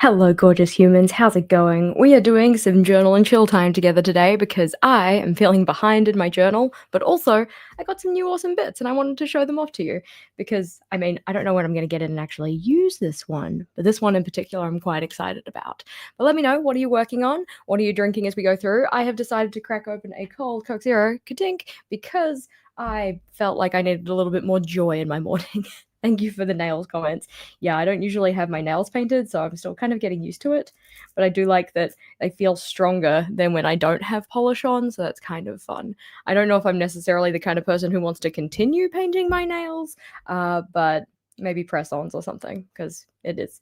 Hello, gorgeous humans. How's it going? We are doing some journal and chill time together today because I am feeling behind in my journal, but also I got some new awesome bits and I wanted to show them off to you because I don't know when I'm going to get in and actually use this one, but this one in particular I'm quite excited about. But let me know, what are you working on? What are you drinking as we go through? I have decided to crack open a cold Coke Zero Katink because I felt like I needed a little bit more joy in my morning. Thank you for the nails comments. Yeah, I don't usually have my nails painted, so I'm still kind of getting used to it. But I do like that they feel stronger than when I don't have polish on, so that's kind of fun. I don't know if I'm necessarily the kind of person who wants to continue painting my nails, but maybe press-ons or something, because it's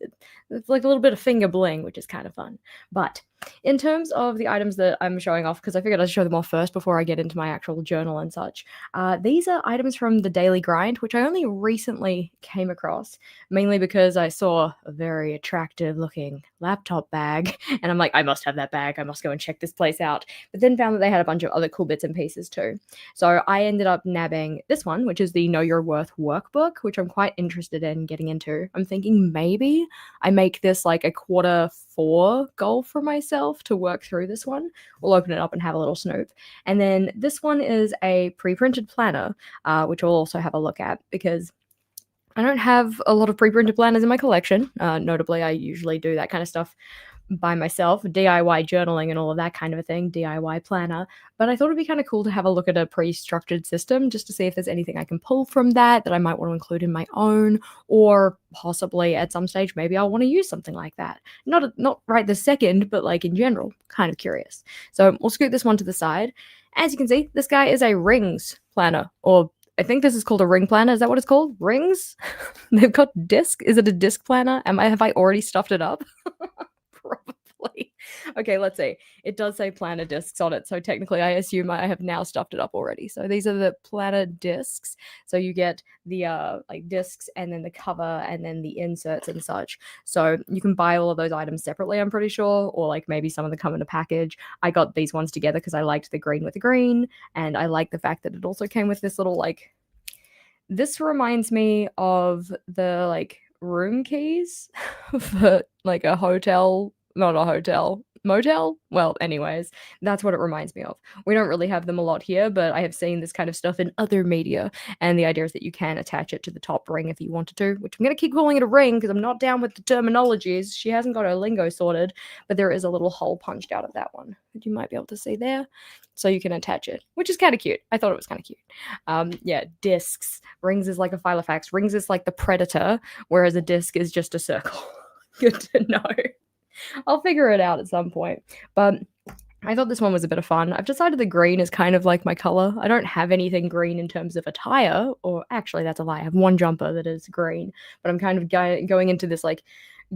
like a little bit of finger bling, which is kind of fun. But in terms of the items that I'm showing off, because I figured I'd show them off first before I get into my actual journal and such, these are items from the Daily Grind, which I only recently came across, mainly because I saw a very attractive looking laptop bag, and I'm like, I must have that bag, I must go and check this place out, but then found that they had a bunch of other cool bits and pieces too. So I ended up nabbing this one, which is the Know Your Worth workbook, which I'm quite interested in getting into. I'm thinking maybe I make this like a Q4 goal for myself to work through this one. We'll open it up and have a little snoop. And then this one is a pre-printed planner, which we'll also have a look at because I don't have a lot of pre-printed planners in my collection. Notably, I usually do that kind of stuff by myself, DIY journaling and all of that kind of a thing, DIY planner. But I thought it'd be kind of cool to have a look at a pre-structured system just to see if there's anything I can pull from that I might want to include in my own, or possibly at some stage maybe I'll want to use something like that. Not right this second, but like in general, kind of curious. So we'll scoot this one to the side. As you can see, this guy is a rings planner, or I think this is called a ring planner. Is that what it's called? Rings? They've got disc. Is it a disc planner? Have I already stuffed it up? Probably. Okay, let's see. It does say planner discs on it, so technically I assume I have now stuffed it up already. So these are the planner discs. So you get the like discs and then the cover and then the inserts and such. So you can buy all of those items separately, I'm pretty sure, or like maybe some of them come in a package. I got these ones together because I liked the green with the green, and I like the fact that it also came with this little like, this reminds me of the like room keys for like a hotel, not a hotel, motel. Well, anyways, that's what it reminds me of. We don't really have them a lot here, but I have seen this kind of stuff in other media, and the idea is that you can attach it to the top ring if you wanted to, which I'm going to keep calling it a ring because I'm not down with the terminologies. She hasn't got her lingo sorted, but there is a little hole punched out of that one that you might be able to see there, so you can attach it, which is kind of cute. I thought it was kind of cute. Yeah, discs. Rings is like a filofax. Rings is like the predator, whereas a disc is just a circle. Good to know. I'll figure it out at some point. But I thought this one was a bit of fun. I've decided the green is kind of like my color. I don't have anything green in terms of attire, or actually that's a lie. I have one jumper that is green, but I'm kind of going into this like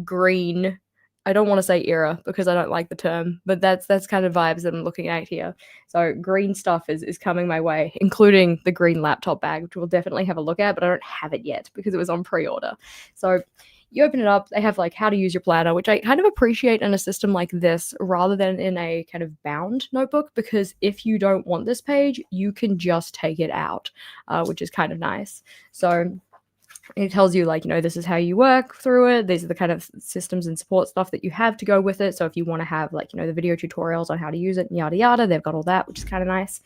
green, I don't want to say era because I don't like the term, but that's kind of vibes that I'm looking at here. So green stuff is coming my way, including the green laptop bag, which we'll definitely have a look at, but I don't have it yet because it was on pre-order. So you open it up, they have like how to use your planner, which I kind of appreciate in a system like this rather than in a kind of bound notebook, because if you don't want this page, you can just take it out, which is kind of nice. So it tells you like, this is how you work through it. These are the kind of systems and support stuff that you have to go with it. So if you want to have like, the video tutorials on how to use it, yada, yada, they've got all that, which is kind of nice.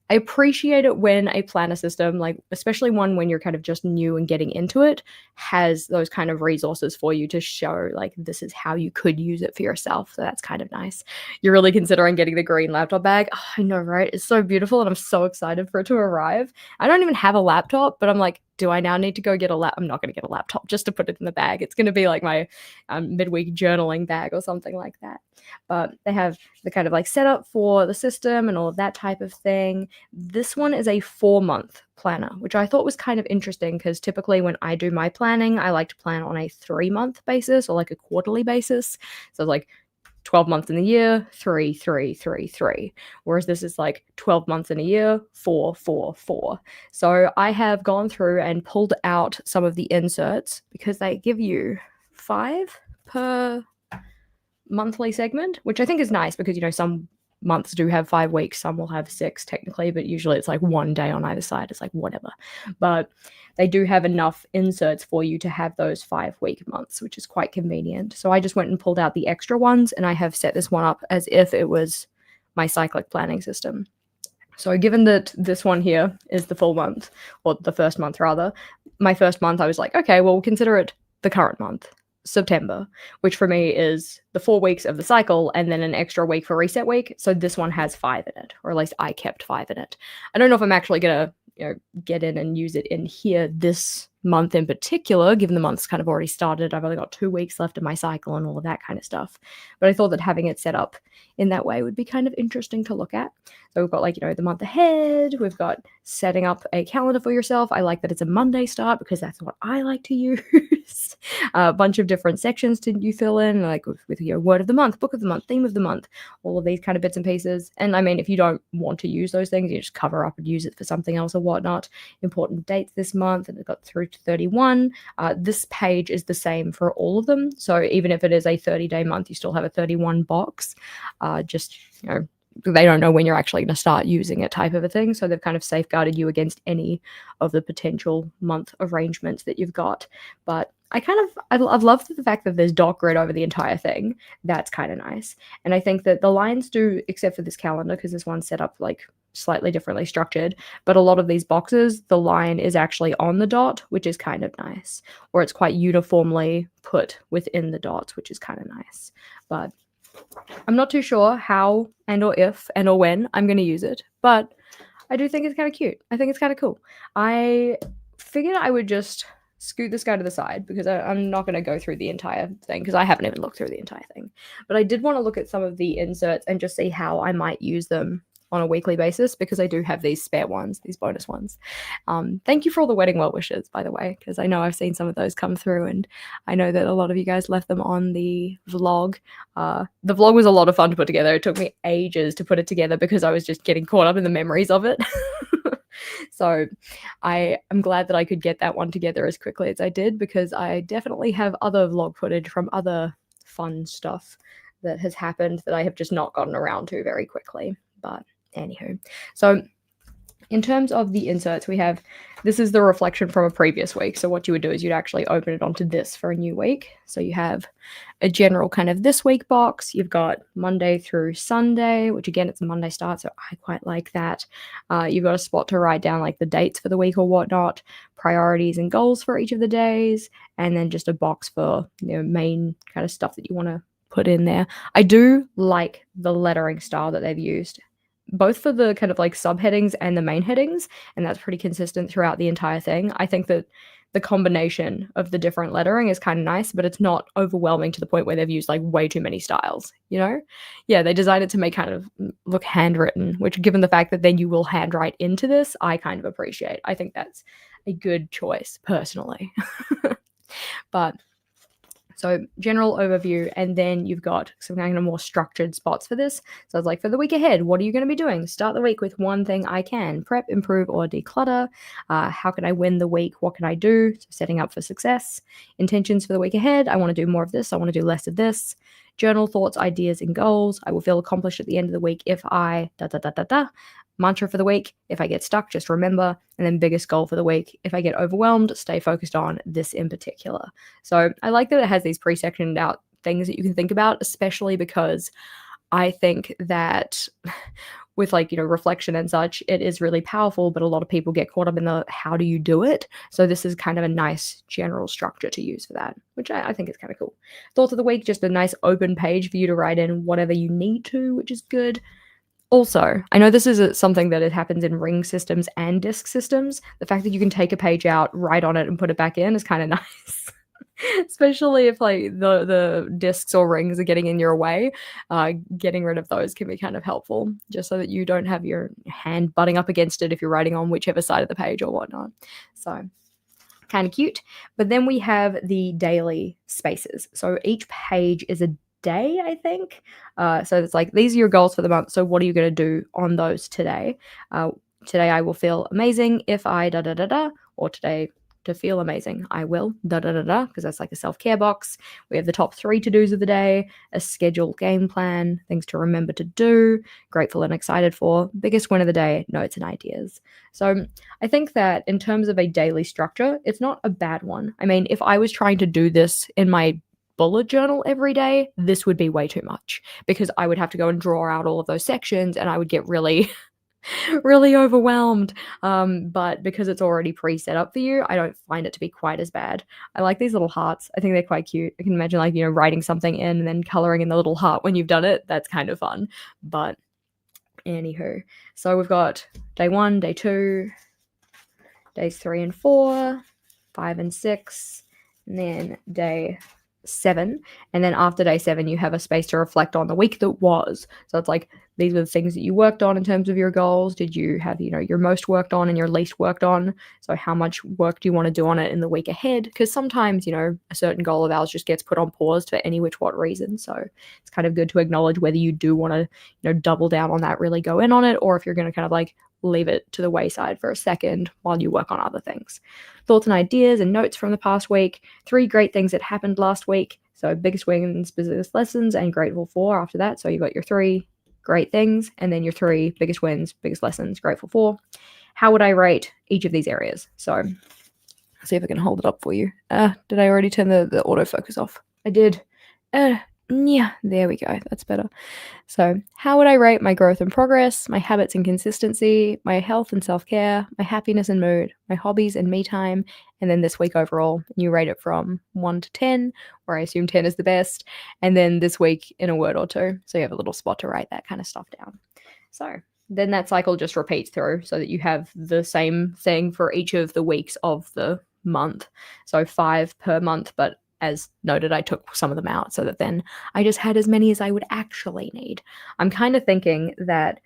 I appreciate it when a planner system, like especially one when you're kind of just new and getting into it, has those kind of resources for you to show like this is how you could use it for yourself. So that's kind of nice. You're really considering getting the green laptop bag. Oh, I know, right? It's so beautiful and I'm so excited for it to arrive. I don't even have a laptop, but I'm like, do I now need to go get a I'm not going to get a laptop just to put it in the bag. It's going to be like my midweek journaling bag or something like that. But they have the kind of like setup for the system and all of that type of thing. This one is a 4-month planner, which I thought was kind of interesting because typically when I do my planning, I like to plan on a 3-month basis or like a quarterly basis. So like 12 months in the year, 3, 3, 3, 3. Whereas this is like 12 months in a year, 4, 4, 4. So I have gone through and pulled out some of the inserts because they give you 5 per monthly segment, which I think is nice because, some months do have 5 weeks, some will have 6 technically, but usually it's like 1 day on either side. It's like whatever. But they do have enough inserts for you to have those 5-week months, which is quite convenient. So I just went and pulled out the extra ones, and I have set this one up as if it was my cyclic planning system. So given that this one here is the full month, or the first month rather, my first month I was like, okay, well, we'll consider it the current month, September, which for me is the 4 weeks of the cycle and then an extra week for reset week. So this one has 5 in it, or at least I kept 5 in it. I don't know if I'm actually gonna, get in and use it in here this month in particular, given the month's kind of already started. I've only got 2 weeks left of my cycle and all of that kind of stuff. But I thought that having it set up in that way would be kind of interesting to look at. So we've got like, the month ahead, we've got setting up a calendar for yourself. I like that it's a Monday start because that's what I like to use. A bunch of different sections to you fill in, like with your word of the month, book of the month, theme of the month, all of these kind of bits and pieces. And I mean, if you don't want to use those things, you just cover up and use it for something else or whatnot. Important dates this month, and it got through to 31. This page is the same for all of them. So even if it is a 30-day month, you still have a 31 box. Just, they don't know when you're actually going to start using it type of a thing. So they've kind of safeguarded you against any of the potential month arrangements that you've got. But I've loved the fact that there's dot grid over the entire thing. That's kind of nice. And I think that the lines do, except for this calendar, because this one's set up like slightly differently structured, but a lot of these boxes, the line is actually on the dot, which is kind of nice. Or it's quite uniformly put within the dots, which is kind of nice. But I'm not too sure how and or if and or when I'm going to use it, but I do think it's kind of cute. I think it's kind of cool. I figured I would just scoot this guy to the side because I'm not going to go through the entire thing because I haven't even looked through the entire thing. But I did want to look at some of the inserts and just see how I might use them on a weekly basis because I do have these spare ones, these bonus ones. Thank you for all the wedding well wishes, by the way, because I know I've seen some of those come through and I know that a lot of you guys left them on the vlog. The vlog was a lot of fun to put together. It took me ages to put it together because I was just getting caught up in the memories of it. So I am glad that I could get that one together as quickly as I did because I definitely have other vlog footage from other fun stuff that has happened that I have just not gotten around to very quickly. But anywho, so in terms of the inserts, we have, this is the reflection from a previous week. So what you would do is you'd actually open it onto this for a new week. So you have a general kind of this week box. You've got Monday through Sunday, which again, it's a Monday start. So I quite like that. You've got a spot to write down like the dates for the week or whatnot, priorities and goals for each of the days, and then just a box for, main kind of stuff that you want to put in there. I do like the lettering style that they've used, both for the kind of like subheadings and the main headings, and that's pretty consistent throughout the entire thing. I think that the combination of the different lettering is kind of nice, but it's not overwhelming to the point where they've used like way too many styles, Yeah, they designed it to make kind of look handwritten, which given the fact that then you will handwrite into this, I kind of appreciate. I think that's a good choice personally. But so general overview, and then you've got some kind of more structured spots for this. So it's like for the week ahead, what are you going to be doing? Start the week with one thing I can: prep, improve, or declutter. How can I win the week? What can I do? So setting up for success. Intentions for the week ahead. I want to do more of this. I want to do less of this. Journal thoughts, ideas, and goals. I will feel accomplished at the end of the week if I Mantra for the week: if I get stuck, just remember. And then biggest goal for the week: if I get overwhelmed, stay focused on this in particular. So I like that it has these pre-sectioned out things that you can think about, especially because I think that with reflection and such, it is really powerful, but a lot of people get caught up in the how do you do it. So this is kind of a nice general structure to use for that, which I think is kind of cool. Thoughts of the week, just a nice open page for you to write in whatever you need to, which is good. Also, I know this is something that it happens in ring systems and disk systems. The fact that you can take a page out, write on it, and put it back in is kind of nice. Especially if the discs or rings are getting in your way. Getting rid of those can be kind of helpful, just so that you don't have your hand butting up against it if you're writing on whichever side of the page or whatnot. So kind of cute. But then we have the daily spaces. So each page is a day, I think. So it's like, these are your goals for the month. So what are you going to do on those today? Today I will feel amazing if I or today to feel amazing? I will, because that's like a self-care box. We have the top 3 to-dos of the day, a scheduled game plan, things to remember to do, grateful and excited for, biggest win of the day, notes and ideas. So I think that in terms of a daily structure, it's not a bad one. I mean, if I was trying to do this in my bullet journal every day, this would be way too much because I would have to go and draw out all of those sections and I would get really really overwhelmed. But because it's already pre-set up for you, I don't find it to be quite as bad. I like these little hearts. I think they're quite cute. I can imagine like, writing something in and then coloring in the little heart when you've done it. That's kind of fun. But anywho, so we've got day 1, day 2, days 3 and 4, 5 and 6, and then day 7. And then after day 7, you have a space to reflect on the week that was. So it's like, these were the things that you worked on in terms of your goals. Did you have, your most worked on and your least worked on? So how much work do you want to do on it in the week ahead? Because sometimes, a certain goal of ours just gets put on pause for any which what reason. So it's kind of good to acknowledge whether you do want to, double down on that, really go in on it, or if you're going to kind of like leave it to the wayside for a second while you work on other things. Thoughts and ideas and notes from the past week. 3 great things that happened last week. So biggest wins, biggest lessons, and grateful for after that. So you got your 3 great things, and then your 3 biggest wins, biggest lessons, grateful for. How would I rate each of these areas? So let's see if I can hold it up for you. Did I already turn the autofocus off? I did. Yeah, there we go. That's better. So how would I rate my growth and progress, my habits and consistency, my health and self-care, my happiness and mood, my hobbies and me time, and then this week overall? You rate it from 1 to 10, where I assume 10 is the best, and then this week in a word or 2. So you have a little spot to write that kind of stuff down. So then that cycle just repeats through so that you have the same thing for each of the weeks of the month. So 5 per month, but as noted, I took some of them out so that then I just had as many as I would actually need. I'm kind of thinking that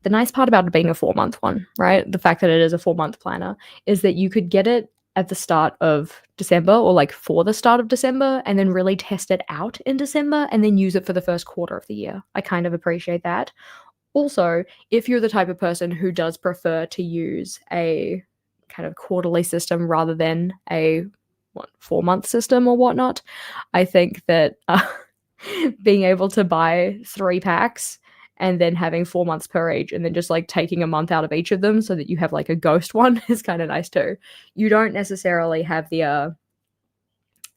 the nice part about it being a 4-month one, right? The fact that it is a 4-month planner is that you could get it at the start of December or like for the start of December and then really test it out in December and then use it for the first quarter of the year. I kind of appreciate that. Also, if you're the type of person who does prefer to use a kind of quarterly system rather than a 4-month system or whatnot, I think that being able to buy 3 packs and then having 4 months per each and then just like taking a month out of each of them so that you have like a ghost one is kind of nice too. You don't necessarily have the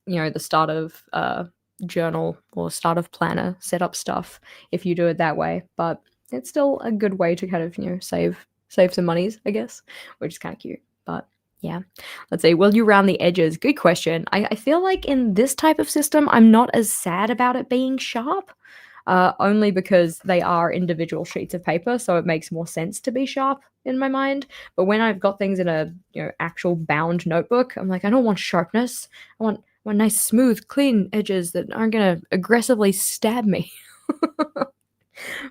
the start of journal or start of planner setup stuff if you do it that way, but it's still a good way to kind of save some monies, I guess, which is kind of cute. But yeah, let's see. Will you round the edges? Good question. I feel like in this type of system, I'm not as sad about it being sharp, only because they are individual sheets of paper, so it makes more sense to be sharp in my mind. But when I've got things in a actual bound notebook, I'm like, I don't want sharpness. I want nice, smooth, clean edges that aren't going to aggressively stab me.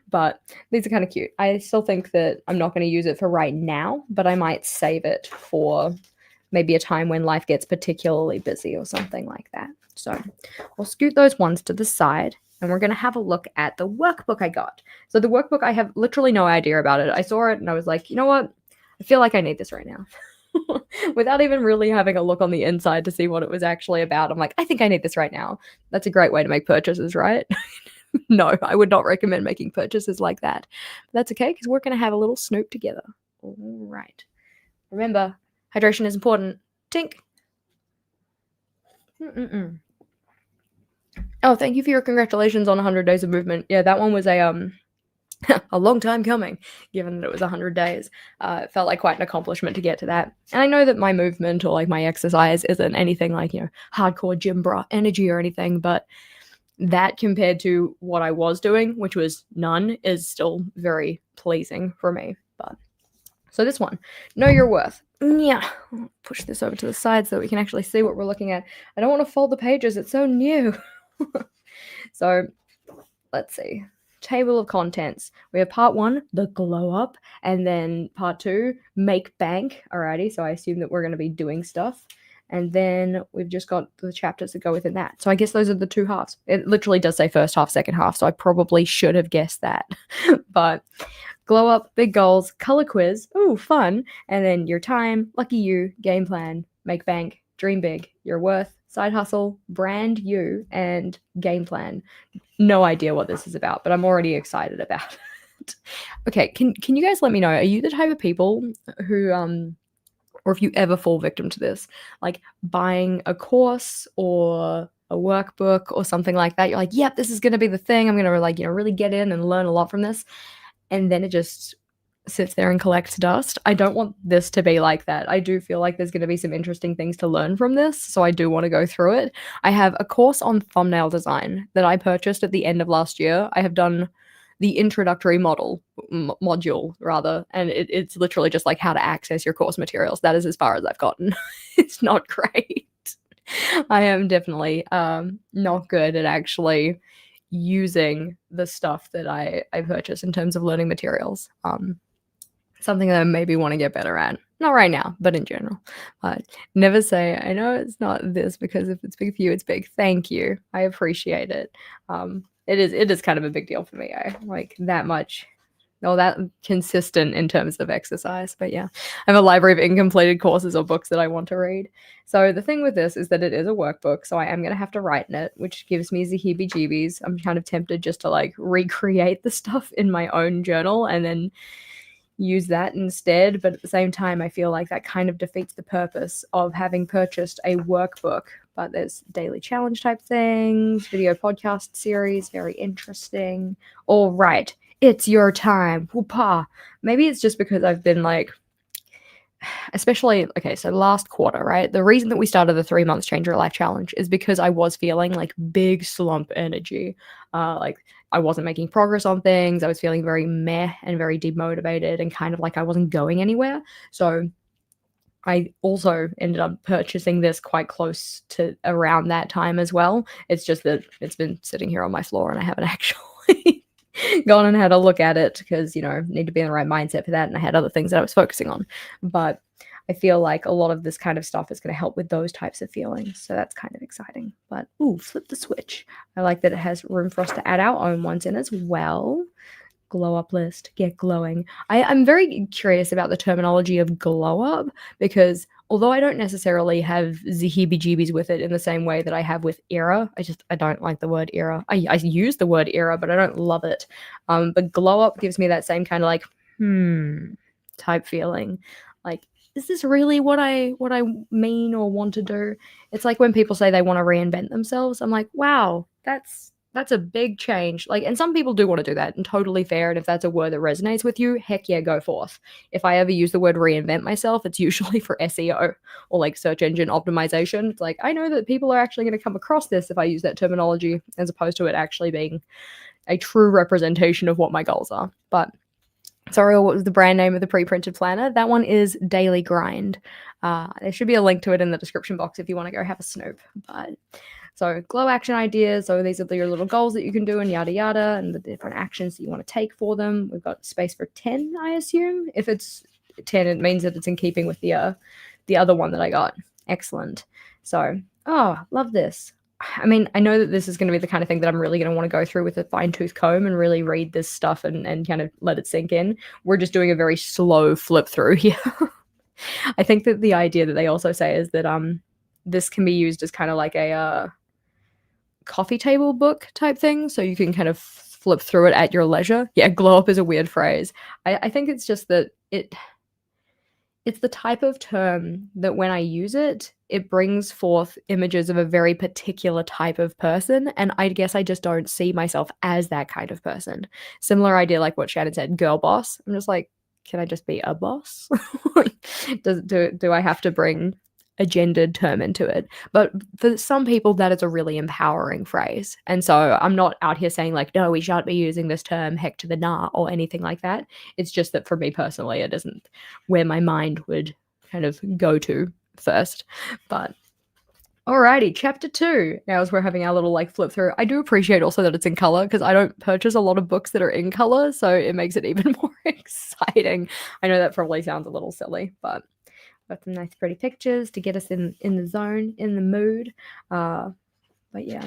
But these are kind of cute. I still think that I'm not going to use it for right now, but I might save it for maybe a time when life gets particularly busy or something like that. So we'll scoot those ones to the side and we're going to have a look at the workbook I got. So the workbook, I have literally no idea about it. I saw it and I was like, you know what? I feel like I need this right now. Without even really having a look on the inside to see what it was actually about. I'm like, I think I need this right now. That's a great way to make purchases, right? No, I would not recommend making purchases like that. But that's okay because we're going to have a little snoop together. All right. Remember, hydration is important. Tink. Oh, thank you for your congratulations on 100 days of movement. Yeah, that one was a long time coming, given that it was 100 days. It felt like quite an accomplishment to get to that. And I know that my movement or like my exercise isn't anything like, hardcore gym bra energy or anything, but that compared to what I was doing, which was none, is still very pleasing for me. But so this one, know your worth. Yeah, I'll push this over to the side so that we can actually see what we're looking at. I don't want to fold the pages. It's so new. So let's see. Table of contents. We have part 1, the glow up, and then part 2, make bank. Alrighty, so I assume that we're going to be doing stuff. And then we've just got the chapters that go within that. So I guess those are the 2 halves. It literally does say first half, second half, so I probably should have guessed that. But glow up, big goals, color quiz, ooh, fun, and then your time, lucky you, game plan, make bank, dream big, your worth, side hustle, brand you, and game plan. No idea what this is about, but I'm already excited about it. Okay, can you guys let me know, are you the type of people who or if you ever fall victim to this, like buying a course or a workbook or something like that, you're like, yep, this is going to be the thing, I'm going to like, really get in and learn a lot from this, and then it just sits there and collects dust. I don't want this to be like that. I do feel like there's going to be some interesting things to learn from this, so I do want to go through it. I have a course on thumbnail design that I purchased at the end of last year. I have done the introductory module rather, and it's literally just like how to access your course materials. That is as far as I've gotten. It's not great. I am definitely not good at actually using the stuff that I purchase in terms of learning materials. Something that I maybe want to get better at. Not right now, but in general. Never say, I know it's not this, because if it's big for you, it's big. Thank you. I appreciate it. It is kind of a big deal for me. I like that much. That consistent in terms of exercise. But yeah, I have a library of incompleted courses or books that I want to read. So the thing with this is that it is a workbook, so I am going to have to write in it, which gives me the heebie-jeebies. I'm kind of tempted just to like recreate the stuff in my own journal and then use that instead. But at the same time, I feel like that kind of defeats the purpose of having purchased a workbook. But there's daily challenge type things, video podcast series, very interesting. All right, it's your time. Whoopah. Maybe it's just because I've been like, especially, okay, so last quarter, right? The reason that we started the 3 months Change Your Life Challenge is because I was feeling like big slump energy. Like I wasn't making progress on things. I was feeling very meh and very demotivated and kind of like I wasn't going anywhere. So I also ended up purchasing this quite close to around that time as well. It's just that it's been sitting here on my floor and I haven't actually gone and had a look at it because, need to be in the right mindset for that. And I had other things that I was focusing on. But I feel like a lot of this kind of stuff is going to help with those types of feelings. So that's kind of exciting. But, ooh, flip the switch. I like that it has room for us to add our own ones in as well. Glow up list, get glowing. I'm very curious about the terminology of glow up, because although I don't necessarily have the heebie-jeebies with it in the same way that I have with era, I don't like the word era. I use the word era, but I don't love it. But glow up gives me that same kind of like type feeling. Like, is this really what I mean or want to do? It's like when people say they want to reinvent themselves. I'm like, wow, that's a big change. Like, and some people do want to do that, and totally fair. And if that's a word that resonates with you, heck yeah, go forth. If I ever use the word reinvent myself, it's usually for SEO or like search engine optimization. It's like, I know that people are actually going to come across this if I use that terminology, as opposed to it actually being a true representation of what my goals are. But sorry, what was the brand name of the pre-printed planner? That one is Daily Grind. There should be a link to it in the description box if you want to go have a snoop. But so glow action ideas. So these are your little goals that you can do and yada yada, and the different actions that you want to take for them. We've got space for 10, I assume. If it's 10, it means that it's in keeping with the other one that I got. Excellent. So, love this. I mean, I know that this is going to be the kind of thing that I'm really going to want to go through with a fine-tooth comb and really read this stuff and kind of let it sink in. We're just doing a very slow flip through here. I think that the idea that they also say is that this can be used as kind of like a coffee table book type thing, so you can kind of flip through it at your leisure. Yeah, glow up is a weird phrase. I think it's just that it's the type of term that when I use it, it brings forth images of a very particular type of person, and I guess I just don't see myself as that kind of person. Similar idea like what Shannon said, girl boss. I'm just like, can I just be a boss? Do I have to bring a gendered term into it? But for some people, that is a really empowering phrase. And so I'm not out here saying like, no, we shan't be using this term, heck to the nah, or anything like that. It's just that for me personally, it isn't where my mind would kind of go to first. But alrighty, chapter 2. Now, as we're having our little like flip through, I do appreciate also that it's in color, because I don't purchase a lot of books that are in color, so it makes it even more exciting. I know that probably sounds a little silly, but got some nice pretty pictures to get us in the zone, in the mood. But yeah.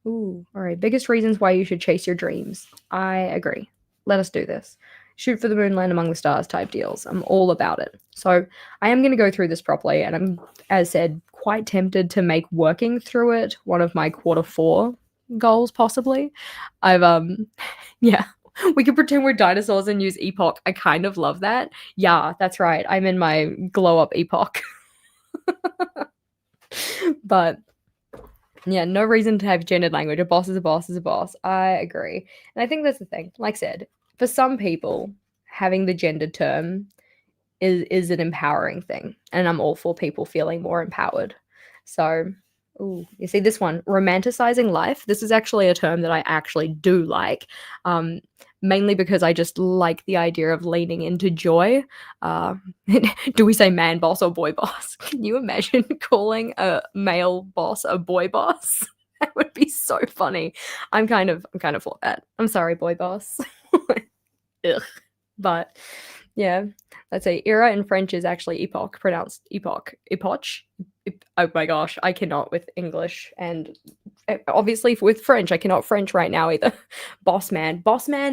Ooh, all right. Biggest reasons why you should chase your dreams. I agree. Let us do this. Shoot for the moon, land among the stars type deals. I'm all about it. So I am going to go through this properly, and I'm, as said, quite tempted to make working through it one of my quarter 4 goals, possibly. Yeah, we could pretend we're dinosaurs and use epoch. I kind of love that. Yeah, that's right. I'm in my glow up epoch. But yeah, no reason to have gendered language. A boss is a boss is a boss. I agree. And I think that's the thing. Like I said, for some people, having the gendered term is an empowering thing. And I'm all for people feeling more empowered. So, ooh, you see this one, romanticizing life. This is actually a term that I actually do like. Mainly because I just like the idea of leaning into joy. Uh, do we say man boss or boy boss? Can you imagine calling a male boss a boy boss? That would be so funny. I'm kind of for that. I'm sorry, boy boss. Ugh. But yeah, let's say era in French is actually epoch, pronounced epoch, epoch. Oh my gosh, I cannot with English, and obviously with French, I cannot French right now either. Boss man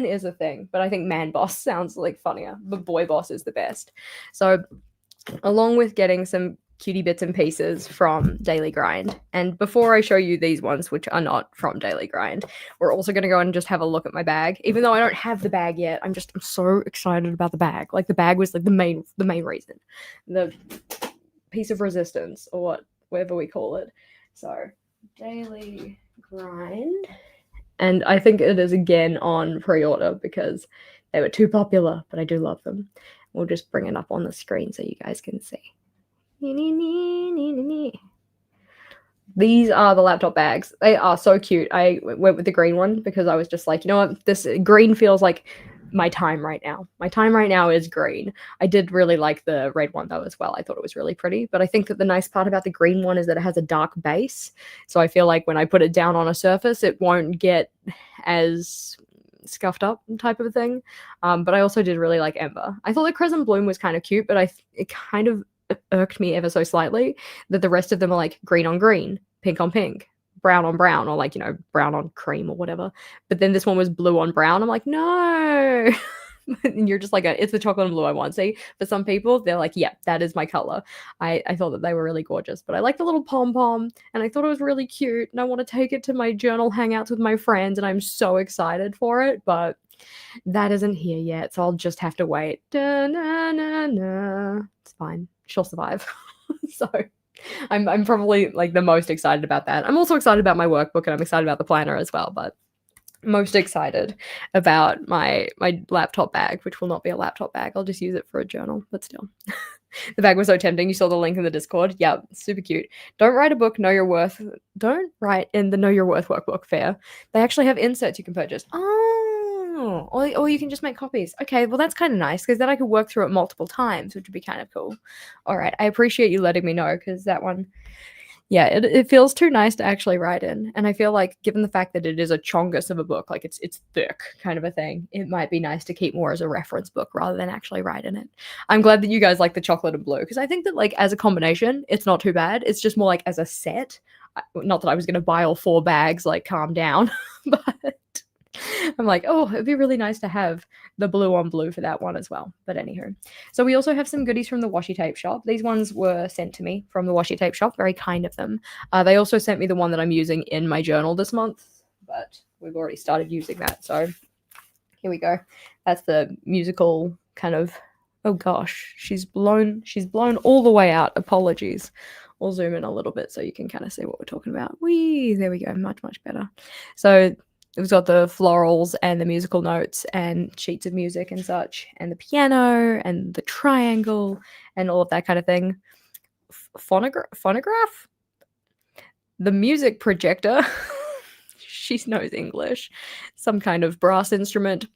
is a thing, but I think man boss sounds like funnier. But boy boss is the best. So, along with getting some cutie bits and pieces from Daily Grind, and before I show you these ones, which are not from Daily Grind, we're also going to go and just have a look at my bag. Even though I don't have the bag yet, I'm so excited about the bag. Like the bag was like the main reason. The piece of resistance, or whatever we call it. So Daily Grind, and I think it is again on pre-order because they were too popular, but I do love them. We'll just bring it up on the screen so you guys can see. These are the laptop bags. They are so cute. I went with the green one because I was just like, you know what, this green feels like my time right now. My time right now is green. I did really like the red one though as well. I thought it was really pretty, but I think that the nice part about the green one is that it has a dark base. So I feel like when I put it down on a surface, it won't get as scuffed up type of a thing. But I also did really like Ember. I thought the Crescent Bloom was kind of cute, but it kind of irked me ever so slightly that the rest of them are like green on green, pink on pink, brown on brown, or like, you know, brown on cream or whatever. But then this one was blue on brown. I'm like, no. And you're just like, it's the chocolate and blue I want. See, for some people, they're like, yeah, that is my color. I thought that they were really gorgeous, but I like the little pom-pom, and I thought it was really cute, and I want to take it to my journal hangouts with my friends, and I'm so excited for it, but that isn't here yet, so I'll just have to wait. Da-na-na-na. It's fine. She'll survive. So I'm probably like the most excited about that. I'm also excited about my workbook, and I'm excited about the planner as well, but most excited about my laptop bag, which will not be a laptop bag. I'll just use it for a journal, but still. The bag was so tempting. You saw the link in the Discord. Yeah, super cute. Don't write a book, know your worth. Don't write in the Know Your Worth workbook fair. They actually have inserts you can purchase. Oh, or you can just make copies. Okay, well, that's kind of nice because then I could work through it multiple times, which would be kind of cool. All right, I appreciate you letting me know because that one, yeah, it feels too nice to actually write in. And I feel like given the fact that it is a chongus of a book, like it's thick kind of a thing, it might be nice to keep more as a reference book rather than actually write in it. I'm glad that you guys like the chocolate and blue because I think that like as a combination, it's not too bad. It's just more like as a set. Not that I was going to buy all 4 bags, like calm down, but I'm like, oh, it'd be really nice to have the blue on blue for that one as well. But anywho, so we also have some goodies from the washi tape shop. These ones were sent to me from the washi tape shop. Very kind of them. They also sent me the one that I'm using in my journal this month, but we've already started using that. So here we go. That's the musical kind of, oh gosh, she's blown all the way out. Apologies. We'll zoom in a little bit so you can kind of see what we're talking about. Whee, there we go. Much, much better. So we've got the florals and the musical notes and sheets of music and such, and the piano and the triangle and all of that kind of thing. Phonograph? The music projector. She knows English. Some kind of brass instrument,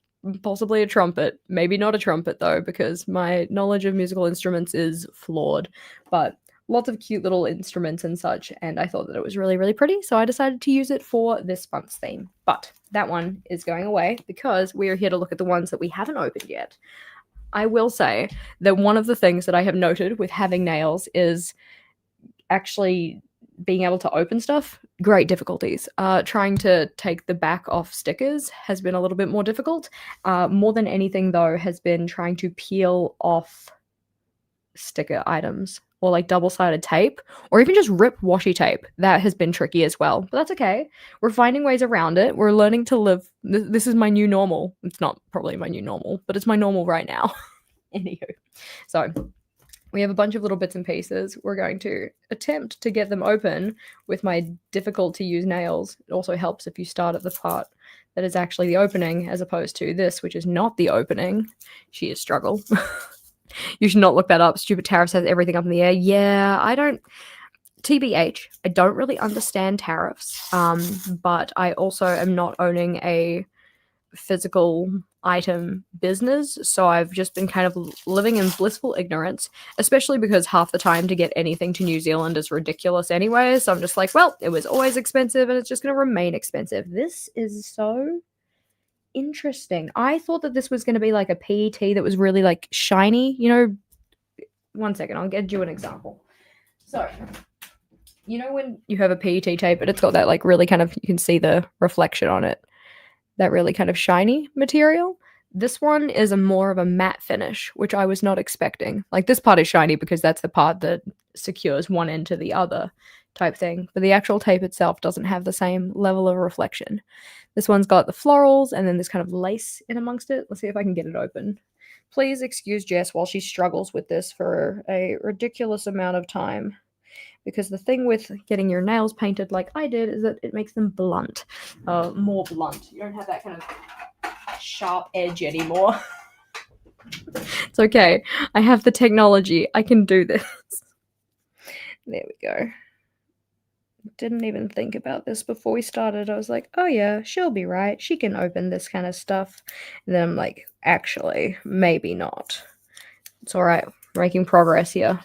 possibly a trumpet. Maybe not a trumpet though, because my knowledge of musical instruments is flawed. But lots of cute little instruments and such, and I thought that it was really, really pretty, so I decided to use it for this month's theme. But that one is going away because we are here to look at the ones that we haven't opened yet. I will say that one of the things that I have noted with having nails is actually being able to open stuff, great difficulties. Trying to take the back off stickers has been a little bit more difficult. More than anything, though, has been trying to peel off sticker items or like double-sided tape or even just rip washi tape. That has been tricky as well, but that's okay. We're finding ways around it. We're learning to live. This is my new normal. It's not probably my new normal, but it's my normal right now. Anywho, so we have a bunch of little bits and pieces. We're going to attempt to get them open with my difficult to use nails. It also helps if you start at the part that is actually the opening as opposed to this, which is not the opening. She is struggle. You should not look that up. Stupid tariffs has everything up in the air. Yeah, I don't. TBH, I don't really understand tariffs, but I also am not owning a physical item business, so I've just been kind of living in blissful ignorance, especially because half the time to get anything to New Zealand is ridiculous anyway, so I'm just like, well, it was always expensive and it's just going to remain expensive. This is so interesting. I thought that this was going to be like a PET that was really like shiny, you know. One second, I'll get you an example. So, you know when you have a PET tape but it's got that like really kind of, you can see the reflection on it, that really kind of shiny material. This one is a more of a matte finish, which I was not expecting. Like this part is shiny because that's the part that secures one end to the other type thing, but the actual tape itself doesn't have the same level of reflection. This one's got the florals and then this kind of lace in amongst it. Let's see if I can get it open. Please excuse Jess while she struggles with this for a ridiculous amount of time. Because the thing with getting your nails painted like I did is that it makes them blunt. More blunt. You don't have that kind of sharp edge anymore. It's okay. I have the technology. I can do this. There we go. Didn't even think about this before we started. I was like, oh yeah, she'll be right. She can open this kind of stuff. And then I'm like, actually, maybe not. It's all right. Making progress here.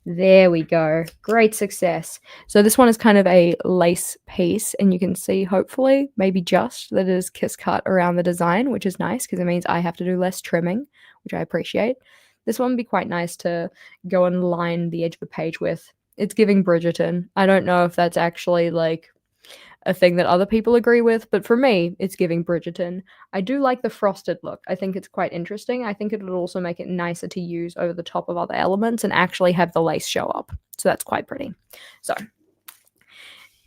There we go. Great success. So this one is kind of a lace piece, and you can see, hopefully, maybe just that it is kiss cut around the design, which is nice because it means I have to do less trimming, which I appreciate. This one would be quite nice to go and line the edge of the page with. It's giving Bridgerton. I don't know if that's actually like a thing that other people agree with, but for me, it's giving Bridgerton. I do like the frosted look. I think it's quite interesting. I think it would also make it nicer to use over the top of other elements and actually have the lace show up. So that's quite pretty. So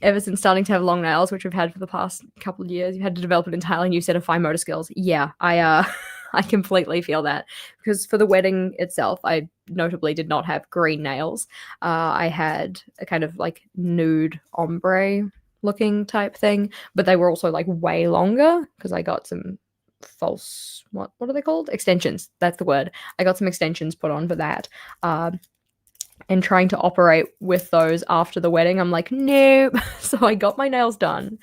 ever since starting to have long nails, which we've had for the past couple of years, you've had to develop an entirely new set of fine motor skills. Yeah, I completely feel that, because for the wedding itself, I notably did not have green nails. I had a kind of like nude ombre looking type thing, but they were also like way longer because I got some false, what are they called? Extensions. That's the word. I got some extensions put on for that. And trying to operate with those after the wedding, I'm like, nope. So I got my nails done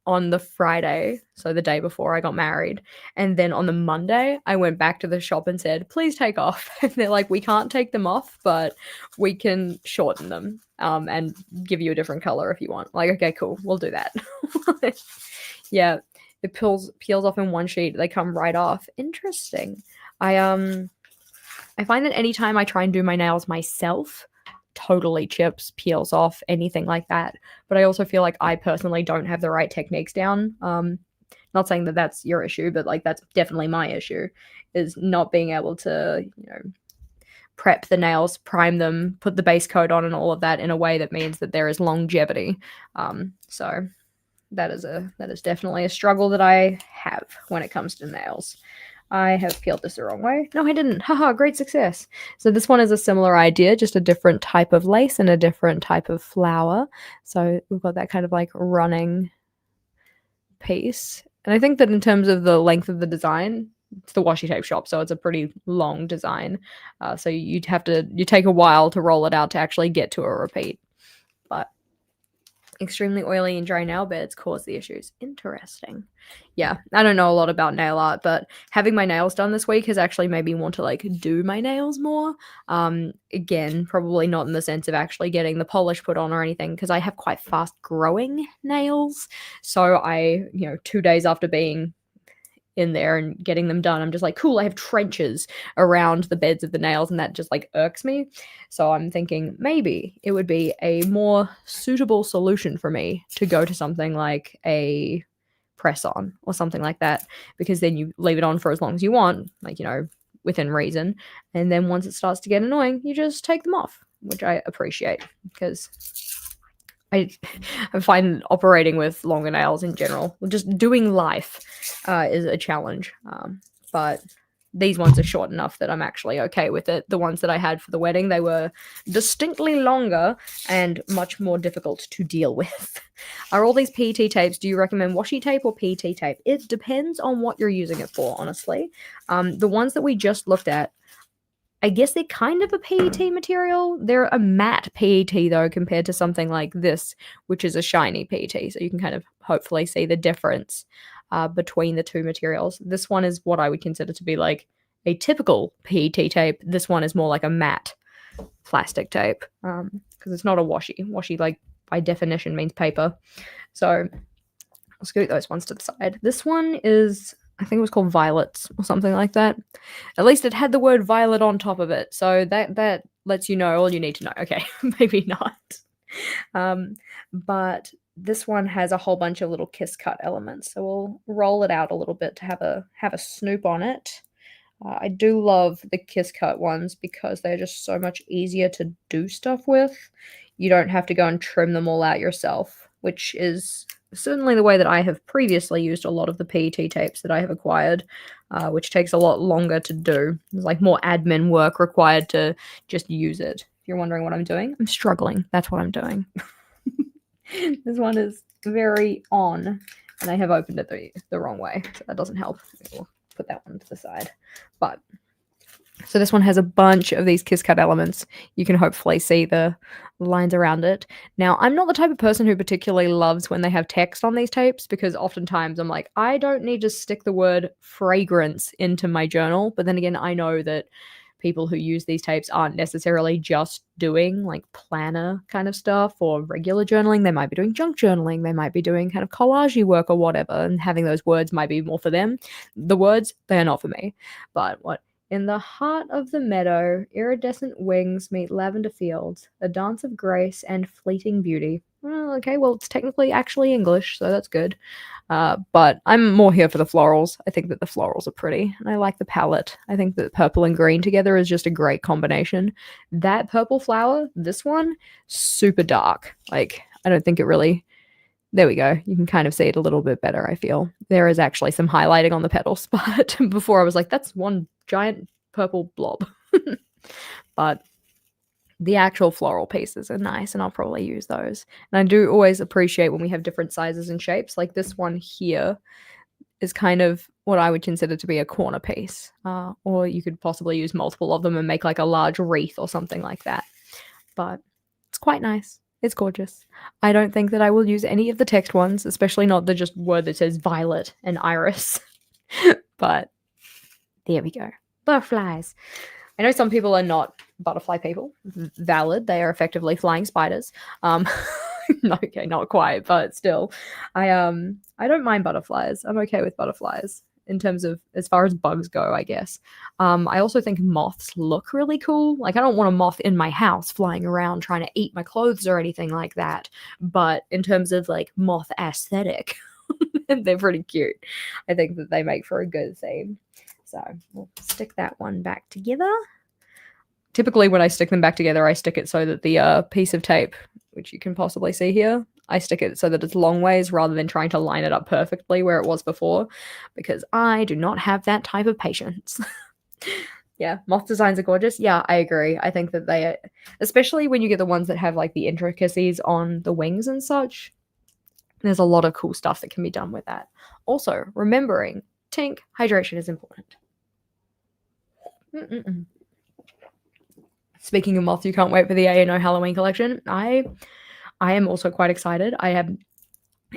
on the Friday, so the day before I got married. And then on the Monday, I went back to the shop and said, please take off. And they're like, we can't take them off, but we can shorten them and give you a different color if you want. Like, okay, cool, we'll do that. Yeah, it peels off in one sheet. They come right off. Interesting. I find that anytime I try and do my nails myself, totally chips, peels off, anything like that. But I also feel like I personally don't have the right techniques down. Not saying that that's your issue, but like that's definitely my issue, is not being able to, prep the nails, prime them, put the base coat on and all of that in a way that means that there is longevity. So that is definitely a struggle that I have when it comes to nails. I have peeled this the wrong way. No, I didn't. Haha, great success. So this one is a similar idea, just a different type of lace and a different type of flower. So we've got that kind of like running piece. And I think that in terms of the length of the design, it's the washi tape shop, so it's a pretty long design. So you take a while to roll it out to actually get to a repeat. But extremely oily and dry nail beds cause the issues. Interesting. Yeah, I don't know a lot about nail art, but having my nails done this week has actually made me want to like do my nails more. Again, probably not in the sense of actually getting the polish put on or anything, because I have quite fast growing nails. So I, 2 days after being in there and getting them done. I'm just like, cool, I have trenches around the beds of the nails, and that just like irks me. So I'm thinking maybe it would be a more suitable solution for me to go to something like a press on or something like that, because then you leave it on for as long as you want, like, within reason. And then once it starts to get annoying, you just take them off, which I appreciate, because I find operating with longer nails in general, just doing life, is a challenge. But these ones are short enough that I'm actually okay with it. The ones that I had for the wedding, they were distinctly longer and much more difficult to deal with. Are all these PET tapes, do you recommend washi tape or PET tape? It depends on what you're using it for, honestly. The ones that we just looked at, I guess they're kind of a PET material. They're a matte PET, though, compared to something like this, which is a shiny PET. So you can kind of hopefully see the difference between the two materials. This one is what I would consider to be like a typical PET tape. This one is more like a matte plastic tape, because it's not a washi. Washi, like, by definition, means paper. So I'll scoot those ones to the side. This one is, I think it was called Violets or something like that. At least it had the word violet on top of it. So that lets you know all you need to know. Okay, maybe not. But this one has a whole bunch of little kiss cut elements. So we'll roll it out a little bit to have a snoop on it. I do love the kiss cut ones because they're just so much easier to do stuff with. You don't have to go and trim them all out yourself, which is certainly the way that I have previously used a lot of the PET tapes that I have acquired, which takes a lot longer to do. There's like more admin work required to just use it. If you're wondering what I'm doing, I'm struggling. That's what I'm doing. This one is very on, and I have opened it the wrong way, so that doesn't help. We'll put that one to the side. But so this one has a bunch of these kiss cut elements. You can hopefully see the lines around it. Now, I'm not the type of person who particularly loves when they have text on these tapes, because oftentimes I'm like, I don't need to stick the word fragrance into my journal. But then again, I know that people who use these tapes aren't necessarily just doing like planner kind of stuff or regular journaling. They might be doing junk journaling. They might be doing kind of collage work or whatever. And having those words might be more for them. The words, they are not for me. But what? In the heart of the meadow, iridescent wings meet lavender fields, a dance of grace and fleeting beauty. Well, okay, well, it's technically actually English, so that's good. But I'm more here for the florals. I think that the florals are pretty, and I like the palette. I think that purple and green together is just a great combination. That purple flower, this one, super dark. Like, I don't think it really... There we go. You can kind of see it a little bit better, I feel. There is actually some highlighting on the petals, but before I was like, that's one giant purple blob. But the actual floral pieces are nice, and I'll probably use those. And I do always appreciate when we have different sizes and shapes. Like this one here is kind of what I would consider to be a corner piece. Or you could possibly use multiple of them and make like a large wreath or something like that. But it's quite nice. It's gorgeous. I don't think that I will use any of the text ones, especially not the just word that says violet and iris. But there we go. Butterflies. I know some people are not butterfly people. Valid. They are effectively flying spiders. Okay, not quite, but still. I don't mind butterflies. I'm okay with butterflies in terms of as far as bugs go, I guess. I also think moths look really cool. Like, I don't want a moth in my house flying around trying to eat my clothes or anything like that. But in terms of like moth aesthetic, they're pretty cute. I think that they make for a good theme. So we'll stick that one back together. Typically when I stick them back together, I stick it so that the piece of tape, which you can possibly see here, I stick it so that it's long ways rather than trying to line it up perfectly where it was before, because I do not have that type of patience. Yeah, moth designs are gorgeous. Yeah, I agree. I think that they, especially when you get the ones that have like the intricacies on the wings and such, there's a lot of cool stuff that can be done with that. Also, remembering, tink, hydration is important. Speaking of moth, you can't wait for the A&O Halloween collection. I am also quite excited. I have,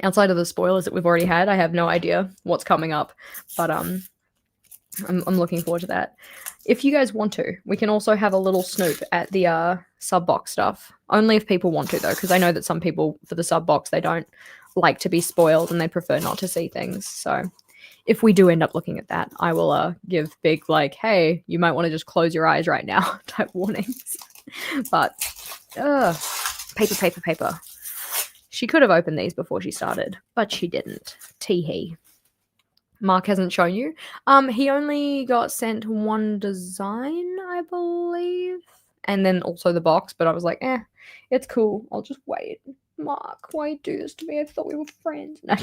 outside of the spoilers that we've already had, I have no idea what's coming up, but I'm looking forward to that. If you guys want to, we can also have a little snoop at the sub box stuff. Only if people want to, though, because I know that some people for the sub box, they don't like to be spoiled and they prefer not to see things. So if we do end up looking at that, I will give big, like, hey, you might want to just close your eyes right now type warnings. But paper. She could have opened these before she started, but she didn't. Tee-hee. Mark hasn't shown you. He only got sent one design, I believe, and then also the box, but I was like, it's cool. I'll just wait. Mark, why you do this to me? I thought we were friends. No.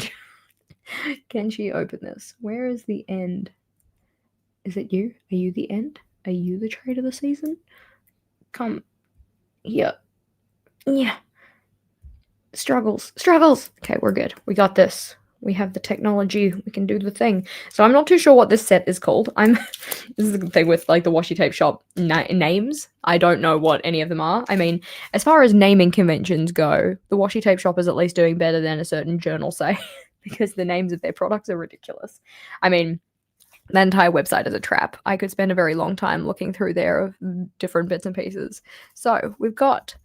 Can she open this? Where is the end? Is it you? Are you the end? Are you the trade of the season? Come here. Yeah. Struggles. Okay, we're good. We got this. We have the technology. We can do the thing. So I'm not too sure what this set is called. This is the thing with like the washi tape shop names. I don't know what any of them are. I mean, as far as naming conventions go, the washi tape shop is at least doing better than a certain journal say, because the names of their products are ridiculous. I mean, the entire website is a trap. I could spend a very long time looking through there of different bits and pieces. So we've got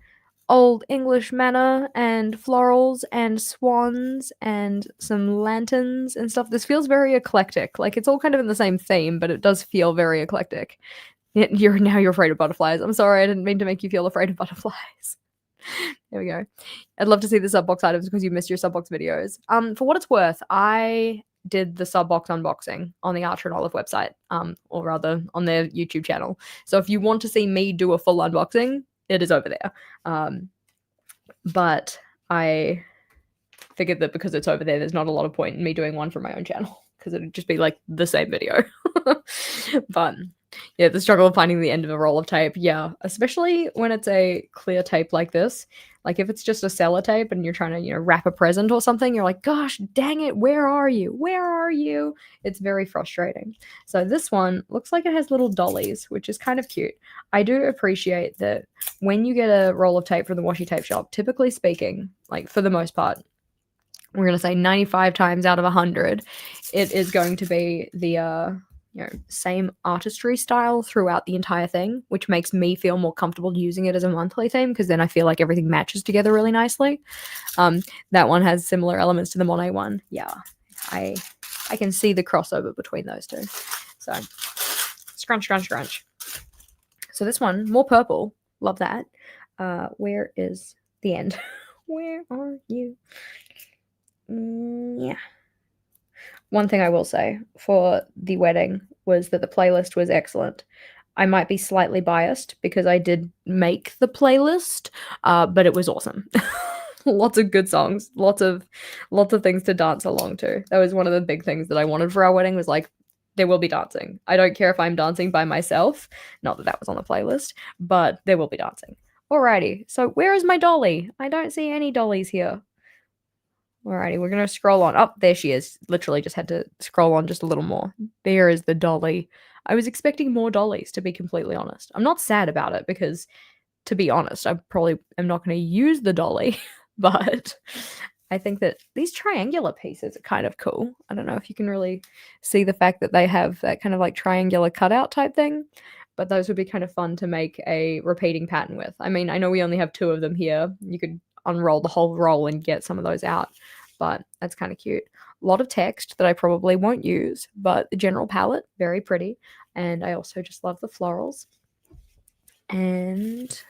Old English manor and florals and swans and some lanterns and stuff. This feels very eclectic. Like, it's all kind of in the same theme, but it does feel very eclectic. You're afraid of butterflies. I'm sorry, I didn't mean to make you feel afraid of butterflies. There we go. I'd love to see the sub box items because you missed your sub box videos. For what it's worth, I did the sub box unboxing on the Archer and Olive website, or rather on their YouTube channel. So if you want to see me do a full unboxing, it is over there. But I figured that because it's over there, there's not a lot of point in me doing one from my own channel, because it would just be like the same video. But yeah, the struggle of finding the end of a roll of tape. Yeah, especially when it's a clear tape like this. Like if it's just a sellotape and you're trying to, wrap a present or something, you're like, gosh, dang it, where are you? Where are you? It's very frustrating. So this one looks like it has little dollies, which is kind of cute. I do appreciate that when you get a roll of tape from the washi tape shop, typically speaking, like for the most part, we're going to say 95 times out of 100, it is going to be the same artistry style throughout the entire thing, which makes me feel more comfortable using it as a monthly theme, because then I feel like everything matches together really nicely. That one has similar elements to the Monet one. Yeah, I can see the crossover between those two. So scrunch. So this one, more purple. Love that. Where is the end? Where are you? Yeah. One thing I will say for the wedding was that the playlist was excellent. I might be slightly biased because I did make the playlist, but it was awesome. Lots of good songs, lots of things to dance along to. That was one of the big things that I wanted for our wedding, was like, there will be dancing. I don't care if I'm dancing by myself. Not that was on the playlist, but there will be dancing. Alrighty, so where is my dolly? I don't see any dollies here. Alrighty, we're going to scroll on. Oh, there she is. Literally just had to scroll on just a little more. There is the dolly. I was expecting more dollies, to be completely honest. I'm not sad about it because, to be honest, I probably am not going to use the dolly, but I think that these triangular pieces are kind of cool. I don't know if you can really see the fact that they have that kind of like triangular cutout type thing, but those would be kind of fun to make a repeating pattern with. I mean, I know we only have 2 of them here. You could unroll the whole roll and get some of those out, but that's kind of cute. A lot of text that I probably won't use, but the general palette, very pretty. And I also just love the florals. And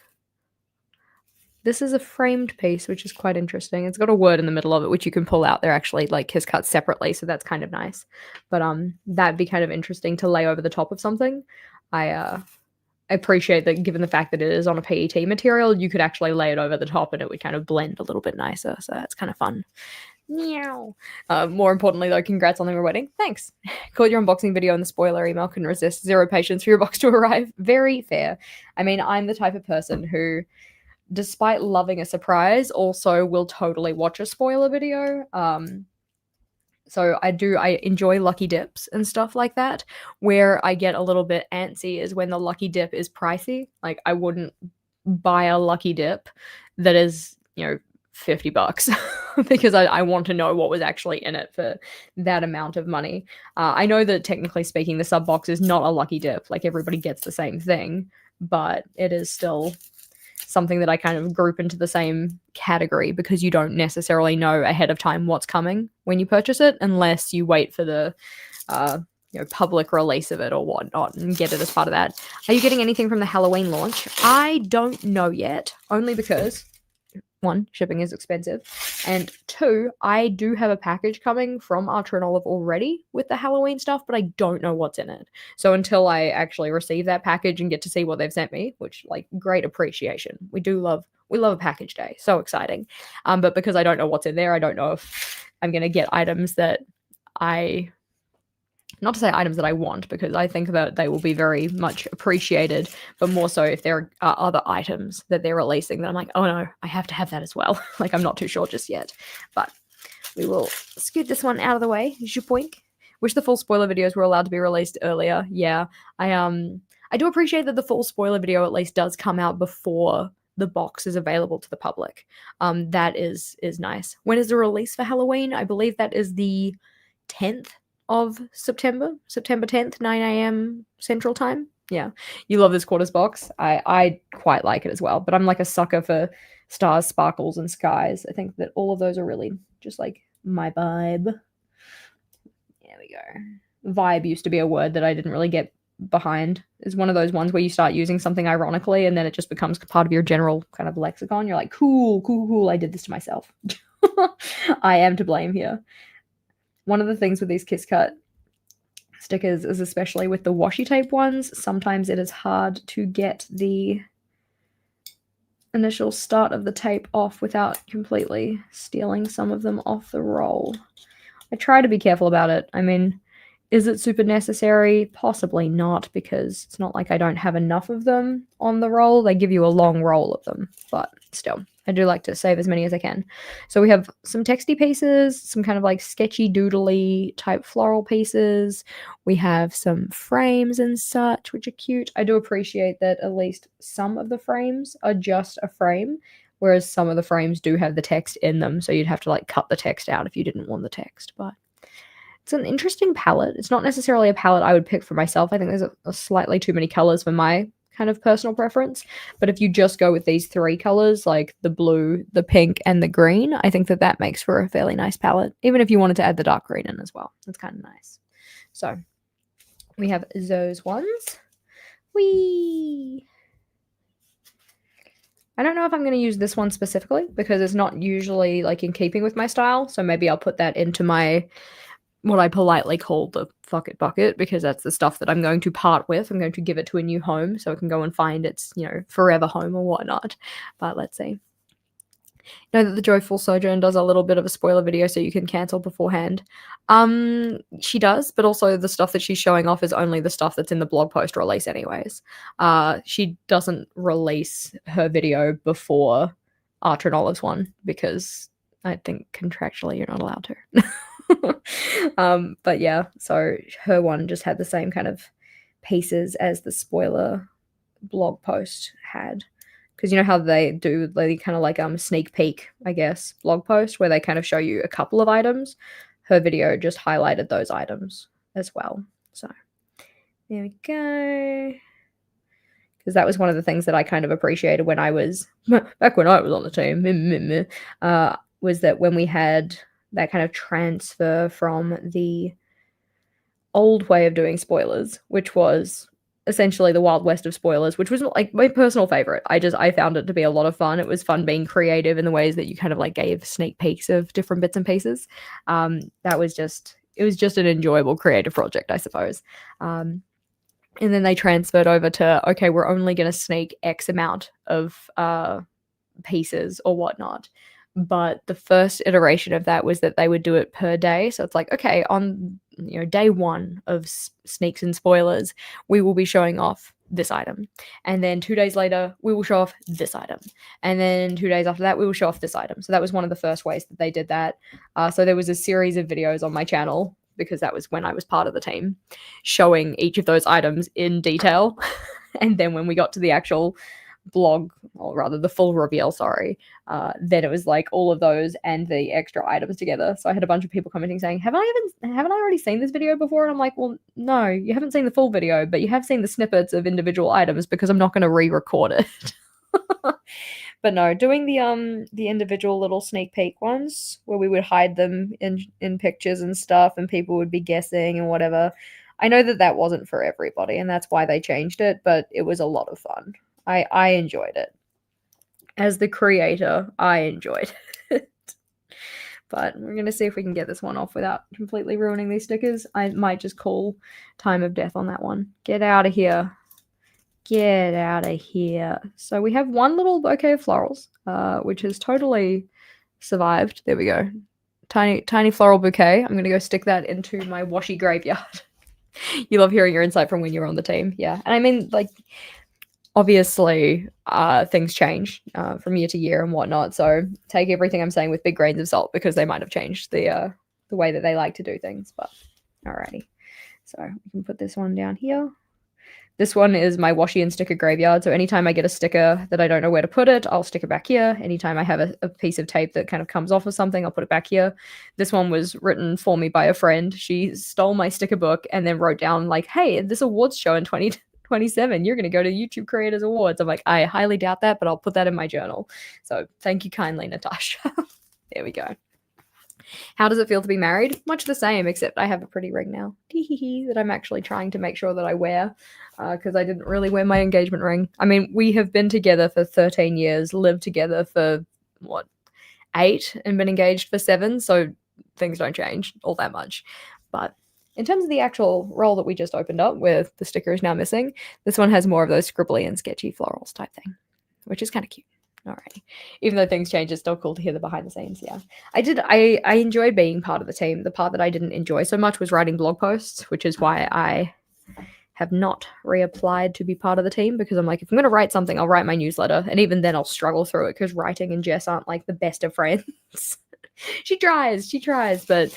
this is a framed piece, which is quite interesting. It's got a word in the middle of it, which you can pull out. They're actually like kiss cut separately, so that's kind of nice. But that'd be kind of interesting to lay over the top of something. I appreciate that, given the fact that it is on a PET material, you could actually lay it over the top and it would kind of blend a little bit nicer. So that's kind of fun. Meow. More importantly, though, congrats on your wedding. Thanks. Caught your unboxing video and the spoiler email. Couldn't resist. 0 patience for your box to arrive. Very fair. I mean, I'm the type of person who, despite loving a surprise, also will totally watch a spoiler video. So I enjoy lucky dips and stuff like that. Where I get a little bit antsy is when the lucky dip is pricey. Like, I wouldn't buy a lucky dip that is, $50 because I want to know what was actually in it for that amount of money. I know that technically speaking, the sub box is not a lucky dip. Like, everybody gets the same thing, but it is still something that I kind of group into the same category, because you don't necessarily know ahead of time what's coming when you purchase it, unless you wait for the public release of it or whatnot and get it as part of that. Are you getting anything from the Halloween launch? I don't know yet, only because one, shipping is expensive, and two, I do have a package coming from Archer and Olive already with the Halloween stuff, but I don't know what's in it. So until I actually receive that package and get to see what they've sent me, which, like, great appreciation. We love a package day. So exciting. But because I don't know what's in there, I don't know if I'm going to get items that not to say items that I want, because I think that they will be very much appreciated, but more so if there are other items that they're releasing that I'm like, oh no, I have to have that as well. Like, I'm not too sure just yet, but we will scoot this one out of the way. JashiiCorrin. Wish the full spoiler videos were allowed to be released earlier. Yeah, I do appreciate that the full spoiler video at least does come out before the box is available to the public. That is nice. When is the release for Halloween? I believe that is the 10th of September 10th, 9 a.m. Central Time. Yeah, you love this quarters box. I quite like it as well, but I'm like a sucker for stars, sparkles, and skies. I think that all of those are really just like my vibe. There we go. Vibe used to be a word that I didn't really get behind. Is one of those ones where you start using something ironically and then it just becomes part of your general kind of lexicon. You're like, cool, I did this to myself. I am to blame here. One of the things with these Kiss Cut stickers is, especially with the washi tape ones, sometimes it is hard to get the initial start of the tape off without completely stealing some of them off the roll. I try to be careful about it. I mean, is it super necessary? Possibly not, because it's not like I don't have enough of them on the roll. They give you a long roll of them, but still, I do like to save as many as I can. So we have some texty pieces, some kind of like sketchy doodly type floral pieces. We have some frames and such, which are cute. I do appreciate that at least some of the frames are just a frame, whereas some of the frames do have the text in them, so you'd have to like cut the text out if you didn't want the text. But it's an interesting palette. It's not necessarily a palette I would pick for myself. I think there's a slightly too many colors for my kind of personal preference. But if you just go with these three colors, like the blue, the pink, and the green, I think that that makes for a fairly nice palette. Even if you wanted to add the dark green in as well. That's kind of nice. So we have those ones. Whee! I don't know if I'm going to use this one specifically because it's not usually like in keeping with my style. So maybe I'll put that into my, what I politely call the fuck it bucket, because that's the stuff that I'm going to part with. I'm going to give it to a new home so it can go and find its, forever home or whatnot. But let's see. Know that the Joyful Sojourn does a little bit of a spoiler video so you can cancel beforehand. She does, but also the stuff that she's showing off is only the stuff that's in the blog post release anyways. She doesn't release her video before Archer and Olive's one because I think contractually you're not allowed to. But yeah, so her one just had the same kind of pieces as the spoiler blog post had. Because you know how they do, they kind of like sneak peek, I guess, blog post where they kind of show you a couple of items. Her video just highlighted those items as well. So there we go. Because that was one of the things that I kind of appreciated when I was, back when I was on the team, was that when we had that kind of transfer from the old way of doing spoilers, which was essentially the Wild West of spoilers, which was like my personal favorite. I found it to be a lot of fun. It was fun being creative in the ways that you kind of like gave sneak peeks of different bits and pieces. It was just an enjoyable creative project, I suppose. And then they transferred over to, okay, we're only going to sneak X amount of pieces or whatnot. But the first iteration of that was that they would do it per day. So it's like, okay, on day one of sneaks and spoilers, we will be showing off this item. And then 2 days later, we will show off this item. And then 2 days after that, we will show off this item. So that was one of the first ways that they did that. So there was a series of videos on my channel, because that was when I was part of the team, showing each of those items in detail. And then when we got to the actual blog, or rather the full reveal, then it was like all of those and the extra items together. So I had a bunch of people commenting saying, haven't I already seen this video before? And I'm like, well, no, you haven't seen the full video, but you have seen the snippets of individual items because I'm not going to re-record it. But no, doing the individual little sneak peek ones where we would hide them in pictures and stuff, and people would be guessing and whatever. I know that that wasn't for everybody, and that's why they changed it, but it was a lot of fun. I enjoyed it. As the creator, I enjoyed it. But we're going to see if we can get this one off without completely ruining these stickers. I might just call time of death on that one. Get out of here. Get out of here. So we have one little bouquet of florals, which has totally survived. There we go. Tiny floral bouquet. I'm going to go stick that into my washi graveyard. You love hearing your insight from when you were on the team. Yeah. And I mean, like, obviously, things change from year to year and whatnot. So take everything I'm saying with big grains of salt because they might have changed the way that they like to do things. But alrighty. So we can put this one down here. This one is my washi and sticker graveyard. So anytime I get a sticker that I don't know where to put it, I'll stick it back here. Anytime I have a piece of tape that kind of comes off of something, I'll put it back here. This one was written for me by a friend. She stole my sticker book and then wrote down like, hey, this awards show in 2027, you're going to go to YouTube Creators Awards. I'm like, I highly doubt that, but I'll put that in my journal. So thank you kindly, Natasha. There we go. How does it feel to be married? Much the same, except I have a pretty ring now that I'm actually trying to make sure that I wear because I didn't really wear my engagement ring. I mean, we have been together for 13 years, lived together for, 8, and been engaged for 7, so things don't change all that much. But in terms of the actual roll that we just opened up with the sticker is now missing, this one has more of those scribbly and sketchy florals type thing, which is kind of cute. Alrighty. Even though things change, it's still cool to hear the behind the scenes. Yeah. I enjoyed being part of the team. The part that I didn't enjoy so much was writing blog posts, which is why I have not reapplied to be part of the team because I'm like, if I'm going to write something, I'll write my newsletter. And even then I'll struggle through it because writing and Jess aren't like the best of friends. She tries, but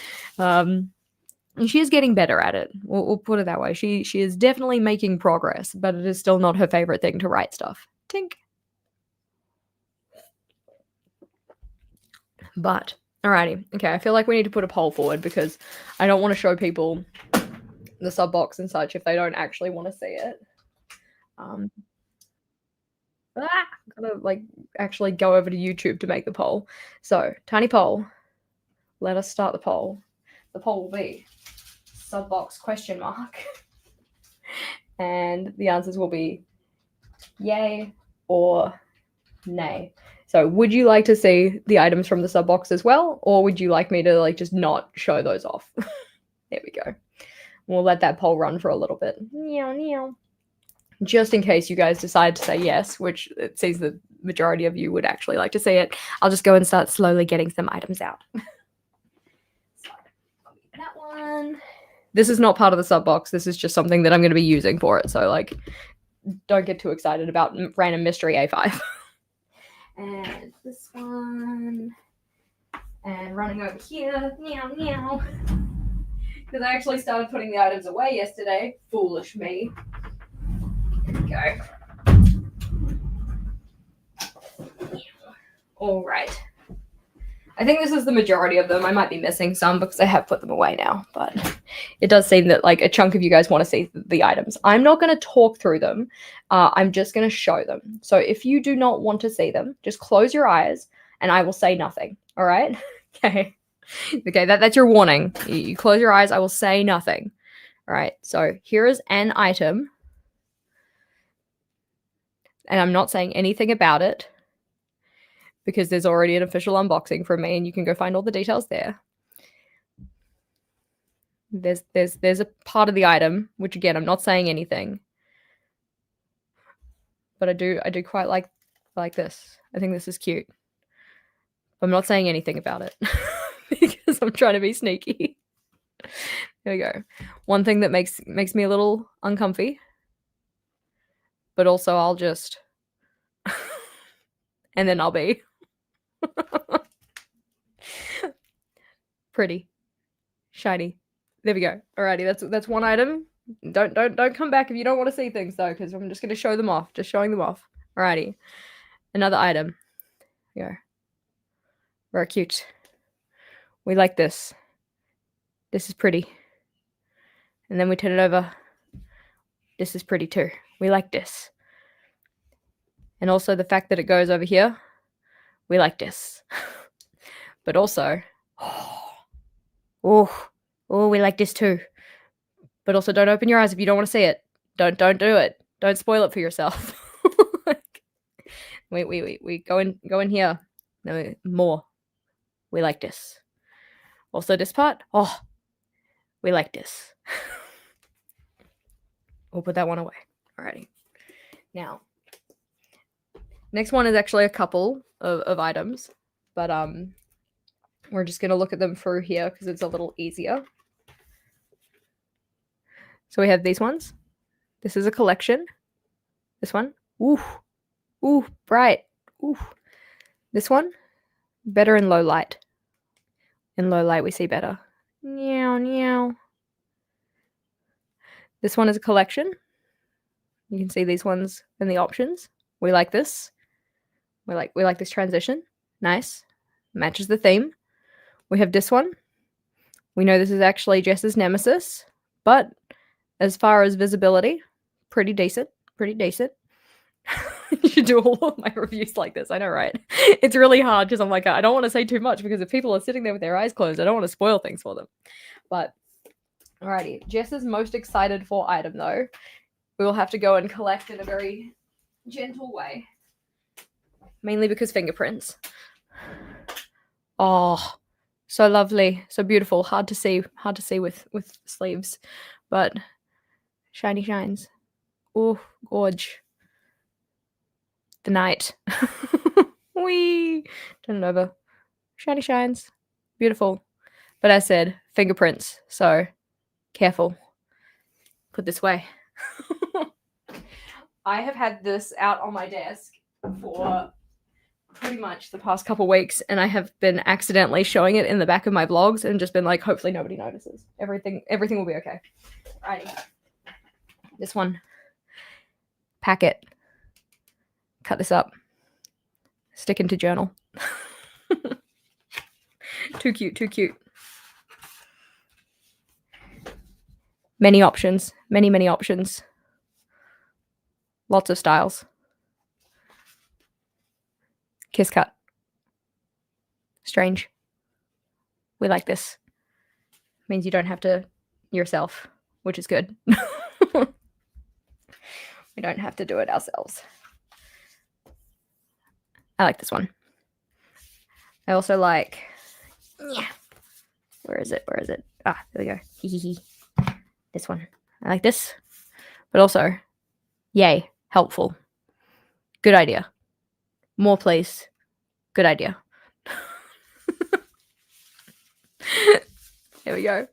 she is getting better at it. We'll put it that way. She is definitely making progress, but it is still not her favorite thing to write stuff. Tink. But, alrighty. Okay, I feel like we need to put a poll forward because I don't want to show people the sub box and such if they don't actually want to see it. Gotta, like, actually go over to YouTube to make the poll. So, tiny poll. Let us start the poll. The poll will be sub box ? And the answers will be yay or nay. So would you like to see the items from the sub box as well, or would you like me to like just not show those off? There we go. We'll let that poll run for a little bit. Just in case you guys decide to say yes, which it seems the majority of you would actually like to see it, I'll just go and start slowly getting some items out. So, that one. This is not part of the sub box. This is just something that I'm going to be using for it. So like, don't get too excited about random mystery A5. And this one, and running over here, meow. Because I actually started putting the items away yesterday. Foolish me. Here we go. All right. I think this is the majority of them. I might be missing some because I have put them away now, but it does seem that like a chunk of you guys want to see the items. I'm not going to talk through them. I'm just going to show them. So if you do not want to see them, just close your eyes and I will say nothing. All right? Okay. Okay, that's your warning. You close your eyes, I will say nothing. All right, so here is an item. And I'm not saying anything about it because there's already an official unboxing from me and you can go find all the details there. There's a part of the item, which again, I'm not saying anything. But I do quite like this. I think this is cute. I'm not saying anything about it because I'm trying to be sneaky. There we go. One thing that makes me a little uncomfy, but also I'll just and then I'll be pretty, shiny. There we go. Alrighty, that's one item. Don't come back if you don't want to see things though, because I'm just going to show them off. Just showing them off. Alrighty, another item. Here. Very cute. We like this. This is pretty. And then we turn it over. This is pretty too. We like this. And also the fact that it goes over here we like this. But also, oh, we like this too. But also, don't open your eyes if you don't want to see it. Don't do it. Don't spoil it for yourself. Wait. Go in here. No, more. We like this. Also, this part. Oh, we like this. We'll put that one away. Alrighty. Now, next one is actually a couple of items, but we're just gonna look at them through here because it's a little easier. So we have these ones. This is a collection. This one. Ooh, bright. Ooh. This one, better in low light. In low light, we see better. Meow. This one is a collection. You can see these ones in the options. We like this. We like this transition. Nice. Matches the theme. We have this one. We know this is actually Jess's nemesis, but as far as visibility, pretty decent. You should do all of my reviews like this. I know, right? It's really hard because I'm like, I don't want to say too much because if people are sitting there with their eyes closed, I don't want to spoil things for them. But alrighty, Jess's most excited for item though, we will have to go and collect in a very gentle way. Mainly because fingerprints. Oh, so lovely, so beautiful. Hard to see with sleeves, but shiny shines. Oh, gorge. The night. Wee. Turn it over. Shiny shines. Beautiful. But as I said, fingerprints. So careful. Put this way. I have had this out on my desk for pretty much the past couple weeks, and I have been accidentally showing it in the back of my vlogs and just been like, hopefully nobody notices. Everything will be okay. Alrighty. This one. Packet. Cut this up. Stick into journal. Too cute. Many options. Many options. Lots of styles. Kiss cut. Strange. We like this. Means you don't have to yourself, which is good. We don't have to do it ourselves. I like this one. I also like, where is it? Ah, there we go. This one. I like this. But also, yay, helpful. Good idea. More please. Good idea. Here we go.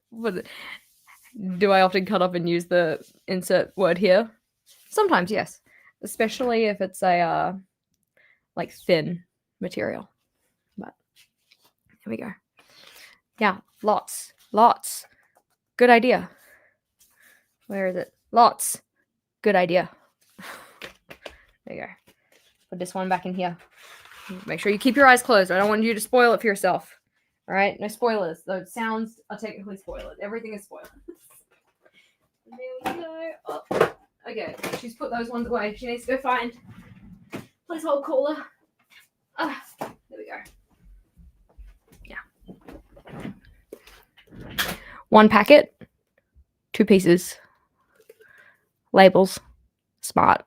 Do I often cut up and use the insert word here? Sometimes, yes. Especially if it's a like thin material. But here we go. Yeah, lots. Good idea. Where is it? Lots. Good idea. There you go. Put this one back in here. Make sure you keep your eyes closed. I don't want you to spoil it for yourself. All right? No spoilers. Those sounds are technically spoilers. Everything is spoilers. There we go. Oh. Okay, she's put those ones away. She needs to go find placeholder cooler. Ah, there we go. Yeah. One packet, 2 pieces. Labels. Smart.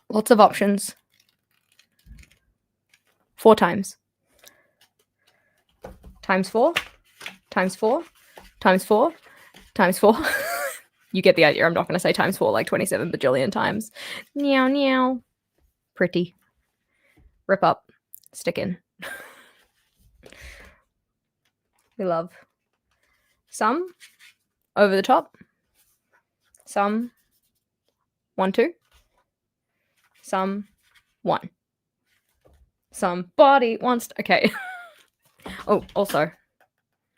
Lots of options. 4 times. Times 4. Times 4. Times 4. Times 4. You get the idea. I'm not going to say times 4 like 27 bajillion times. Meow. Pretty. Rip up. Stick in. We love. Some over the top. Some 1, 2. Some 1. Somebody wants to... Okay. Oh, also,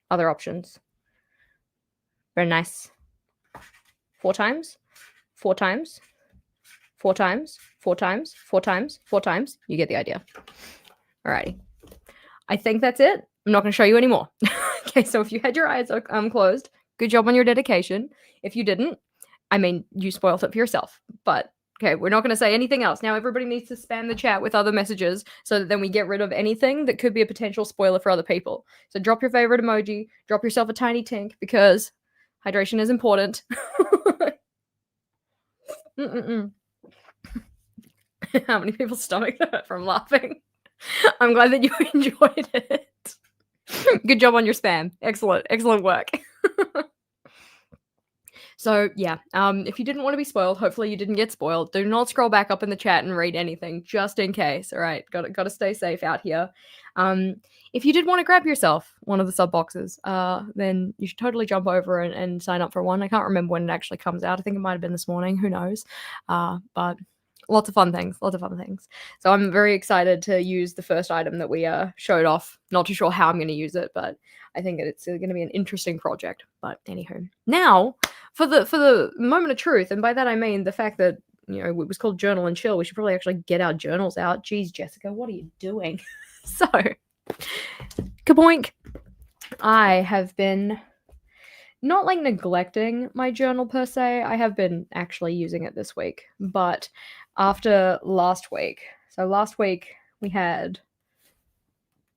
other options. Very nice. 4 times. 4 times. 4 times. 4 times. 4 times. 4 times. You get the idea. Alrighty. I think that's it. I'm not going to show you anymore. Okay, so if you had your eyes closed, good job on your dedication. If you didn't, I mean, you spoiled it for yourself, but Okay, we're not going to say anything else. Now everybody needs to spam the chat with other messages so that then we get rid of anything that could be a potential spoiler for other people. So drop your favorite emoji, drop yourself a tiny tink because hydration is important. How many people's stomachs hurt from laughing? I'm glad that you enjoyed it. Good job on your spam. Excellent work. So yeah, if you didn't want to be spoiled, hopefully you didn't get spoiled. Do not scroll back up in the chat and read anything, just in case. All right, got to stay safe out here. If you did want to grab yourself one of the sub boxes, then you should totally jump over and sign up for one. I can't remember when it actually comes out. I think it might have been this morning. Who knows? But lots of fun things. So I'm very excited to use the first item that we showed off. Not too sure how I'm going to use it, but I think it's going to be an interesting project. But anywho, now for the moment of truth, and by that I mean the fact that it was called Journal and Chill. We should probably actually get our journals out. Geez, Jessica, what are you doing? So, kaboink! I have been not like neglecting my journal per se. I have been actually using it this week, but after last week. So last week we had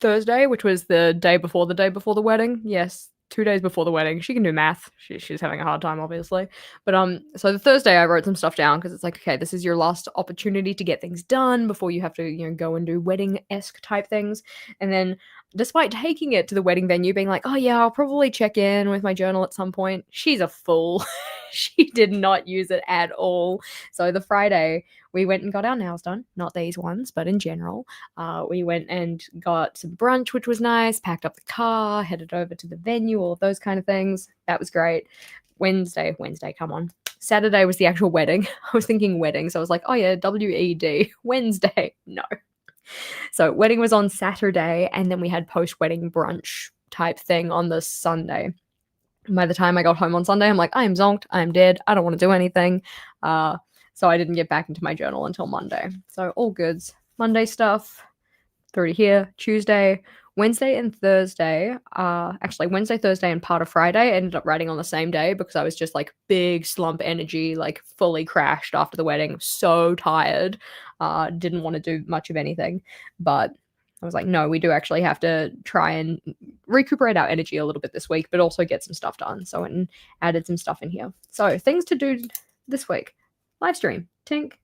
Thursday, which was the day before the wedding. Yes, 2 days before the wedding. She can do math. She's having a hard time, obviously. But so the Thursday I wrote some stuff down because it's like, okay, this is your last opportunity to get things done before you have to, go and do wedding-esque type things. And then despite taking it to the wedding venue, being like, oh yeah, I'll probably check in with my journal at some point. She's a fool. She did not use it at all. So the Friday, we went and got our nails done. Not these ones, but in general. We went and got some brunch, which was nice, packed up the car, headed over to the venue, all of those kind of things. That was great. Wednesday, come on. Saturday was the actual wedding. I was thinking wedding, so I was like, oh yeah, WED. Wednesday. No. So wedding was on Saturday, and then we had post-wedding brunch type thing on the Sunday. By the time I got home on Sunday, I'm like, I am zonked. I am dead. I don't want to do anything. So I didn't get back into my journal until Monday. So all goods. Monday stuff through to here. Tuesday, Wednesday and Thursday. Actually, Wednesday, Thursday, and part of Friday I ended up writing on the same day because I was just like big slump energy, like fully crashed after the wedding. So tired. Didn't want to do much of anything. But I was like, no, we do actually have to try and recuperate our energy a little bit this week, but also get some stuff done. So I added some stuff in here. So things to do this week. Live stream. Tink.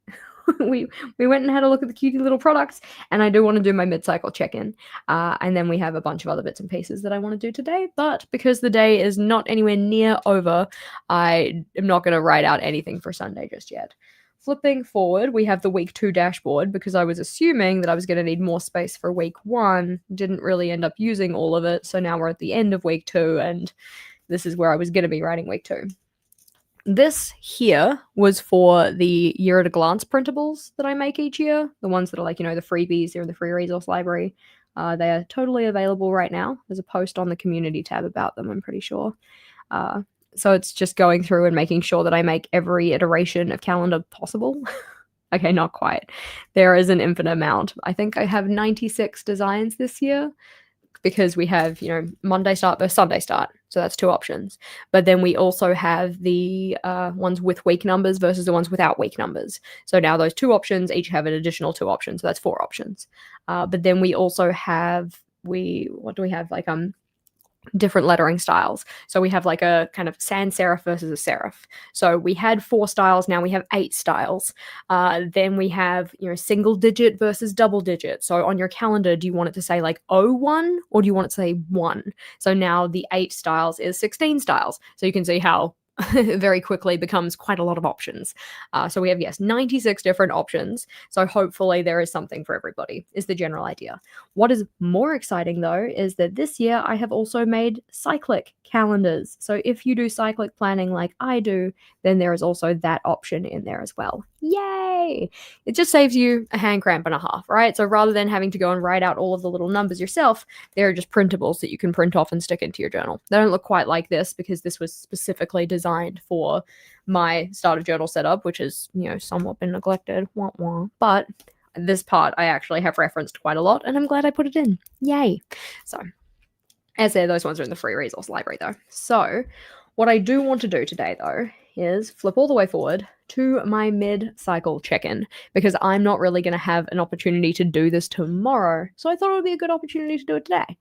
we went and had a look at the cutie little products, and I do want to do my mid-cycle check-in. And then we have a bunch of other bits and pieces that I want to do today, but because the day is not anywhere near over, I am not going to write out anything for Sunday just yet. Flipping forward, we have the week 2 dashboard because I was assuming that I was going to need more space for week 1. Didn't really end up using all of it, so now we're at the end of week 2, and this is where I was going to be writing week 2. This here was for the year at a glance printables that I make each year. The ones that are like, the freebies. They're in the free resource library. They are totally available right now. There's a post on the community tab about them, I'm pretty sure. So it's just going through and making sure that I make every iteration of calendar possible. Okay, not quite. There is an infinite amount. I think I have 96 designs this year because we have, Monday start versus Sunday start. So that's 2 options. But then we also have the ones with week numbers versus the ones without week numbers. So now those 2 options each have an additional 2 options. So that's 4 options. But then we also have, what do we have? Like, different lettering styles. So we have like a kind of sans serif versus a serif. So we had 4 styles, now we have 8 styles. Then we have, single digit versus double digit. So on your calendar, do you want it to say like 01 or do you want it to say 1? So now the 8 styles is 16 styles. So you can see how very quickly becomes quite a lot of options. So we have, 96 different options. So hopefully there is something for everybody, is the general idea. What is more exciting, though, is that this year I have also made cyclic calendars. So if you do cyclic planning like I do, then there is also that option in there as well. Yay! It just saves you a hand cramp and a half, right? So rather than having to go and write out all of the little numbers yourself, they're just printables that you can print off and stick into your journal. They don't look quite like this because this was specifically designed for my start of journal setup, which has, somewhat been neglected. Wah, wah. But this part I actually have referenced quite a lot, and I'm glad I put it in. Yay! So, as I said, those ones are in the free resource library, though. So, what I do want to do today, though, is flip all the way forward to my mid-cycle check-in because I'm not really going to have an opportunity to do this tomorrow. So I thought it would be a good opportunity to do it today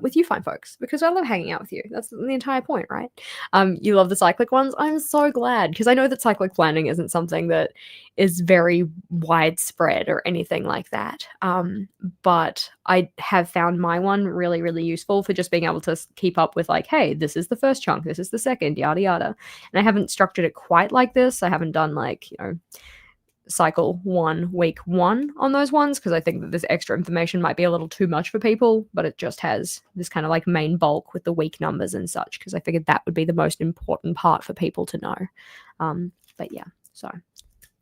with you fine folks because I love hanging out with you. That's the entire point, right? You love the cyclic ones. I'm so glad because I know that cyclic planning isn't something that is very widespread or anything like that. But I have found my one really, really useful for just being able to keep up with like, hey, this is the first chunk, this is the second, yada yada. And I haven't structured it quite like this. I haven't done like, cycle 1, week 1 on those ones because I think that this extra information might be a little too much for people, but it just has this kind of like main bulk with the week numbers and such because I figured that would be the most important part for people to know. But yeah, so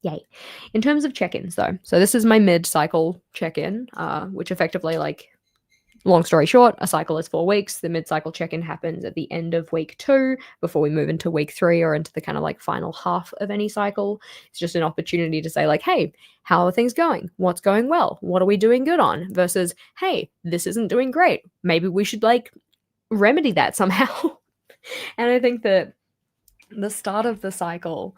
yay. In terms of check-ins though, so this is my mid-cycle check-in, which effectively, like, long story short, a cycle is 4 weeks. The mid-cycle check-in happens at the end of week 2 before we move into week 3 or into the kind of like final half of any cycle. It's just an opportunity to say like, hey, how are things going? What's going well? What are we doing good on? Versus, hey, this isn't doing great. Maybe we should like remedy that somehow. And I think that the start of the cycle,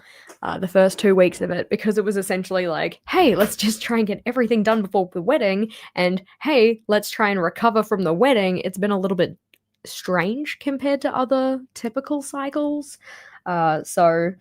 the first 2 weeks of it, because it was essentially like, hey, let's just try and get everything done before the wedding, and hey, let's try and recover from the wedding. It's been a little bit strange compared to other typical cycles. So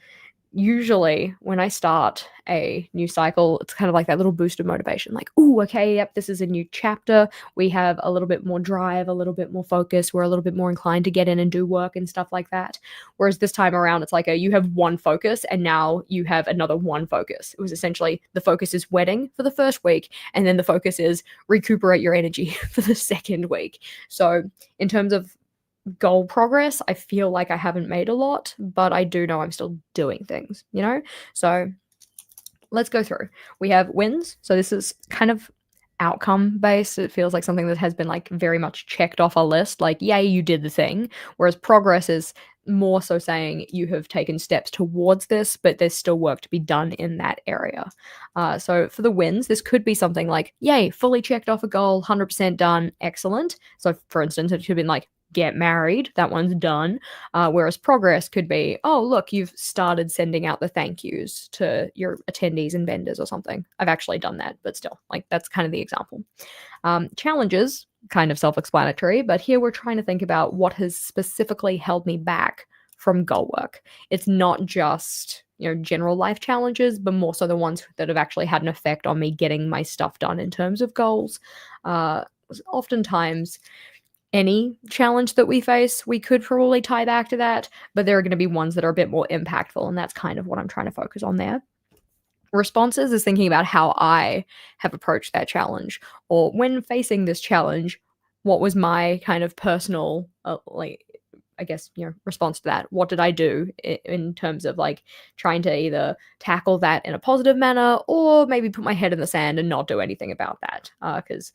usually when I start a new cycle, it's kind of like that little boost of motivation, like, oh, okay, yep, this is a new chapter. We have a little bit more drive, a little bit more focus. We're a little bit more inclined to get in and do work and stuff like that. Whereas this time around, it's like you have one focus and now you have another one focus. It was essentially the focus is wedding for the first week, and then the focus is recuperate your energy for the second week. So in terms of goal progress, I feel like I haven't made a lot, but I do know I'm still doing things, So let's go through. We have wins. So this is kind of outcome based. It feels like something that has been like very much checked off a list, like, yay, you did the thing. Whereas progress is more so saying you have taken steps towards this, but there's still work to be done in that area. So for the wins, this could be something like, yay, fully checked off a goal, 100% done, excellent. So for instance, it could have been like, get married, that one's done. Whereas progress could be, oh, look, you've started sending out the thank yous to your attendees and vendors or something. I've actually done that, but still, like, that's kind of the example. Challenges, kind of self-explanatory, but here we're trying to think about what has specifically held me back from goal work. It's not just general life challenges, but more so the ones that have actually had an effect on me getting my stuff done in terms of goals. Oftentimes any challenge that we face, we could probably tie back to that, but there are going to be ones that are a bit more impactful, and that's kind of what I'm trying to focus on there. Responses is thinking about how I have approached that challenge, or when facing this challenge, what was my kind of personal, response to that? What did I do in terms of like trying to either tackle that in a positive manner or maybe put my head in the sand and not do anything about that? Because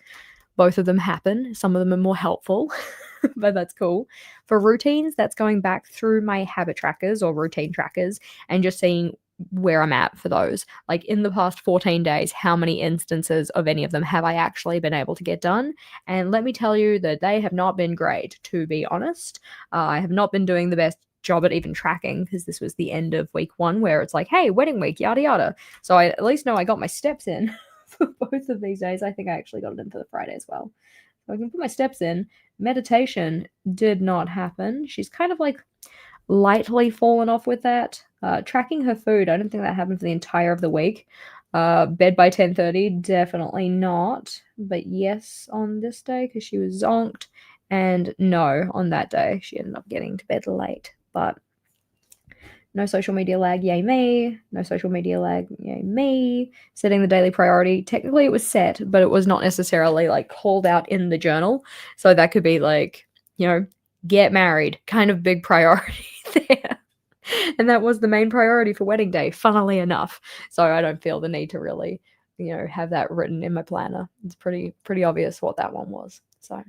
both of them happen. Some of them are more helpful, but that's cool. For routines, that's going back through my habit trackers or routine trackers and just seeing where I'm at for those. Like in the past 14 days, how many instances of any of them have I actually been able to get done? And let me tell you that they have not been great, to be honest. I have not been doing the best job at even tracking because this was the end of week 1 where it's like, hey, wedding week, yada yada. So I at least know I got my steps in for both of these days. I think I actually got it in for the Friday as well. So I can put my steps in. Meditation did not happen. She's kind of like lightly fallen off with that. Tracking her food, I don't think that happened for the entire of the week. Bed by 10:30, definitely not. But yes on this day because she was zonked. And no on that day. She ended up getting to bed late. But no social media lag, yay me. No social media lag, yay me. Setting the daily priority. Technically it was set, but it was not necessarily like called out in the journal. So that could be like, get married, kind of big priority there. And that was the main priority for wedding day, funnily enough. So I don't feel the need to really, have that written in my planner. It's pretty obvious what that one was. So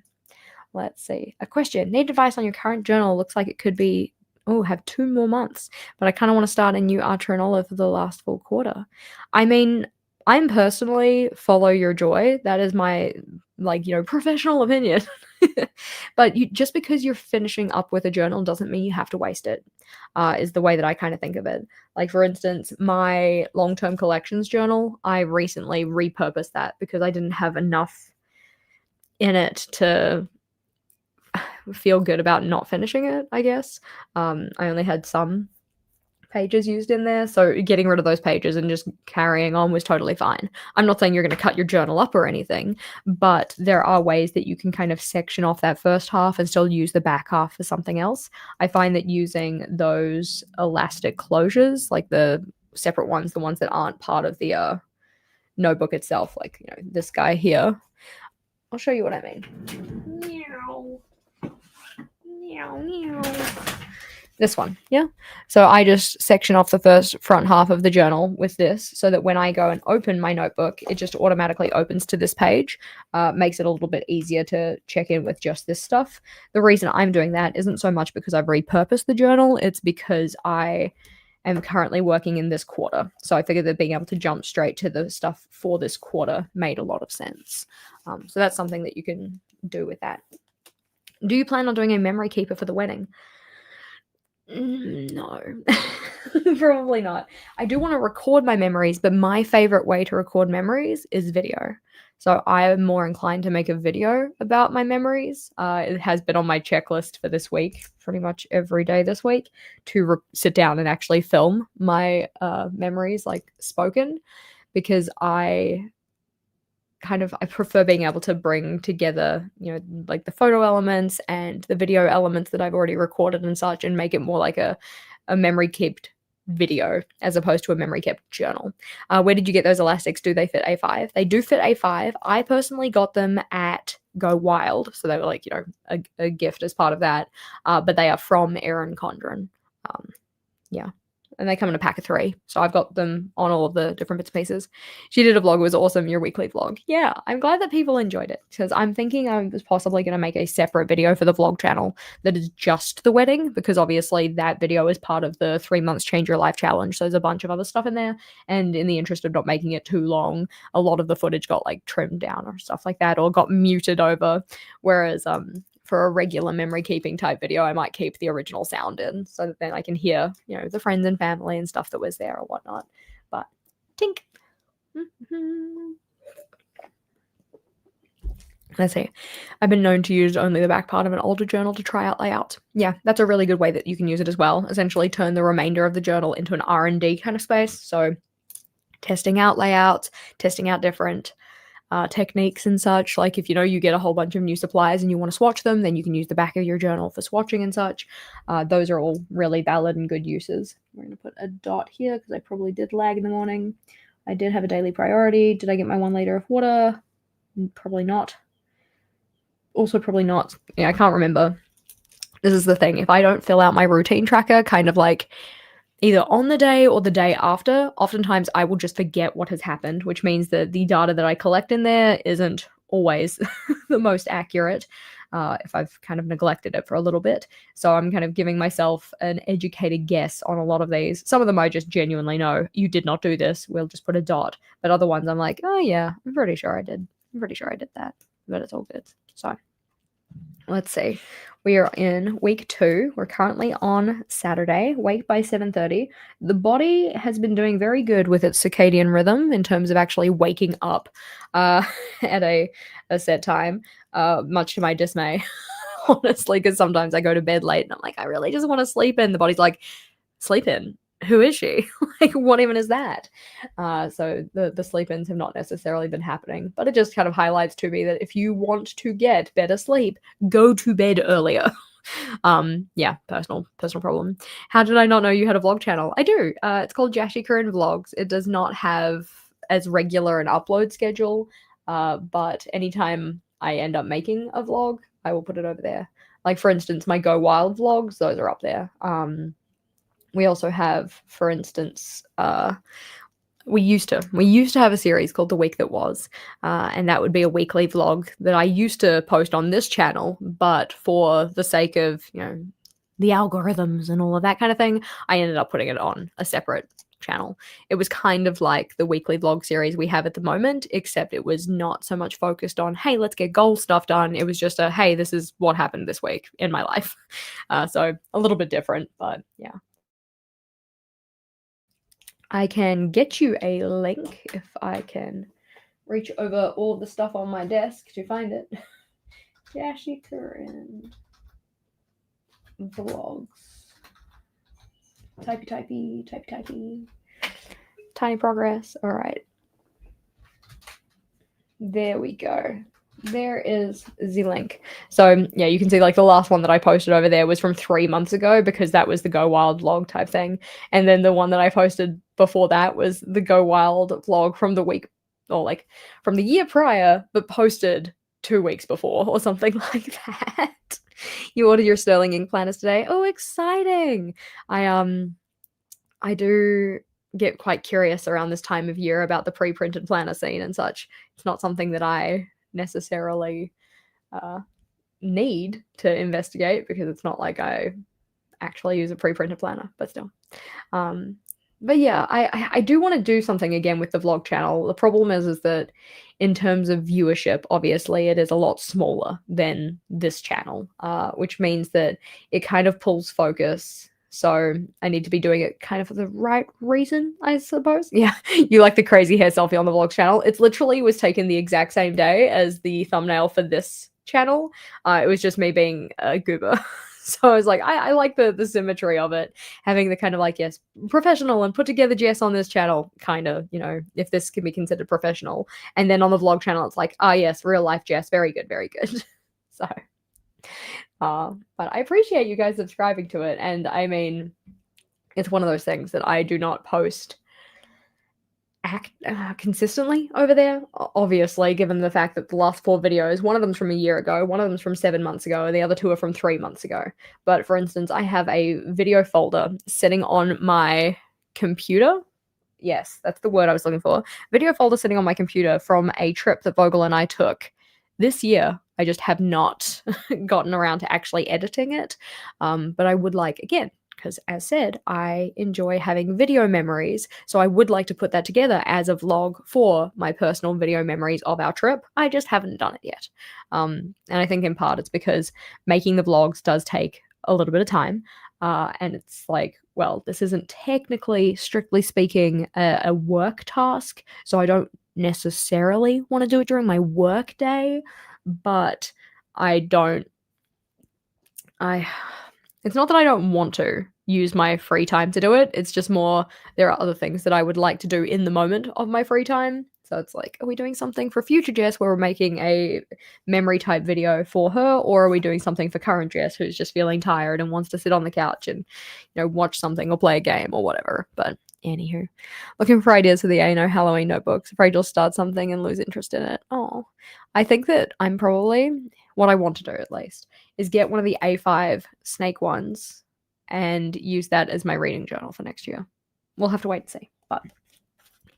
let's see. A question. Need advice on your current journal? Looks like it could be have 2 more months, but I kind of want to start a new journal for the last full quarter. I mean, I'm personally follow your joy. That is my like, professional opinion. But just because you're finishing up with a journal doesn't mean you have to waste it, is the way that I kind of think of it. Like, for instance, my long-term collections journal, I recently repurposed that because I didn't have enough in it to feel good about not finishing it, I guess. I only had some pages used in there, so getting rid of those pages and just carrying on was totally fine. I'm not saying you're going to cut your journal up or anything, but there are ways that you can kind of section off that first half and still use the back half for something else. I find that using those elastic closures, like the separate ones, the ones that aren't part of the notebook itself, like, this guy here. I'll show you what I mean. Meow. Meow, meow. This one, yeah. So I just section off the first front half of the journal with this so that when I go and open my notebook, it just automatically opens to this page. Makes it a little bit easier to check in with just this stuff. The reason I'm doing that isn't so much because I've repurposed the journal, it's because I am currently working in this quarter. So I figured that being able to jump straight to the stuff for this quarter made a lot of sense. So that's something that you can do with that. Do you plan on doing a memory keeper for the wedding? No, probably not. I do want to record my memories, but my favorite way to record memories is video. So I am more inclined to make a video about my memories. It has been on my checklist for this week, pretty much every day this week, to sit down and actually film my memories, like spoken, because I prefer being able to bring together, like the photo elements and the video elements that I've already recorded and such, and make it more like a memory kept video as opposed to a memory kept journal. Where did you get those elastics? Do they fit A5? They do fit A5. I personally got them at Go Wild, so they were like, a gift as part of that. But they are from Erin Condren. Yeah. And they come in a pack of 3. So I've got them on all of the different bits and pieces. She did a vlog. It was awesome. Your weekly vlog. Yeah, I'm glad that people enjoyed it, because I'm thinking I was possibly going to make a separate video for the vlog channel that is just the wedding, because obviously that video is part of the 3 months change your life challenge. So there's a bunch of other stuff in there. And in the interest of not making it too long, a lot of the footage got like trimmed down or stuff like that, or got muted over. Whereas for a regular memory keeping type video, I might keep the original sound in so that then I can hear, the friends and family and stuff that was there or whatnot. But tink. Let's see. I've been known to use only the back part of an older journal to try out layout. Yeah, that's a really good way that you can use it as well. Essentially turn the remainder of the journal into an R&D kind of space. So testing out layouts, testing out different techniques and such. Like if you get a whole bunch of new supplies and you want to swatch them, then you can use the back of your journal for swatching and such. Those are all really valid and good uses. We're going to put a dot here because I probably did lag in the morning. I did have a daily priority. Did I get my 1 liter of water? Probably not. Also probably not. Yeah, I can't remember. This is the thing. If I don't fill out my routine tracker kind of like either on the day or the day after, oftentimes I will just forget what has happened, which means that the data that I collect in there isn't always the most accurate if I've kind of neglected it for a little bit. So I'm kind of giving myself an educated guess on a lot of these. Some of them I just genuinely know, you did not do this, we'll just put a dot. But other ones I'm like, oh yeah, I'm pretty sure I did. I'm pretty sure I did that, but it's all good. So let's see. We are in week 2. We're currently on Saturday. Wake by 7:30. The body has been doing very good with its circadian rhythm in terms of actually waking up at a set time, much to my dismay, honestly, because sometimes I go to bed late and I'm like, I really just want to sleep in. The body's like, sleep in? Who is she? Like, what even is that? So the sleep-ins have not necessarily been happening, but it just kind of highlights to me that if you want to get better sleep, go to bed earlier. Yeah, personal problem. How did I not know you had a vlog channel? I do. It's called JashiiCorrin Vlogs. It does not have as regular an upload schedule, but anytime I end up making a vlog, I will put it over there. Like, for instance, my Go Wild vlogs, those are up there. We also have, for instance, we used to have a series called The Week That Was, and that would be a weekly vlog that I used to post on this channel, but for the sake of, the algorithms and all of that kind of thing, I ended up putting it on a separate channel. It was kind of like the weekly vlog series we have at the moment, except it was not so much focused on, hey, let's get goal stuff done. It was just a, hey, this is what happened this week in my life. So a little bit different, but yeah. I can get you a link if I can reach over all the stuff on my desk to find it. JashiiCorrin vlogs. Typey. Tiny progress. All right. There we go. There is the link. So yeah, you can see like the last one that I posted over there was from 3 months ago because that was the Go Wild vlog type thing. And then the one that I posted before that was the Go Wild vlog from the week or like from the year prior, but posted 2 weeks before or something like that. You ordered your Sterling ink planners today. Oh, exciting. I do get quite curious around this time of year about the pre-printed planner scene and such. It's not something that I necessarily need to investigate because it's not like I actually use a pre-printed planner, but still. But yeah, I do want to do something again with the vlog channel. The problem is that in terms of viewership, obviously it is a lot smaller than this channel, which means that it kind of pulls focus. So I need to be doing it kind of for the right reason, I suppose. Yeah, you like the crazy hair selfie on the vlog channel. It's literally was taken the exact same day as the thumbnail for this channel. It was just me being a goober. So I was like, I like the symmetry of it, having the kind of like, yes, professional and put together Jess on this channel, kind of, you know, if this can be considered professional. And then on the vlog channel, it's like, yes, real life Jess, very good, very good. So, but I appreciate you guys subscribing to it. And I mean, it's one of those things that I do not post consistently over there, obviously, given the fact that the last 4 videos, one of them's from a year ago, one of them's from 7 months ago, and the other 2 are from 3 months ago. But for instance, I have a video folder sitting on my computer. Yes, that's the word I was looking for. Video folder sitting on my computer from a trip that Vogel and I took this year. I just have not gotten around to actually editing it. But I would like, again, because as said, I enjoy having video memories. So I would like to put that together as a vlog for my personal video memories of our trip. I just haven't done it yet. And I think in part it's because making the vlogs does take a little bit of time. And it's like, well, this isn't technically, strictly speaking, a work task. So I don't necessarily want to do it during my work day, but it's not that I don't want to use my free time to do it. It's just more there are other things that I would like to do in the moment of my free time. So it's like, are we doing something for future Jess where we're making a memory type video for her, or are we doing something for current Jess who's just feeling tired and wants to sit on the couch and, you know, watch something or play a game or whatever. But anywho, looking for ideas for the A-No Halloween notebooks. Afraid you'll start something and lose interest in it. Oh, I think that I'm probably, what I want to do at least, is get one of the A5 snake ones and use that as my reading journal for next year. We'll have to wait and see. But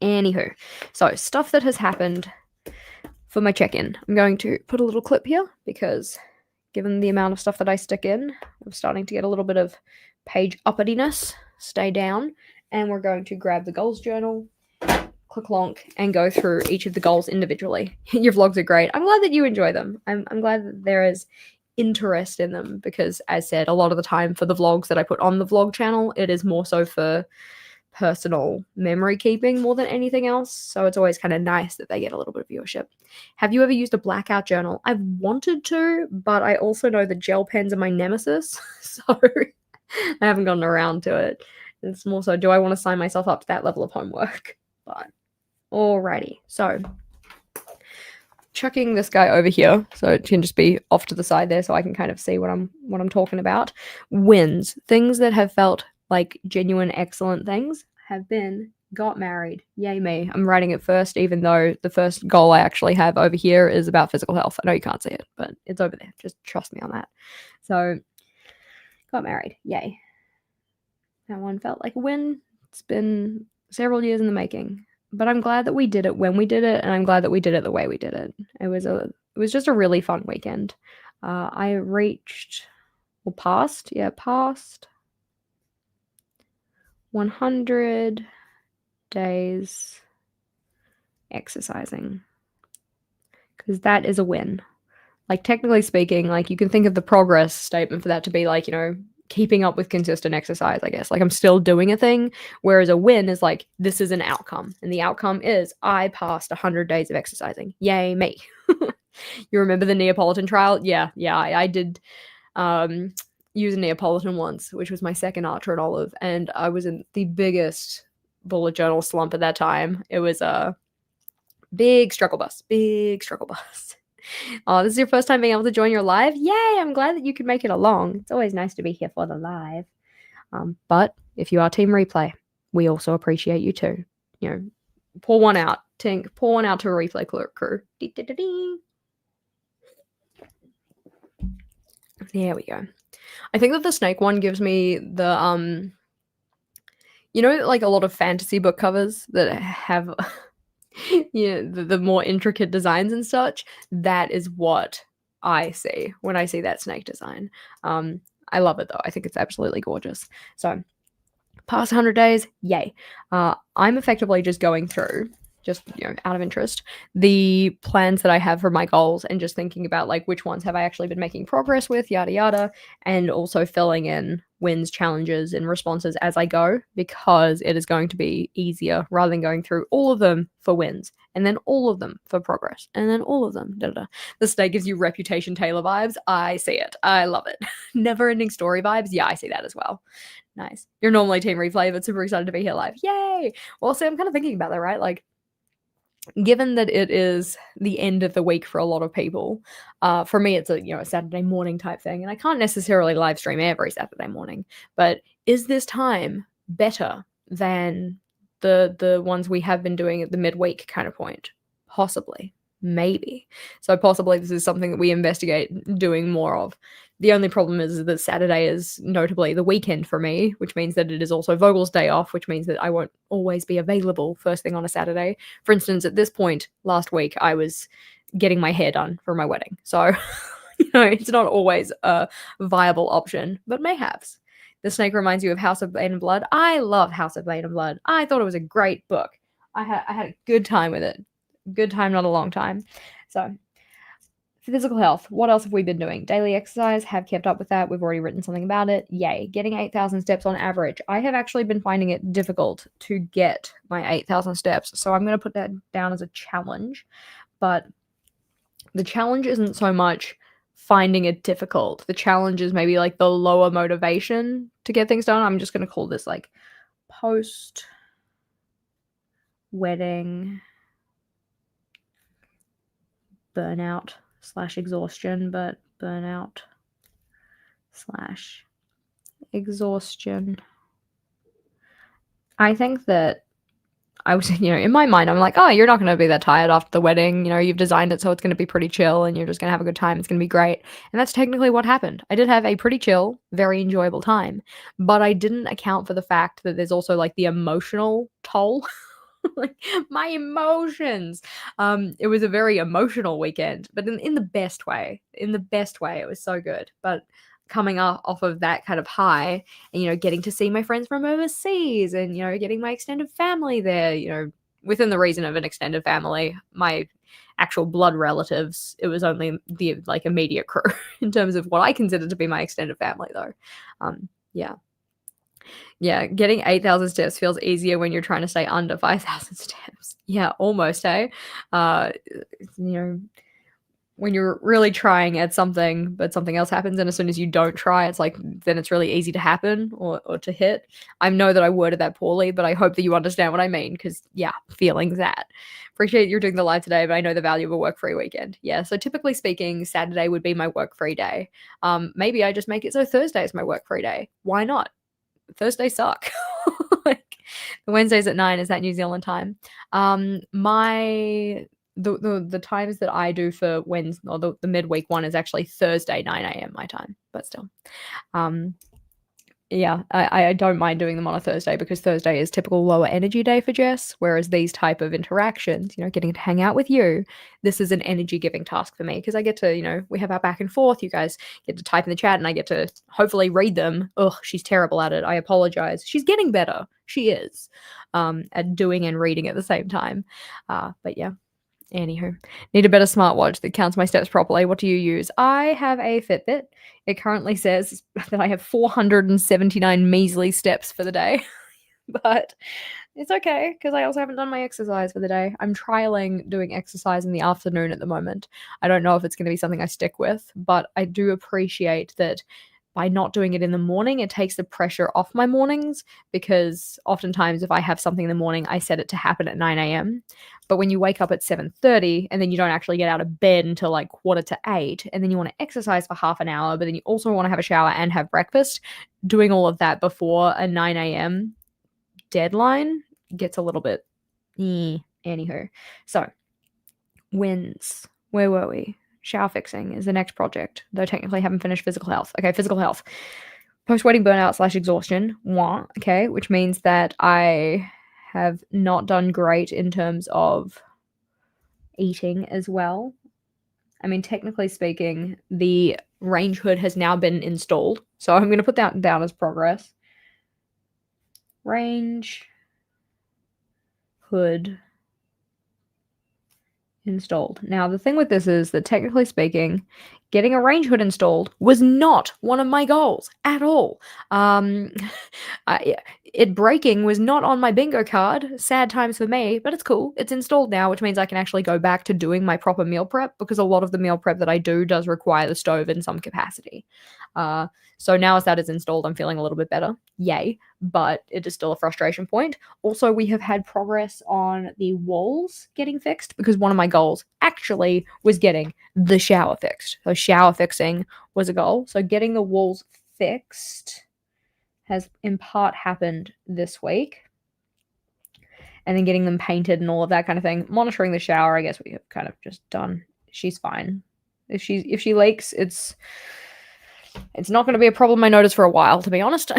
anywho, so stuff that has happened for my check-in. I'm going to put a little clip here because given the amount of stuff that I stick in, I'm starting to get a little bit of page uppityness. Stay down. And we're going to grab the goals journal, click lonk, and go through each of the goals individually. Your vlogs are great. I'm glad that you enjoy them. I'm glad that there is interest in them because, as said, a lot of the time for the vlogs that I put on the vlog channel, it is more so for personal memory keeping more than anything else. So it's always kind of nice that they get a little bit of viewership. Have you ever used a blackout journal? I've wanted to, but I also know that gel pens are my nemesis. So I haven't gotten around to it. It's more so, do I want to sign myself up to that level of homework? But alrighty, so chucking this guy over here so it can just be off to the side there so I can kind of see what I'm talking about. Wins, things that have felt like genuine excellent things have been got married. Yay me. I'm writing it first, even though the first goal I actually have over here is about physical health. I know you can't see it, but it's over there. Just trust me on that. So got married. Yay. That one felt like a win. It's been several years in the making. But I'm glad that we did it when we did it, and I'm glad that we did it the way we did it. It was just a really fun weekend. I passed 100 days exercising, because that is a win. Like, technically speaking, like, you can think of the progress statement for that to be like, keeping up with consistent exercise, I guess. Like, I'm still doing a thing, whereas a win is like, this is an outcome. And the outcome is I passed 100 days of exercising. Yay, me. You remember the Neapolitan trial? Yeah, I did use a Neapolitan once, which was my second Archer at Olive, and I was in the biggest bullet journal slump at that time. It was a big struggle bus. Oh, this is your first time being able to join your live? Yay! I'm glad that you could make it along. It's always nice to be here for the live. But if you are Team Replay, we also appreciate you too. Pour one out. Tink, pour one out to a replay crew. There we go. I think that the snake one gives me the like a lot of fantasy book covers that have the more intricate designs and such. That is what I see when I see that snake design. I love it though. I think it's absolutely gorgeous. So past 100 days, yay. I'm effectively just going through, just out of interest, the plans that I have for my goals, and just thinking about like which ones have I actually been making progress with, yada yada, and also filling in wins, challenges, and responses as I go, because it is going to be easier rather than going through all of them for wins and then all of them for progress and then all of them. The snake gives you Reputation Taylor vibes. I see it. I love it. Never ending story vibes. Yeah, I see that as well. Nice. You're normally Team Replay, but super excited to be here live. Yay! Well, see, I'm kind of thinking about that, right? Like, given that it is the end of the week for a lot of people, for me, it's a Saturday morning type thing, and I can't necessarily live stream every Saturday morning. But is this time better than the ones we have been doing at the midweek kind of point? Possibly. Maybe. So possibly this is something that we investigate doing more of. The only problem is that Saturday is notably the weekend for me, which means that it is also Vogel's day off, which means that I won't always be available first thing on a Saturday. For instance, at this point last week, I was getting my hair done for my wedding. So, it's not always a viable option, but mayhaps. The snake reminds you of House of Bane and Blood. I love House of Bane and Blood. I thought it was a great book. I had a good time with it. Good time, not a long time. So, physical health. What else have we been doing? Daily exercise. Have kept up with that. We've already written something about it. Yay. Getting 8,000 steps on average. I have actually been finding it difficult to get my 8,000 steps. So I'm going to put that down as a challenge. But the challenge isn't so much finding it difficult. The challenge is maybe like the lower motivation to get things done. I'm just going to call this like post-wedding burnout / exhaustion, but burnout / exhaustion. I think that I was, in my mind, I'm like, oh, you're not going to be that tired after the wedding. You've designed it so it's going to be pretty chill and you're just going to have a good time. It's going to be great. And that's technically what happened. I did have a pretty chill, very enjoyable time, but I didn't account for the fact that there's also like the emotional toll. Like, my emotions. It was a very emotional weekend, but in the best way. In the best way, it was so good. But coming off of that kind of high, and getting to see my friends from overseas, and getting my extended family there, within the reason of an extended family, my actual blood relatives, it was only the like immediate crew in terms of what I consider to be my extended family, though. Yeah, getting 8,000 steps feels easier when you're trying to stay under 5,000 steps. Yeah, almost, hey? When you're really trying at something, but something else happens, and as soon as you don't try, it's like, then it's really easy to happen or to hit. I know that I worded that poorly, but I hope that you understand what I mean, because, yeah, feelings that. Appreciate you're doing the live today, but I know the value of a work-free weekend. Yeah, so typically speaking, Saturday would be my work-free day. Maybe I just make it so Thursday is my work-free day. Why not? Thursdays suck. Like, the Wednesdays at 9 is that New Zealand time. The times that I do for Wednesday, or the midweek one, is actually Thursday 9 a.m. my time, but still. Yeah, I don't mind doing them on a Thursday because Thursday is typical lower energy day for Jess, whereas these type of interactions, getting to hang out with you, this is an energy giving task for me because I get to, we have our back and forth. You guys get to type in the chat and I get to hopefully read them. Ugh, she's terrible at it. I apologize. She's getting better. She is at doing and reading at the same time. But yeah. Anywho, need a better smartwatch that counts my steps properly. What do you use? I have a Fitbit. It currently says that I have 479 measly steps for the day, but it's okay because I also haven't done my exercise for the day. I'm trialing doing exercise in the afternoon at the moment. I don't know if it's going to be something I stick with, but I do appreciate that by not doing it in the morning, it takes the pressure off my mornings because oftentimes if I have something in the morning, I set it to happen at 9 a.m. But when you wake up at 7:30 and then you don't actually get out of bed until like 7:45 and then you want to exercise for half an hour, but then you also want to have a shower and have breakfast, doing all of that before a 9 a.m. deadline gets a little bit anywho. So, wins. Where were we? Shower fixing is the next project, though technically haven't finished physical health. Okay, physical health. Post-wedding burnout / exhaustion. Okay, which means that I have not done great in terms of eating as well. I mean, technically speaking, the range hood has now been installed. So I'm going to put that down as progress. Range hood installed. Now, the thing with this is that technically speaking, getting a range hood installed was not one of my goals at all. It breaking was not on my bingo card. Sad times for me, but it's cool. It's installed now, which means I can actually go back to doing my proper meal prep because a lot of the meal prep that I do does require the stove in some capacity. So now as that is installed, I'm feeling a little bit better. Yay. But it is still a frustration point. Also, we have had progress on the walls getting fixed because one of my goals actually was getting the shower fixed. So shower fixing was a goal. So getting the walls fixed has in part happened this week. And then getting them painted and all of that kind of thing. Monitoring the shower, I guess we have kind of just done. She's fine. If she leaks, it's not going to be a problem I notice for a while, to be honest.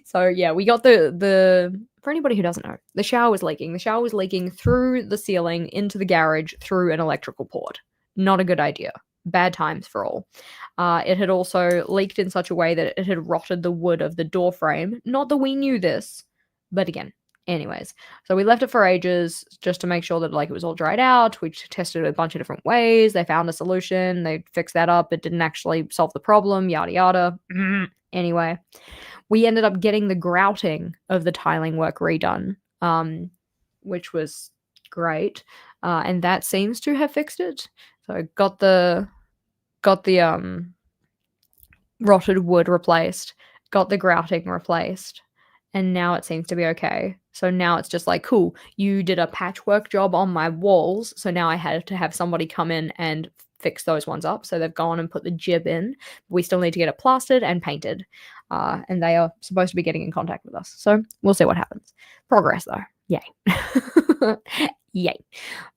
So yeah, we got the for anybody who doesn't know, the shower was leaking. The shower was leaking through the ceiling into the garage through an electrical port. Not a good idea. Bad times for all. It had also leaked in such a way that it had rotted the wood of the door frame. Not that we knew this, but again, anyways. So we left it for ages just to make sure that like it was all dried out. We tested it a bunch of different ways. They found a solution. They fixed that up. It didn't actually solve the problem. Yada yada. Anyway, we ended up getting the grouting of the tiling work redone, which was great, and that seems to have fixed it. So got the rotted wood replaced, got the grouting replaced, and now it seems to be okay. So now it's just like, cool, you did a patchwork job on my walls, so now I had to have somebody come in and fix those ones up. So they've gone and put the jib in. We still need to get it plastered and painted. And they are supposed to be getting in contact with us. So we'll see what happens. Progress, though. Yay. Yay.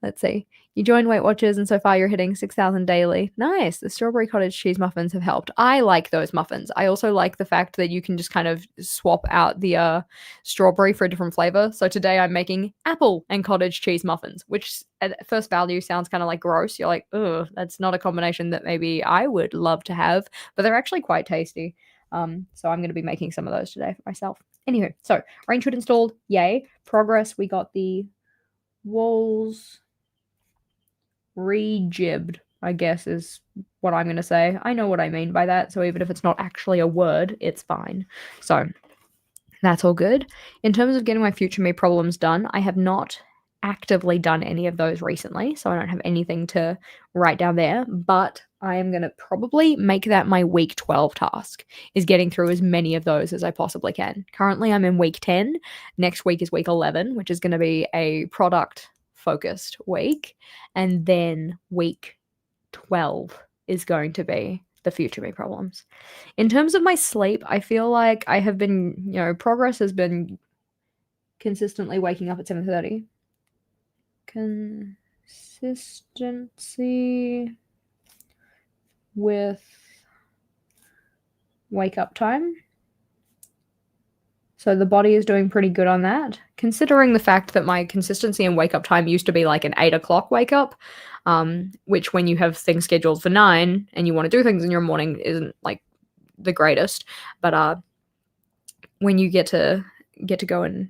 Let's see. You joined Weight Watchers, and so far you're hitting 6,000 daily. Nice. The strawberry cottage cheese muffins have helped. I like those muffins. I also like the fact that you can just kind of swap out the strawberry for a different flavor. So today I'm making apple and cottage cheese muffins, which at first value sounds kind of like gross. You're like, ugh, that's not a combination that maybe I would love to have, but they're actually quite tasty. So I'm going to be making some of those today for myself. Anywho, so range hood installed. Yay. Progress. We got the walls re-jibbed, I guess is what I'm going to say. I know what I mean by that. So even if it's not actually a word, it's fine. So that's all good. In terms of getting my future me problems done, I have not actively done any of those recently, so I don't have anything to write down there, but I am going to probably make that my week 12 task, is getting through as many of those as I possibly can. Currently, I'm in week 10. Next week is week 11, which is going to be a product-focused week, and then week 12 is going to be the future me problems. In terms of my sleep, I feel like I have been, progress has been consistently waking up at 7:30. Consistency with wake up time. So the body is doing pretty good on that, considering the fact that my consistency in wake up time used to be like an 8 o'clock wake up, which when you have things scheduled for 9 and you want to do things in your morning isn't like the greatest. But when you get to go and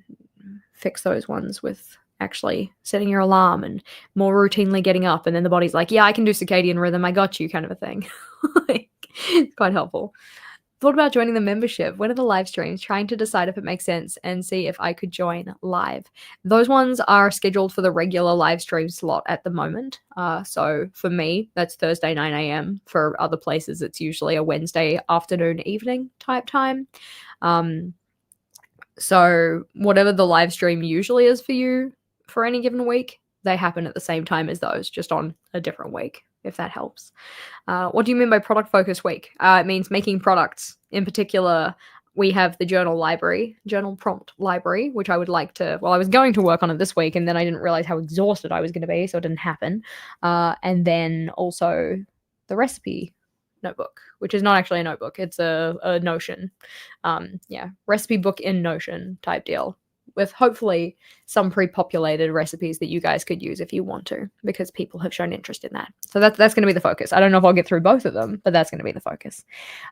fix those ones with actually setting your alarm and more routinely getting up, and then the body's like, yeah, I can do circadian rhythm, I got you, kind of a thing. Like, it's quite helpful. Thought about joining the membership. When are the live streams? Trying to decide if it makes sense and see if I could join live. Those ones are scheduled for the regular live stream slot at the moment. So for me, that's Thursday 9 a.m. For other places, it's usually a Wednesday afternoon, evening type time. So whatever the live stream usually is for you for any given week, they happen at the same time as those, just on a different week, if that helps. What do you mean by product focus week? It means making products. In particular, we have the journal prompt library, which I would like to, well, I was going to work on it this week, and then I didn't realize how exhausted I was going to be, so it didn't happen. And then also the recipe notebook, which is not actually a notebook. It's a Notion. Recipe book in Notion type deal, with hopefully some pre-populated recipes that you guys could use if you want to, because people have shown interest in that. So that's going to be the focus. I don't know if I'll get through both of them, but that's going to be the focus.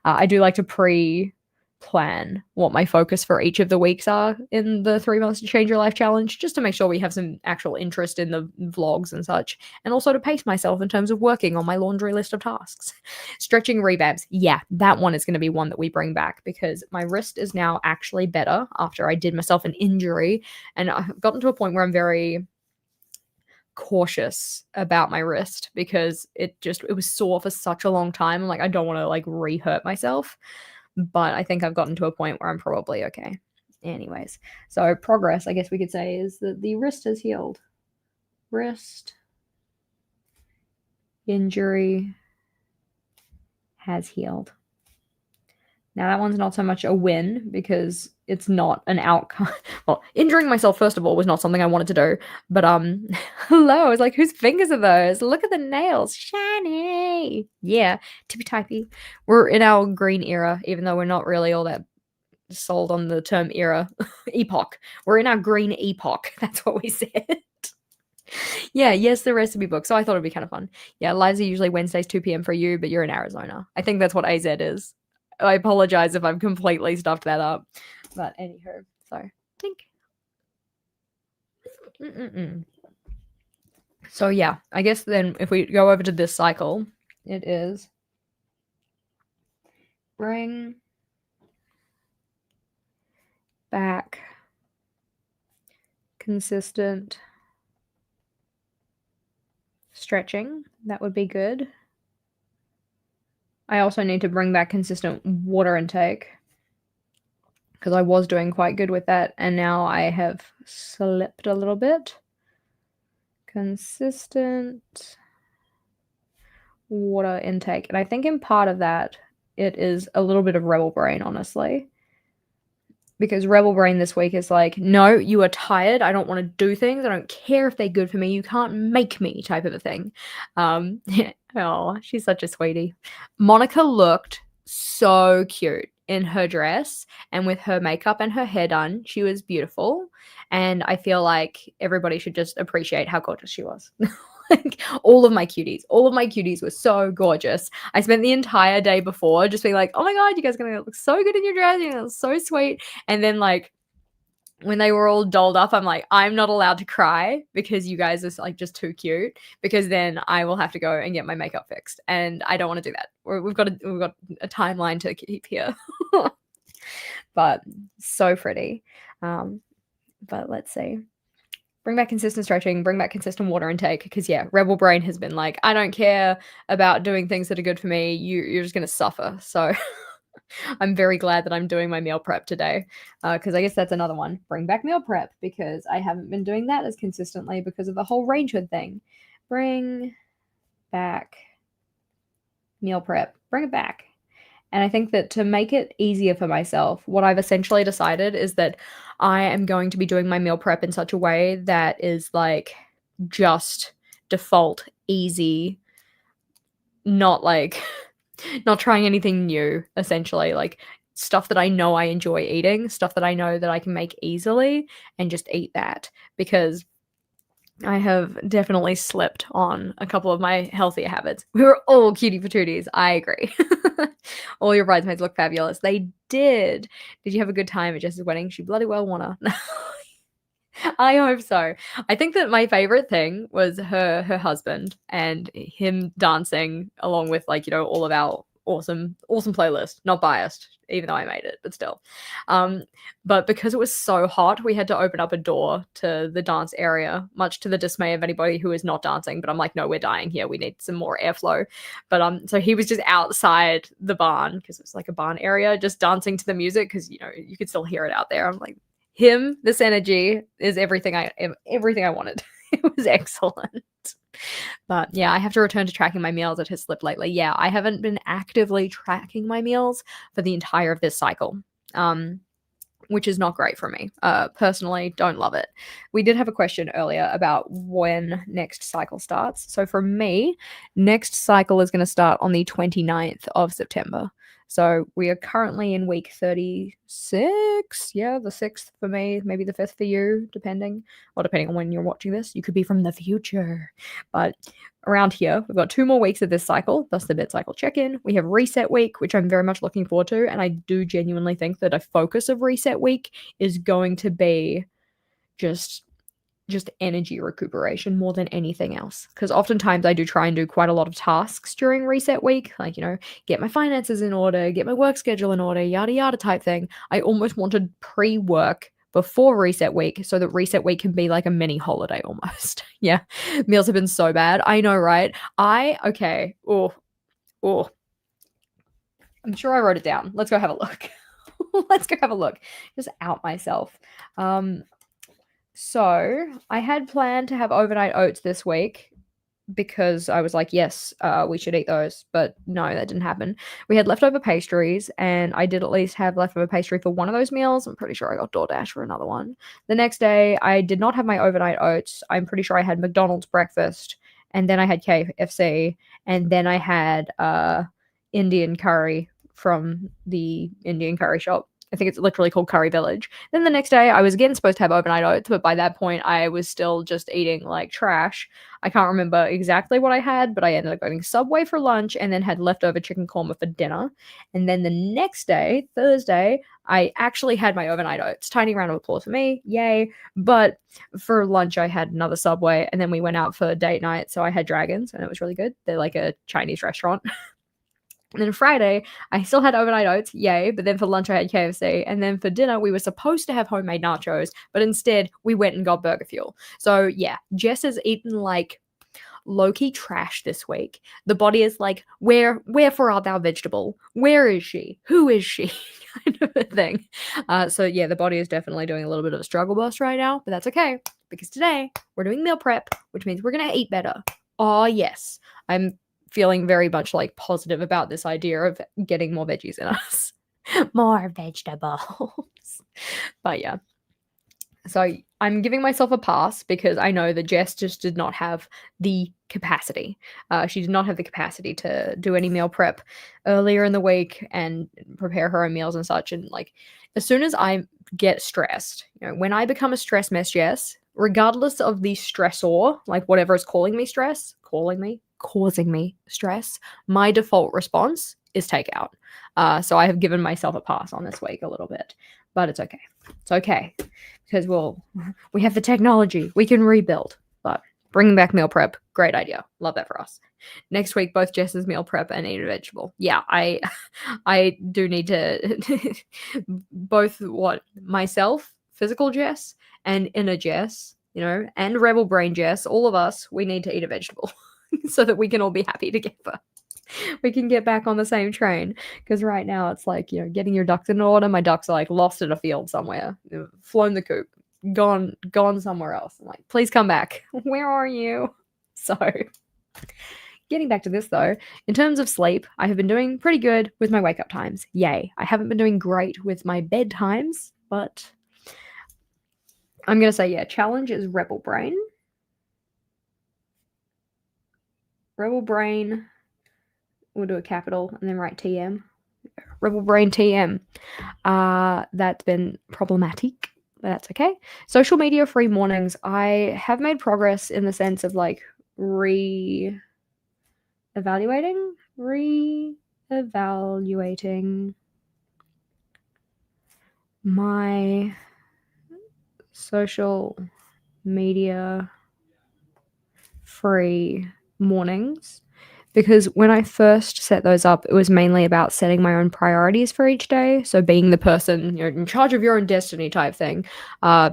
I do like to pre-plan what my focus for each of the weeks are in the 3 months to change your life challenge, just to make sure we have some actual interest in the vlogs and such, and also to pace myself in terms of working on my laundry list of tasks. Stretching revamps. Yeah, that one is going to be one that we bring back, because my wrist is now actually better after I did myself an injury, and I've gotten to a point where I'm very cautious about my wrist, because it was sore for such a long time. I'm like, I don't want to like re-hurt myself. But I think I've gotten to a point where I'm probably okay. Anyways, so progress, I guess we could say, is that the wrist has healed. Wrist injury has healed. Now that one's not so much a win, because it's not an outcome. Well, injuring myself, first of all, was not something I wanted to do. But hello, I was like, whose fingers are those? Look at the nails, shiny. Yeah, tippy-typey. We're in our green era, even though we're not really all that sold on the term era. Epoch. We're in our green epoch. That's what we said. Yeah, yes, the recipe book. So I thought it'd be kind of fun. Yeah, lives are usually Wednesdays 2 p.m. for you, but you're in Arizona. I think that's what AZ is. I apologize if I've completely stuffed that up. But anywho, so think. So yeah, I guess then if we go over to this cycle, it is bring back consistent stretching. That would be good. I also need to bring back consistent water intake, because I was doing quite good with that, and now I have slipped a little bit. Consistent water intake. And I think in part of that, it is a little bit of rebel brain, honestly. Because rebel brain this week is like, no, you are tired. I don't want to do things. I don't care if they're good for me. You can't make me, type of a thing. Oh, she's such a sweetie. Monica looked so cute in her dress and with her makeup and her hair done. She was beautiful. And I feel like everybody should just appreciate how gorgeous she was. Like, all of my cuties were so gorgeous. I spent the entire day before just being like, oh my god, you guys are gonna look so good in your dress, you know, so sweet. And then like when they were all dolled up, I'm like, I'm not allowed to cry because you guys are like just too cute, because then I will have to go and get my makeup fixed, and I don't want to do that. We've got a timeline to keep here. But so pretty. But let's see. Bring back consistent stretching, bring back consistent water intake, because yeah, rebel brain has been like, I don't care about doing things that are good for me. You're just going to suffer. So I'm very glad that I'm doing my meal prep today, because I guess that's another one. Bring back meal prep, because I haven't been doing that as consistently because of the whole range hood thing. Bring back meal prep. Bring it back. And I think that to make it easier for myself, what I've essentially decided is that I am going to be doing my meal prep in such a way that is like just default easy, not like Not trying anything new, essentially, like, stuff that I know I enjoy eating, stuff that I know that I can make easily, and just eat that, because I have definitely slipped on a couple of my healthier habits. We were all cutie patooties, I agree. All your bridesmaids look fabulous. They did. Did you have a good time at Jess's wedding? She bloody well wanna. I hope so. I think that my favorite thing was her husband and him dancing along with, like, all of our awesome playlist. Not biased, even though I made it, but still. Um, but because it was so hot, we had to open up a door to the dance area, much to the dismay of anybody who is not dancing. But I'm like, no, we're dying here. We need some more airflow. But so he was just outside the barn, because it was like a barn area, just dancing to the music, because you could still hear it out there. I'm like, this energy is everything I wanted. It was excellent. But yeah, I have to return to tracking my meals. It has slipped lately. Yeah, I haven't been actively tracking my meals for the entire of this cycle. Which is not great for me. Personally, don't love it. We did have a question earlier about when next cycle starts. So for me, next cycle is going to start on the 29th of September. So we are currently in week 36. Yeah, the 6th for me, maybe the 5th for you, depending on when you're watching this. You could be from the future. But around here, we've got 2 more weeks of this cycle, thus the bed cycle check-in. We have reset week, which I'm very much looking forward to, and I do genuinely think that a focus of reset week is going to be just energy recuperation more than anything else. Because oftentimes I do try and do quite a lot of tasks during reset week, like, get my finances in order, get my work schedule in order, yada yada type thing. I almost wanted pre-work before reset week so that reset week can be like a mini holiday almost. Yeah. Meals have been so bad. I know, right? Okay. Oh. I'm sure I wrote it down. Let's go have a look. Let's go have a look. Just out myself. So I had planned to have overnight oats this week because I was like, yes, we should eat those. But no, that didn't happen. We had leftover pastries, and I did at least have leftover pastry for one of those meals. I'm pretty sure I got DoorDash for another one. The next day, I did not have my overnight oats. I'm pretty sure I had McDonald's breakfast, and then I had KFC, and then I had Indian curry from the Indian curry shop. I think it's literally called Curry Village. Then the next day, I was again supposed to have overnight oats, but by that point, I was still just eating like trash. I can't remember exactly what I had, but I ended up going Subway for lunch and then had leftover chicken korma for dinner. And then the next day, Thursday, I actually had my overnight oats. Tiny round of applause for me. Yay. But for lunch, I had another Subway, and then we went out for date night. So I had Dragons, and it was really good. They're like a Chinese restaurant. And then Friday, I still had overnight oats, yay, but then for lunch I had KFC, and then for dinner we were supposed to have homemade nachos, but instead we went and got Burger Fuel. So yeah, Jess has eaten like low-key trash this week. The body is like, wherefore art thou vegetable? Where is she? Who is she? Kind of a thing. So yeah, the body is definitely doing a little bit of a struggle bus right now, but that's okay, because today we're doing meal prep, which means we're gonna eat better. Oh yes, I'm feeling very much like positive about this idea of getting more veggies in us. More vegetables. But yeah. So I'm giving myself a pass because I know that Jess just did not have the capacity. She did not have the capacity to do any meal prep earlier in the week and prepare her own meals and such. And like, as soon as I get stressed, when I become a stress mess, Jess, regardless of the stressor, like whatever is causing me stress, my default response is takeout. So I have given myself a pass on this week a little bit, but it's okay. It's okay because we have the technology. We can rebuild. But bringing back meal prep, great idea. Love that for us. Next week, both Jess's meal prep and eat a vegetable. Yeah, I do need to both myself, physical Jess, and inner Jess, and rebel brain Jess. All of us, we need to eat a vegetable so that we can all be happy together. We can get back on the same train, because right now it's like, getting your ducks in order. My ducks are like lost in a field somewhere, flown the coop, gone somewhere else. I'm like, please come back. Where are you? So getting back to this though, in terms of sleep, I have been doing pretty good with my wake up times. Yay. I haven't been doing great with my bed times, but I'm going to say, yeah, challenge is rebel brain. we'll do a capital and then write TM. Rebel Brain TM. That's been problematic, but that's okay. Social media free mornings. I have made progress in the sense of like re-evaluating my social media free mornings, because when I first set those up, it was mainly about setting my own priorities for each day. So being the person, you know, in charge of your own destiny type thing,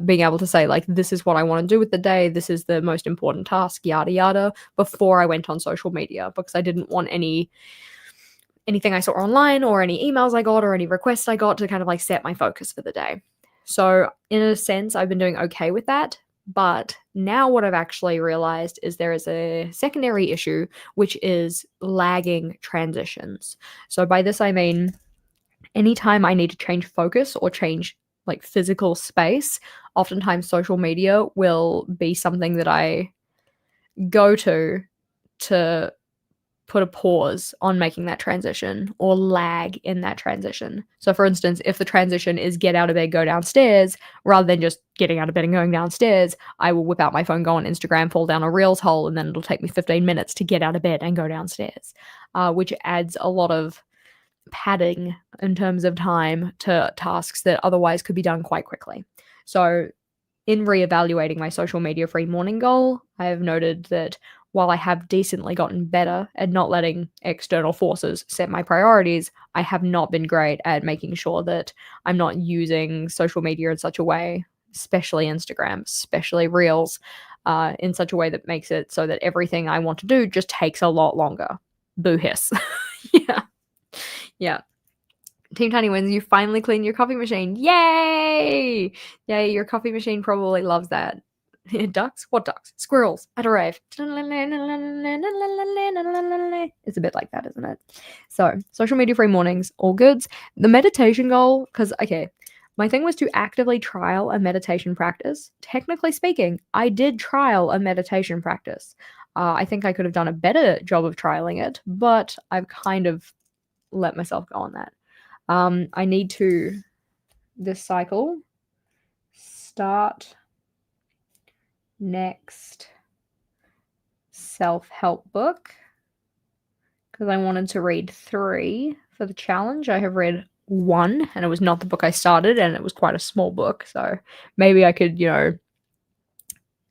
being able to say like, this is what I want to do with the day. This is the most important task, yada, yada, before I went on social media, because I didn't want anything I saw online or any emails I got or any requests I got to kind of like set my focus for the day. So in a sense, I've been doing okay with that. But now what I've actually realized is there is a secondary issue, which is lagging transitions. So by this, I mean, anytime I need to change focus or change like physical space, oftentimes social media will be something that I go to put a pause on making that transition or lag in that transition. So for instance, if the transition is get out of bed, go downstairs, rather than just getting out of bed and going downstairs, I will whip out my phone, go on Instagram, fall down a Reels hole, and then it'll take me 15 minutes to get out of bed and go downstairs, which adds a lot of padding in terms of time to tasks that otherwise could be done quite quickly. So in reevaluating my social media free morning goal, I have noted that while I have decently gotten better at not letting external forces set my priorities, I have not been great at making sure that I'm not using social media in such a way, especially Instagram, especially Reels, in such a way that makes it so that everything I want to do just takes a lot longer. Boo hiss. Yeah. Yeah. Team Tiny wins. You finally cleaned your coffee machine. Yay! Yay, your coffee machine probably loves that. Ducks? What ducks? Squirrels at a rave. It's a bit like that, isn't it? So, social media free mornings, all goods. The meditation goal, because, okay, my thing was to actively trial a meditation practice. Technically speaking, I did trial a meditation practice. I think I could have done a better job of trialing it, but I've kind of let myself go on that. I need to, this cycle, start next self-help book, because I wanted to read 3 for the challenge. I have read 1, and it was not the book I started, and it was quite a small book, so maybe I could, you know,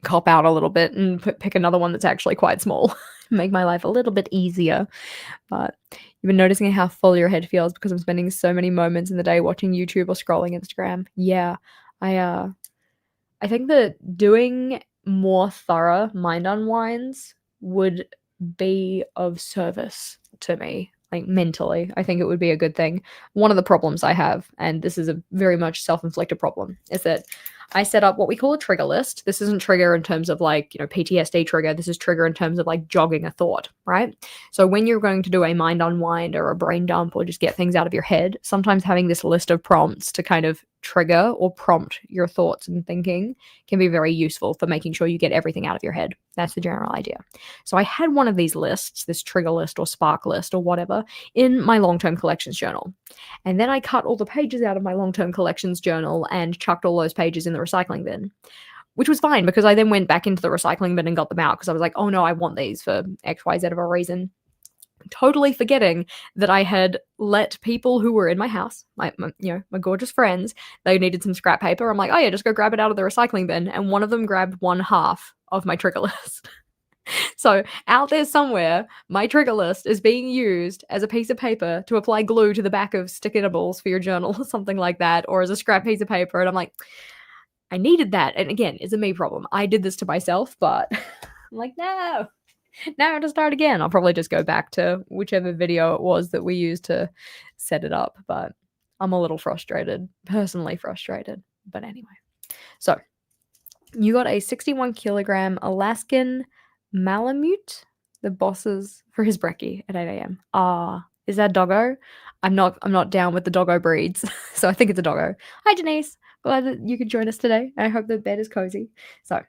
cop out a little bit and pick another one that's actually quite small. Make my life a little bit easier. But you've been noticing how full your head feels because I'm spending so many moments in the day watching YouTube or scrolling Instagram. Yeah, I think that doing more thorough mind unwinds would be of service to me, like mentally. I think it would be a good thing. One of the problems I have, and this is a very much self-inflicted problem, is that I set up what we call a trigger list. This isn't trigger in terms of like, you know, PTSD trigger. This is trigger in terms of like jogging a thought, right? So when you're going to do a mind unwind or a brain dump or just get things out of your head, sometimes having this list of prompts to kind of trigger or prompt your thoughts and thinking can be very useful for making sure you get everything out of your head. That's the general idea. So I had one of these lists, this trigger list or spark list or whatever, in my long-term collections journal. And then I cut all the pages out of my long-term collections journal and chucked all those pages in the recycling bin, which was fine because I then went back into the recycling bin and got them out because I was like, oh no, I want these for XYZ of a reason. Totally forgetting that I had let people who were in my house, my gorgeous friends, they needed some scrap paper. I'm like, oh yeah, just go grab it out of the recycling bin. And one of them grabbed 1/2 of my trigger list. So out there somewhere, my trigger list is being used as a piece of paper to apply glue to the back of stickinables for your journal or something like that, or as a scrap piece of paper. And I'm like, I needed that. And again, it's a me problem. I did this to myself, but I'm like, no. Now I have to start again. I'll probably just go back to whichever video it was that we used to set it up, but I'm a little frustrated, personally frustrated. But anyway, so you got a 61 kilogram Alaskan Malamute, the bosses for his brekkie at 8 a.m. Is that doggo? I'm not down with the doggo breeds, so I think it's a doggo. Hi, Janice. Glad that you could join us today. I hope the bed is cozy. So,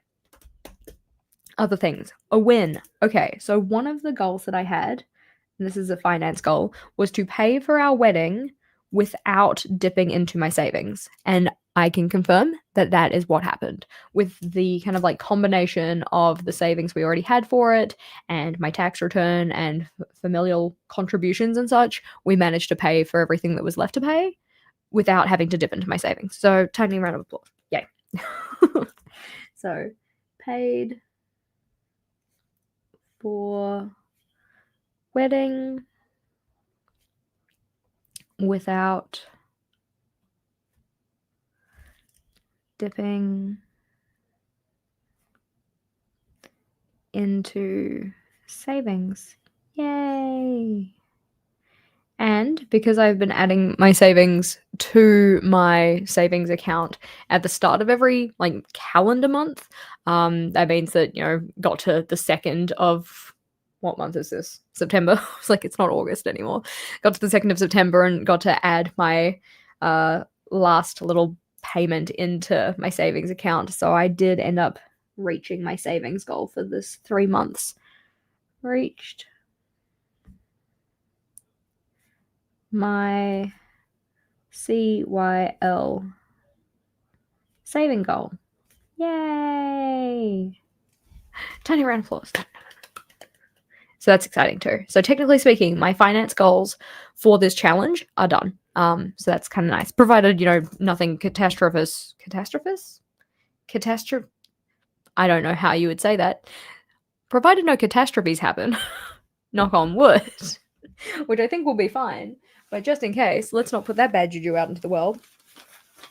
other things. A win. Okay, so one of the goals that I had and this is a finance goal, was to pay for our wedding without dipping into my savings. And I can confirm that that is what happened with the kind of like combination of the savings we already had for it and my tax return and familial contributions and such. We managed to pay for everything that was left to pay without having to dip into my savings. So, tiny round of applause. Yay. So, paid for wedding without dipping into savings. Yay! And because I've been adding my savings to my savings account at the start of every like calendar month, that means that, got to the 2nd of what month is this? September. It's like it's not August anymore. Got to the 2nd of September and got to add my last little payment into my savings account. So I did end up reaching my savings goal for this 3 months. Reached my CYL saving goal. Yay! Tiny round of applause. So that's exciting too. So technically speaking, my finance goals for this challenge are done. So that's kind of nice. Provided, nothing I don't know how you would say that. Provided no catastrophes happen, knock on wood, which I think will be fine. But just in case, let's not put that bad juju out into the world.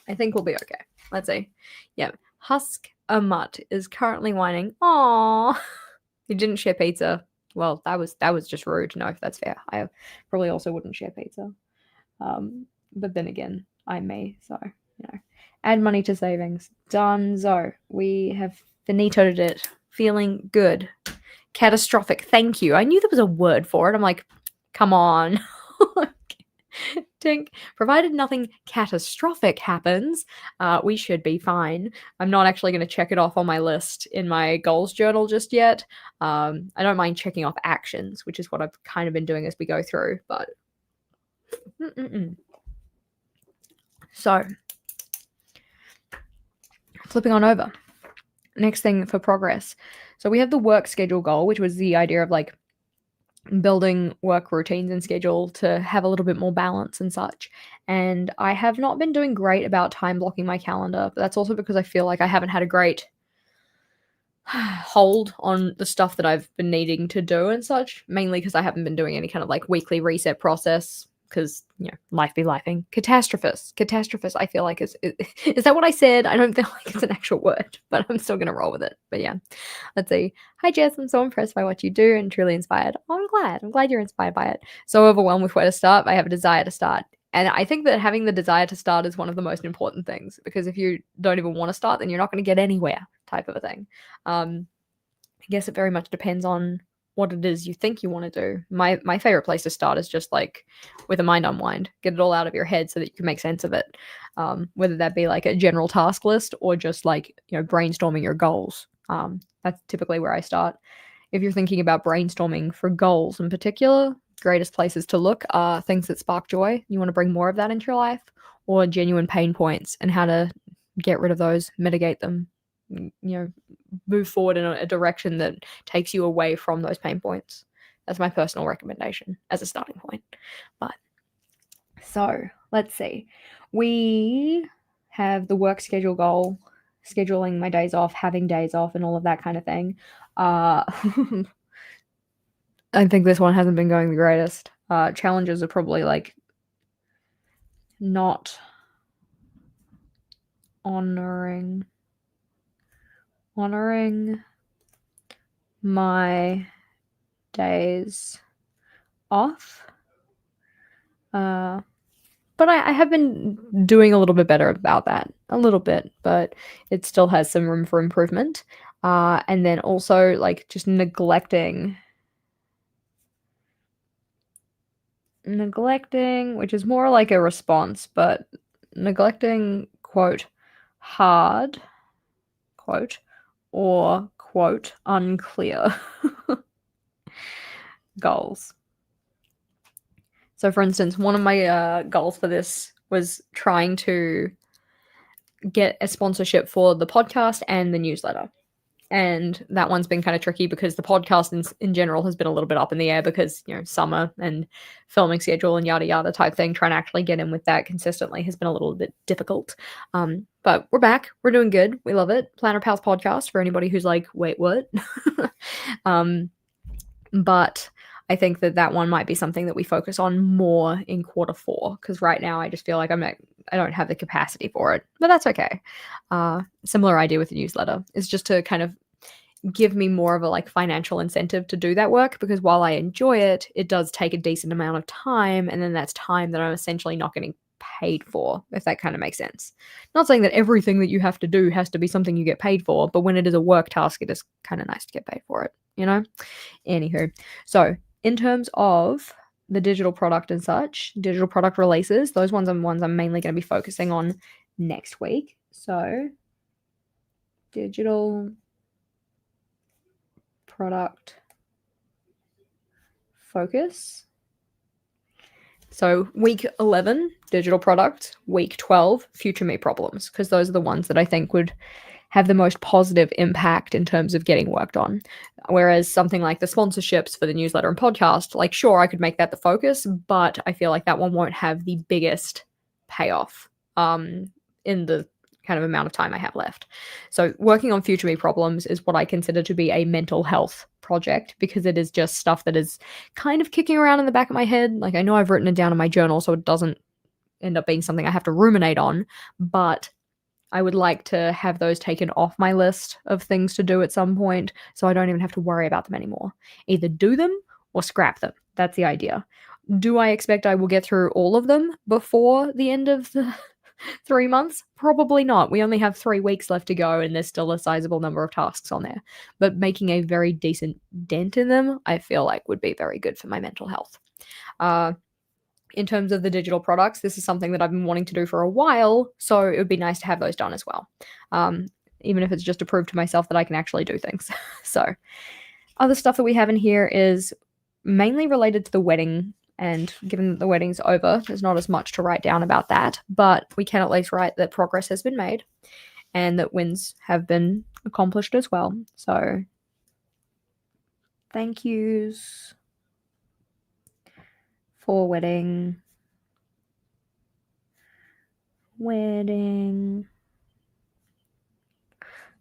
I think we'll be okay. Let's see. Yeah. Husk a Mutt is currently whining. Aww. He didn't share pizza. Well, that was just rude. No, if that's fair. I probably also wouldn't share pizza. But then again, I'm me, so add money to savings. Donezo. We have finitoed it. Feeling good. Catastrophic. Thank you. I knew there was a word for it. I'm like, come on. Tink. Provided nothing catastrophic happens, we should be fine. I'm not actually going to check it off on my list in my goals journal just yet. I don't mind checking off actions, which is what I've kind of been doing as we go through, but So, flipping on over. Next thing for progress. So we have the work schedule goal, which was the idea of like building work routines and schedule to have a little bit more balance and such. And I have not been doing great about time blocking my calendar, but that's also because I feel like I haven't had a great hold on the stuff that I've been needing to do and such, mainly because I haven't been doing any kind of like weekly reset process because, life be lifing. Catastrophist, I feel like is that what I said? I don't feel like it's an actual word, but I'm still going to roll with it. But yeah, let's see. Hi, Jess. I'm so impressed by what you do and truly inspired. Oh, I'm glad you're inspired by it. So overwhelmed with where to start. I have a desire to start. And I think that having the desire to start is one of the most important things, because if you don't even want to start, then you're not going to get anywhere, type of a thing. I guess it very much depends on what it is you think you want to do. My favorite place to start is just like with a mind unwind. Get it all out of your head so that you can make sense of it. Whether that be like a general task list or just like, brainstorming your goals. That's typically where I start. If you're thinking about brainstorming for goals in particular, greatest places to look are things that spark joy. You want to bring more of that into your life, or genuine pain points and how to get rid of those, mitigate them, move forward in a direction that takes you away from those pain points. That's my personal recommendation as a starting point. But so let's see. We have the work schedule goal, scheduling my days off, having days off, and all of that kind of thing. I think this one hasn't been going the greatest. Challenges are probably like not honoring my days off. But I have been doing a little bit better about that. A little bit, but it still has some room for improvement. And then also like just neglecting, which is more like a response, but neglecting, quote, hard, quote, or, quote, unclear goals. So, for instance, one of my goals for this was trying to get a sponsorship for the podcast and the newsletter. And that one's been kind of tricky because the podcast in general has been a little bit up in the air because, summer and filming schedule and yada yada type thing. Trying to actually get in with that consistently has been a little bit difficult. But we're back. We're doing good. We love it. Planner Pals podcast for anybody who's like, wait, what? But I think that one might be something that we focus on more in quarter 4 because right now I just feel like I don't have the capacity for it, but that's okay. Similar idea with the newsletter is just to kind of give me more of a like financial incentive to do that work because while I enjoy it, it does take a decent amount of time, and then that's time that I'm essentially not getting paid for, if that kind of makes sense. Not saying that everything that you have to do has to be something you get paid for, but when it is a work task, it is kind of nice to get paid for it, Anywho, so in terms of the digital product and such, digital product releases, those ones are ones I'm mainly going to be focusing on next week. So digital product focus. So week 11, digital product, week 12, future me problems, because those are the ones that I think would have the most positive impact in terms of getting worked on. Whereas something like the sponsorships for the newsletter and podcast, like sure, I could make that the focus, but I feel like that one won't have the biggest payoff in the kind of amount of time I have left. So working on future me problems is what I consider to be a mental health project because it is just stuff that is kind of kicking around in the back of my head. Like I know I've written it down in my journal so it doesn't end up being something I have to ruminate on, but I would like to have those taken off my list of things to do at some point so I don't even have to worry about them anymore. Either do them or scrap them. That's the idea. Do I expect I will get through all of them before the end of the 3 months? Probably not. We only have 3 weeks left to go and there's still a sizable number of tasks on there. But making a very decent dent in them, I feel like would be very good for my mental health. In terms of the digital products, this is something that I've been wanting to do for a while, so it would be nice to have those done as well. Even if it's just to prove to myself that I can actually do things. So other stuff that we have in here is mainly related to the wedding, and given that the wedding's over, there's not as much to write down about that, but we can at least write that progress has been made and that wins have been accomplished as well. So thank yous for wedding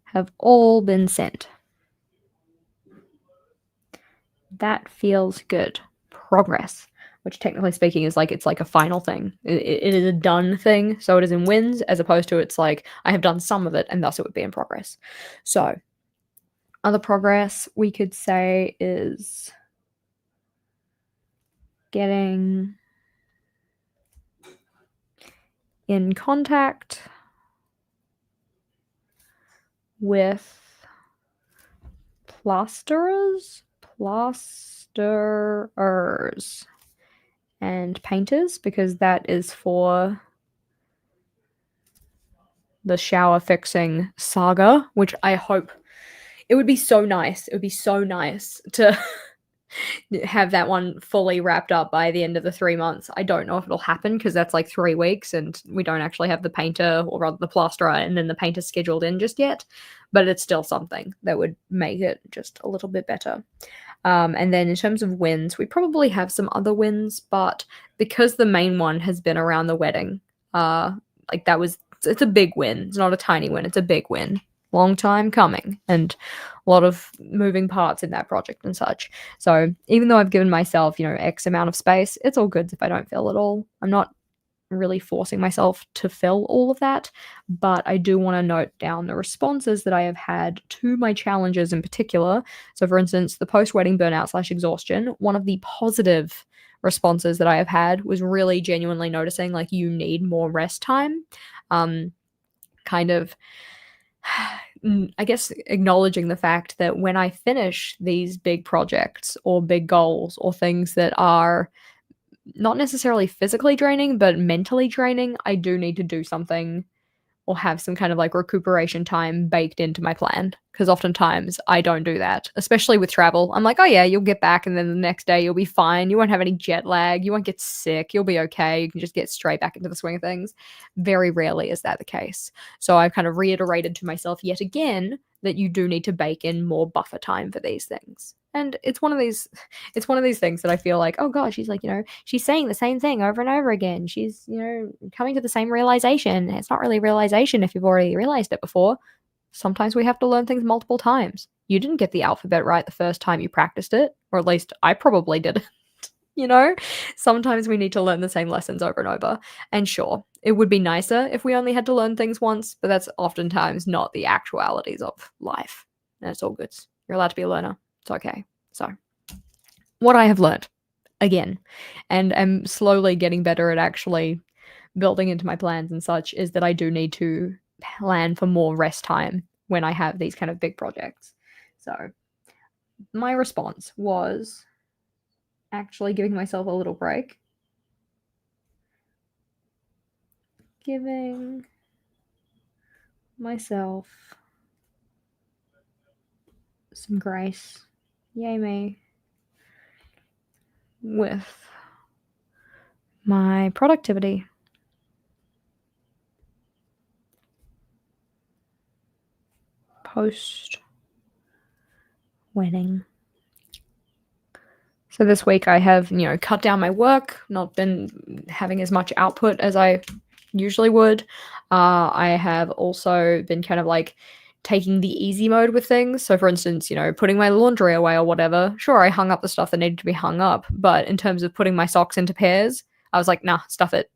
have all been sent. That feels good. Progress, which technically speaking is like it's like a final thing. It is a done thing, so it is in wins as opposed to it's like I have done some of it and thus it would be in progress. So other progress we could say is getting in contact with plasterers and painters because that is for the shower fixing saga, which I hope it would be so nice. It would be so nice to have that one fully wrapped up by the end of the 3 months. I don't know if it'll happen because that's like 3 weeks and we don't actually have the painter or rather the plasterer and then the painter scheduled in just yet, but it's still something that would make it just a little bit better. And then in terms of wins, we probably have some other wins, but because the main one has been around the wedding, it's a big win. It's not a tiny win. It's a big win. Long time coming and a lot of moving parts in that project and such. So even though I've given myself, X amount of space, it's all good if I don't fill it all. I'm not really forcing myself to fill all of that, but I do want to note down the responses that I have had to my challenges in particular. So for instance, the post-wedding burnout / exhaustion, one of the positive responses that I have had was really genuinely noticing like you need more rest time. Kind of I guess acknowledging the fact that when I finish these big projects or big goals or things that are not necessarily physically draining, but mentally draining, I do need to do something or have some kind of like recuperation time baked into my plan, because oftentimes I don't do that, especially with travel. I'm like, oh yeah, you'll get back and then the next day you'll be fine. You won't have any jet lag. You won't get sick. You'll be okay. You can just get straight back into the swing of things. Very rarely is that the case. So I've kind of reiterated to myself yet again that you do need to bake in more buffer time for these things. And it's one of these things that I feel like, oh god, she's like, she's saying the same thing over and over again. She's, coming to the same realization. It's not really realization if you've already realized it before. Sometimes we have to learn things multiple times. You didn't get the alphabet right the first time you practiced it, or at least I probably didn't. Sometimes we need to learn the same lessons over and over. And sure, it would be nicer if we only had to learn things once, but that's oftentimes not the actualities of life. And it's all good. You're allowed to be a learner. It's okay. So, what I have learned, again, and am slowly getting better at actually building into my plans and such, is that I do need to plan for more rest time when I have these kind of big projects. So, my response was actually giving myself a little break. Giving myself some grace. Yay me. With my productivity. Post wedding. So this week I have, cut down my work, not been having as much output as I usually would. I have also been kind of like taking the easy mode with things. So for instance, putting my laundry away or whatever. Sure, I hung up the stuff that needed to be hung up, but in terms of putting my socks into pairs, I was like, nah, stuff it.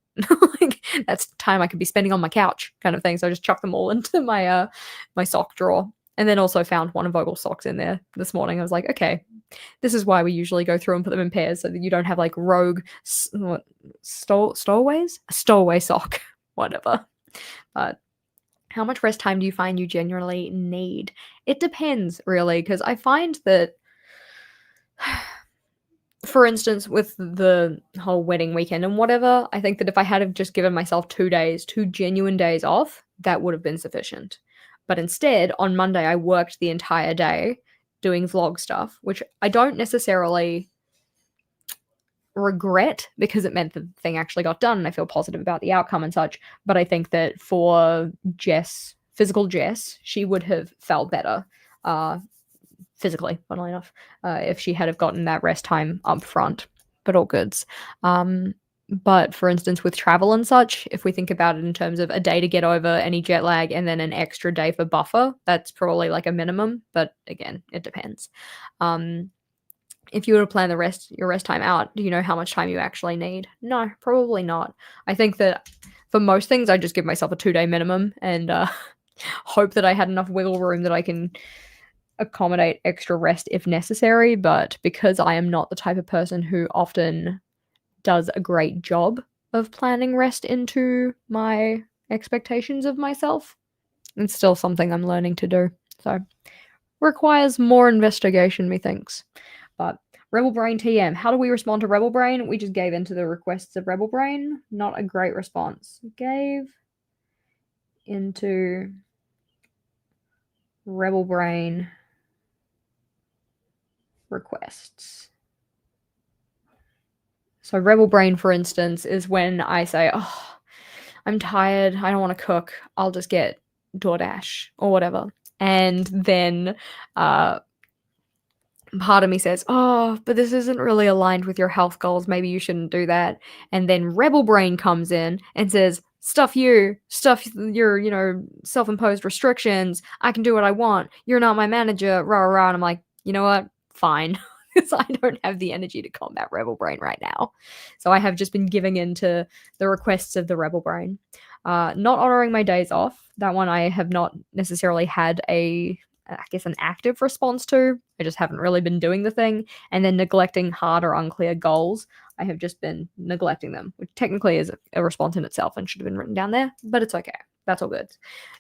Like, that's time I could be spending on my couch kind of thing. So I just chucked them all into my my sock drawer. And then also found one of Vogel's socks in there this morning. I was like, okay, this is why we usually go through and put them in pairs, so that you don't have like rogue stowaways? A stowaway sock, whatever. But how much rest time do you find you genuinely need? It depends, really, because I find that, for instance, with the whole wedding weekend and whatever, I think that if I had have just given myself 2 days, 2 genuine days off, that would have been sufficient. But instead, on Monday, I worked the entire day doing vlog stuff, which I don't necessarily regret, because it meant that the thing actually got done and I feel positive about the outcome and such. But I think that for physical Jess, she would have felt better physically, funnily enough, if she had have gotten that rest time up front. But all goods. But for instance, with travel and such, if we think about it in terms of a day to get over any jet lag and then an extra day for buffer, that's probably like a minimum. But again, it depends. If you were to plan your rest time out, do you know how much time you actually need? No, probably not. I think that for most things, I just give myself a 2-day minimum and hope that I had enough wiggle room that I can accommodate extra rest if necessary. But because I am not the type of person who often does a great job of planning rest into my expectations of myself, it's still something I'm learning to do. So requires more investigation, methinks. But Rebel Brain TM, how do we respond to Rebel Brain? We just gave into the requests of Rebel Brain. Not a great response. Gave into Rebel Brain requests. So Rebel Brain, for instance, is when I say, oh, I'm tired, I don't want to cook, I'll just get DoorDash or whatever. And then part of me says, oh, but this isn't really aligned with your health goals, maybe you shouldn't do that. And then Rebel Brain comes in and says, stuff your, self-imposed restrictions, I can do what I want, you're not my manager, rah, rah. And I'm like, you know what, fine. Because I don't have the energy to combat Rebel Brain right now. So I have just been giving in to the requests of the Rebel Brain. Not honoring my days off. That one I have not necessarily had a I guess, an active response to. I just haven't really been doing the thing. And then neglecting hard or unclear goals. I have just been neglecting them, which technically is a response in itself and should have been written down there, but it's okay. That's all good.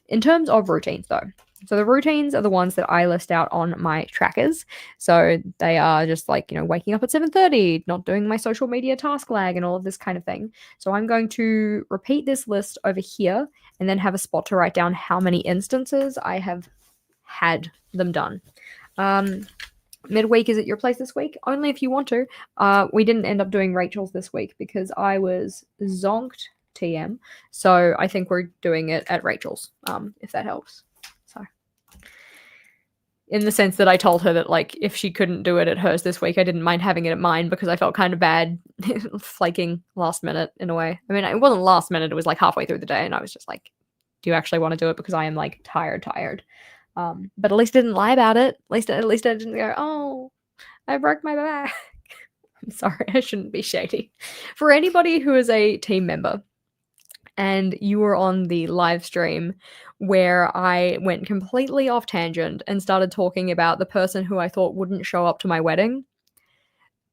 In terms of routines, though, so the routines are the ones that I list out on my trackers. So they are just like, waking up at 7:30, not doing my social media task lag and all of this kind of thing. So I'm going to repeat this list over here and then have a spot to write down how many instances I have had them done. Midweek is at your place this week, only if you want to. We didn't end up doing Rachel's this week because I was zonked TM. So I think we're doing it at Rachel's, if that helps. So, in the sense that I told her that, like, if she couldn't do it at hers this week, I didn't mind having it at mine because I felt kind of bad flaking last minute in a way. I mean, it wasn't last minute, it was like halfway through the day, and I was just like, do you actually want to do it? Because I am like tired. But at least I didn't lie about it. At least I didn't go, oh, I broke my back. I'm sorry, I shouldn't be shady. For anybody who is a team member and you were on the live stream where I went completely off tangent and started talking about the person who I thought wouldn't show up to my wedding,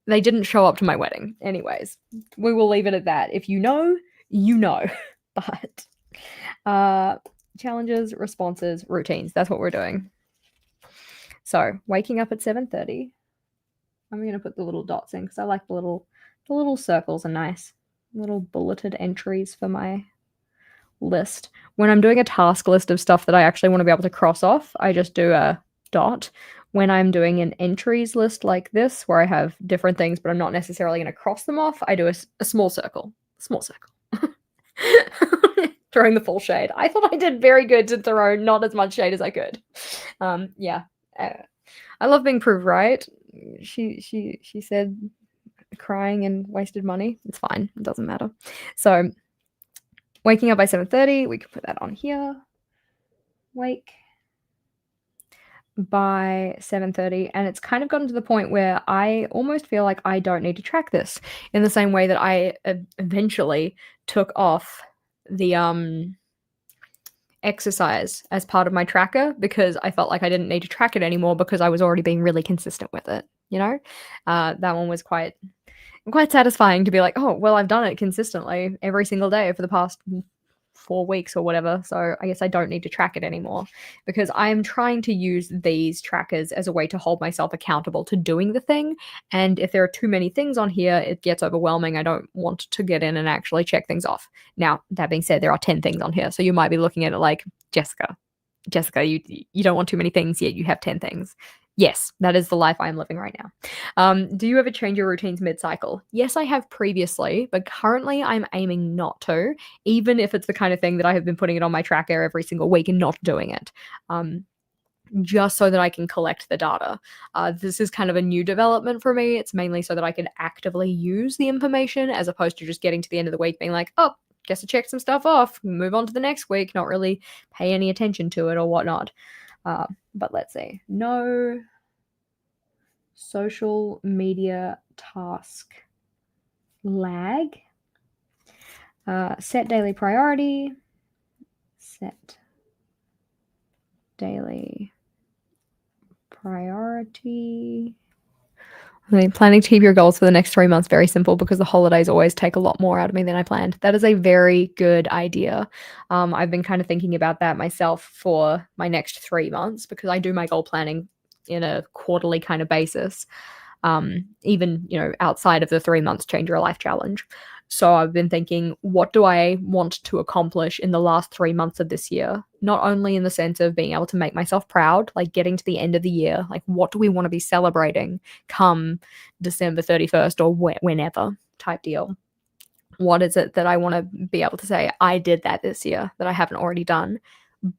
they didn't show up to my wedding. Anyways, we will leave it at that. If you know, you know. But challenges, responses, routines. That's what we're doing. So waking up at 7:30. I'm going to put the little dots in because I like the little circles are nice. Little bulleted entries for my list. When I'm doing a task list of stuff that I actually want to be able to cross off, I just do a dot. When I'm doing an entries list like this, where I have different things, but I'm not necessarily going to cross them off, I do a small circle. Small circle. Throwing the full shade. I thought I did very good to throw not as much shade as I could. Yeah. I love being proved right. She said crying and wasted money. It's fine. It doesn't matter. So waking up by 7:30, we can put that on here. Wake by 7:30, and it's kind of gotten to the point where I almost feel like I don't need to track this in the same way that I eventually took off the exercise as part of my tracker because I felt like I didn't need to track it anymore because I was already being really consistent with it, that one was quite satisfying to be like, oh, well, I've done it consistently every single day for the past 4 weeks or whatever, so I guess I don't need to track it anymore because I am trying to use these trackers as a way to hold myself accountable to doing the thing, and if there are too many things on here, it gets overwhelming. I don't want to get in and actually check things off. Now, that being said, there are 10 things on here, so you might be looking at it like, Jessica, you don't want too many things, yet you have 10 things. Yes, that is the life I am living right now. Do you ever change your routines mid-cycle? Yes, I have previously, but currently I'm aiming not to, even if it's the kind of thing that I have been putting it on my tracker every single week and not doing it, just so that I can collect the data. This is kind of a new development for me. It's mainly so that I can actively use the information as opposed to just getting to the end of the week being like, oh, guess I checked some stuff off, move on to the next week, not really pay any attention to it or whatnot. But let's see. No social media task lag. Set daily priority. Set daily priority. I mean, planning to keep your goals for the next 3 months very simple because the holidays always take a lot more out of me than I planned. That is a very good idea. I've been kind of thinking about that myself for my next 3 months because I do my goal planning in a quarterly kind of basis, even, outside of the 3 months change your life challenge. So I've been thinking, what do I want to accomplish in the last 3 months of this year? Not only in the sense of being able to make myself proud, like getting to the end of the year, like what do we want to be celebrating come December 31st or whenever type deal? What is it that I want to be able to say, I did that this year that I haven't already done?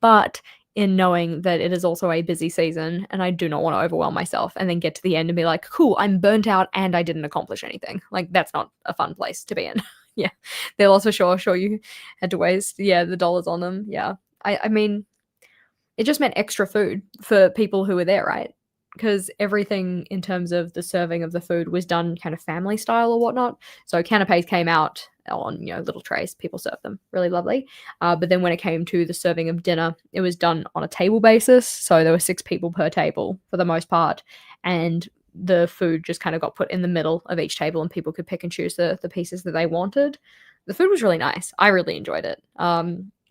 But in knowing that it is also a busy season and I do not want to overwhelm myself and then get to the end and be like, cool, I'm burnt out and I didn't accomplish anything. Like, that's not a fun place to be in. Yeah. They'll also sure you had to waste, the dollars on them. Yeah. I mean, it just meant extra food for people who were there, right? Because everything in terms of the serving of the food was done kind of family style or whatnot. So canapes came out on, little trays. People serve them. Really lovely. But then when it came to the serving of dinner, it was done on a table basis. So there were 6 people per table for the most part. And the food just kind of got put in the middle of each table and people could pick and choose the pieces that they wanted. The food was really nice. I really enjoyed it.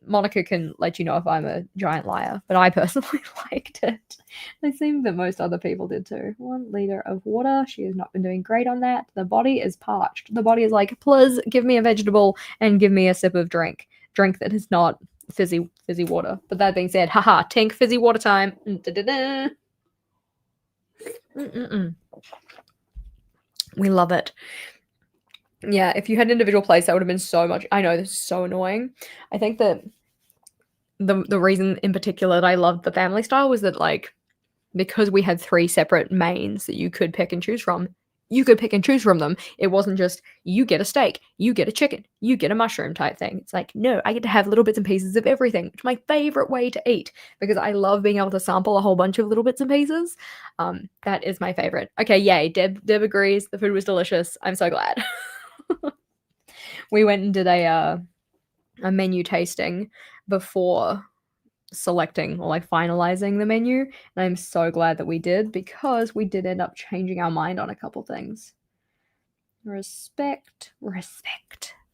Monica can let you know if I'm a giant liar, but I personally liked it. It seemed that most other people did too. 1 liter of water. She has not been doing great on that. The body is parched. The body is like, please give me a vegetable and give me a sip of drink. Drink that is not fizzy water. But that being said, haha, Tink, fizzy water time. Da-da-da. We love it. Yeah, if you had an individual place, that would have been so much. I know, this is so annoying. I think that the reason in particular that I loved the family style was that, like, because we had 3 separate mains that you could pick and choose from, you could pick and choose from them. It wasn't just, you get a steak, you get a chicken, you get a mushroom type thing. It's like, no, I get to have little bits and pieces of everything, which is my favorite way to eat because I love being able to sample a whole bunch of little bits and pieces. That is my favorite. Okay, yay, Deb agrees. The food was delicious. I'm so glad. We went and did a menu tasting before selecting or like finalizing the menu, and I'm so glad that we did because we did end up changing our mind on a couple things. Respect,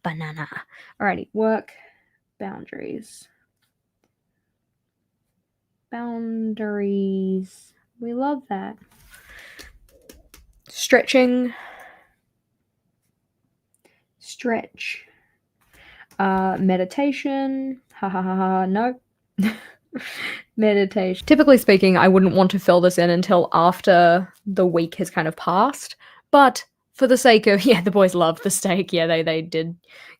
banana. Alrighty, work boundaries. Boundaries. We love that. Stretching. Stretch. Meditation. No. Meditation. Typically speaking, I wouldn't want to fill this in until after the week has kind of passed, but for the sake of, the boys love the steak. Yeah, they did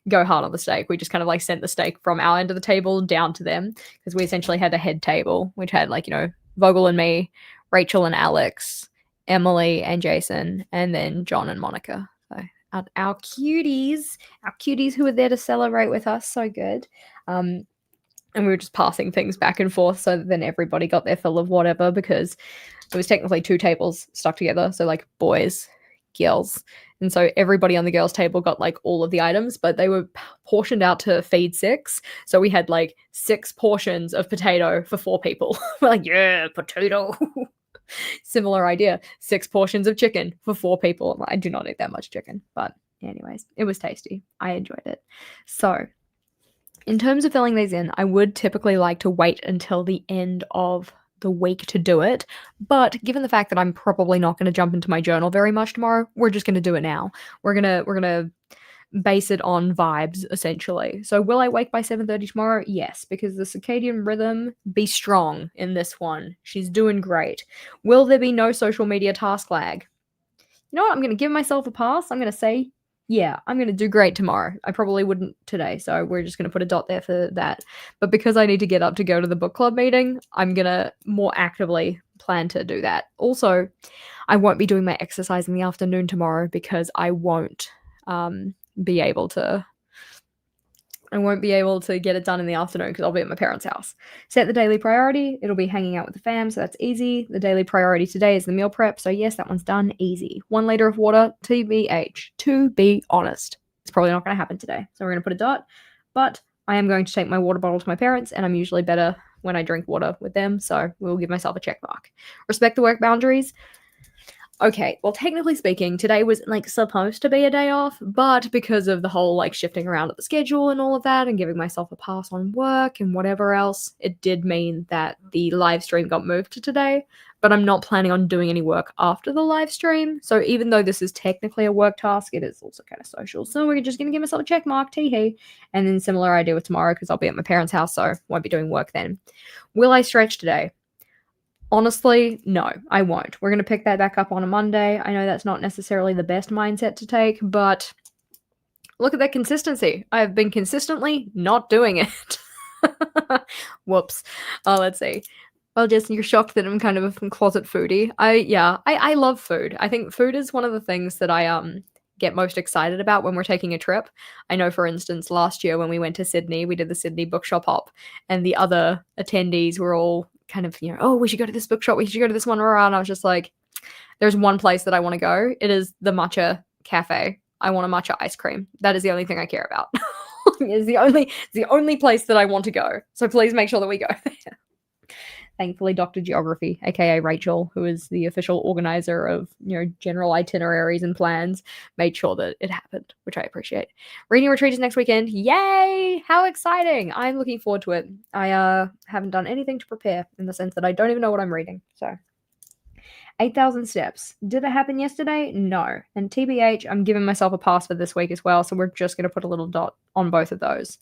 go hard on the steak. We just kind of like sent the steak from our end of the table down to them because we essentially had a head table, which had like, Vogel and me, Rachel and Alex, Emily and Jason, and then John and Monica. So our cuties who were there to celebrate with us. So good. And we were just passing things back and forth so that then everybody got their fill of whatever because it was technically 2 tables stuck together. So like boys, girls. And so everybody on the girls' table got like all of the items, but they were portioned out to feed 6. So we had like 6 portions of potato for 4 people. We're like, yeah, potato. Similar idea. 6 portions of chicken for 4 people. I do not eat that much chicken, but anyways, it was tasty. I enjoyed it. So in terms of filling these in, I would typically like to wait until the end of the week to do it, but given the fact that I'm probably not going to jump into my journal very much tomorrow, we're just going to do it now. We're gonna base it on vibes, essentially. So will I wake by 7:30 tomorrow? Yes, because the circadian rhythm be strong in this one. She's doing great. Will there be no social media task lag? You know what? I'm going to give myself a pass. I'm going to say, yeah, I'm going to do great tomorrow. I probably wouldn't today, so we're just going to put a dot there for that. But because I need to get up to go to the book club meeting, I'm going to more actively plan to do that. Also, I won't be doing my exercise in the afternoon tomorrow because I won't be able to get it done in the afternoon because I'll be at my parents' house. Set the daily priority. It'll be hanging out with the fam, so that's easy. The daily priority today is the meal prep, so yes, that one's done. Easy. 1 liter of water, TBH. To be honest, it's probably not going to happen today, so we're going to put a dot. But I am going to take my water bottle to my parents, and I'm usually better when I drink water with them, so we'll give myself a check mark. Respect the work boundaries. Okay, well, technically speaking, today was like supposed to be a day off, but because of the whole like shifting around at the schedule and all of that and giving myself a pass on work and whatever else, it did mean that the live stream got moved to today, but I'm not planning on doing any work after the live stream. So even though this is technically a work task, it is also kind of social. So we're just going to give myself a check mark, tee-hee. And then similar idea with tomorrow because I'll be at my parents' house, so won't be doing work then. Will I stretch today? Honestly, no, I won't. We're going to pick that back up on a Monday. I know that's not necessarily the best mindset to take, but look at that consistency. I've been consistently not doing it. Whoops. Let's see. Well, Jess, you're shocked that I'm kind of a closet foodie. I love food. I think food is one of the things that I get most excited about when we're taking a trip. I know, for instance, last year when we went to Sydney, we did the Sydney bookshop hop, and the other attendees were all kind of, oh, we should go to this bookshop, we should go to this one, and I was just like, there's one place that I want to go. It is the matcha cafe. I want a matcha ice cream. That is the only thing I care about. It's the only place that I want to go. So please make sure that we go there. Thankfully, Dr. Geography, aka Rachel, who is the official organizer of general itineraries and plans, made sure that it happened, which I appreciate. Reading retreat is next weekend. Yay! How exciting! I'm looking forward to it. I haven't done anything to prepare in the sense that I don't even know what I'm reading. So 8,000 steps. Did it happen yesterday? No. And TBH, I'm giving myself a pass for this week as well, so we're just going to put a little dot on both of those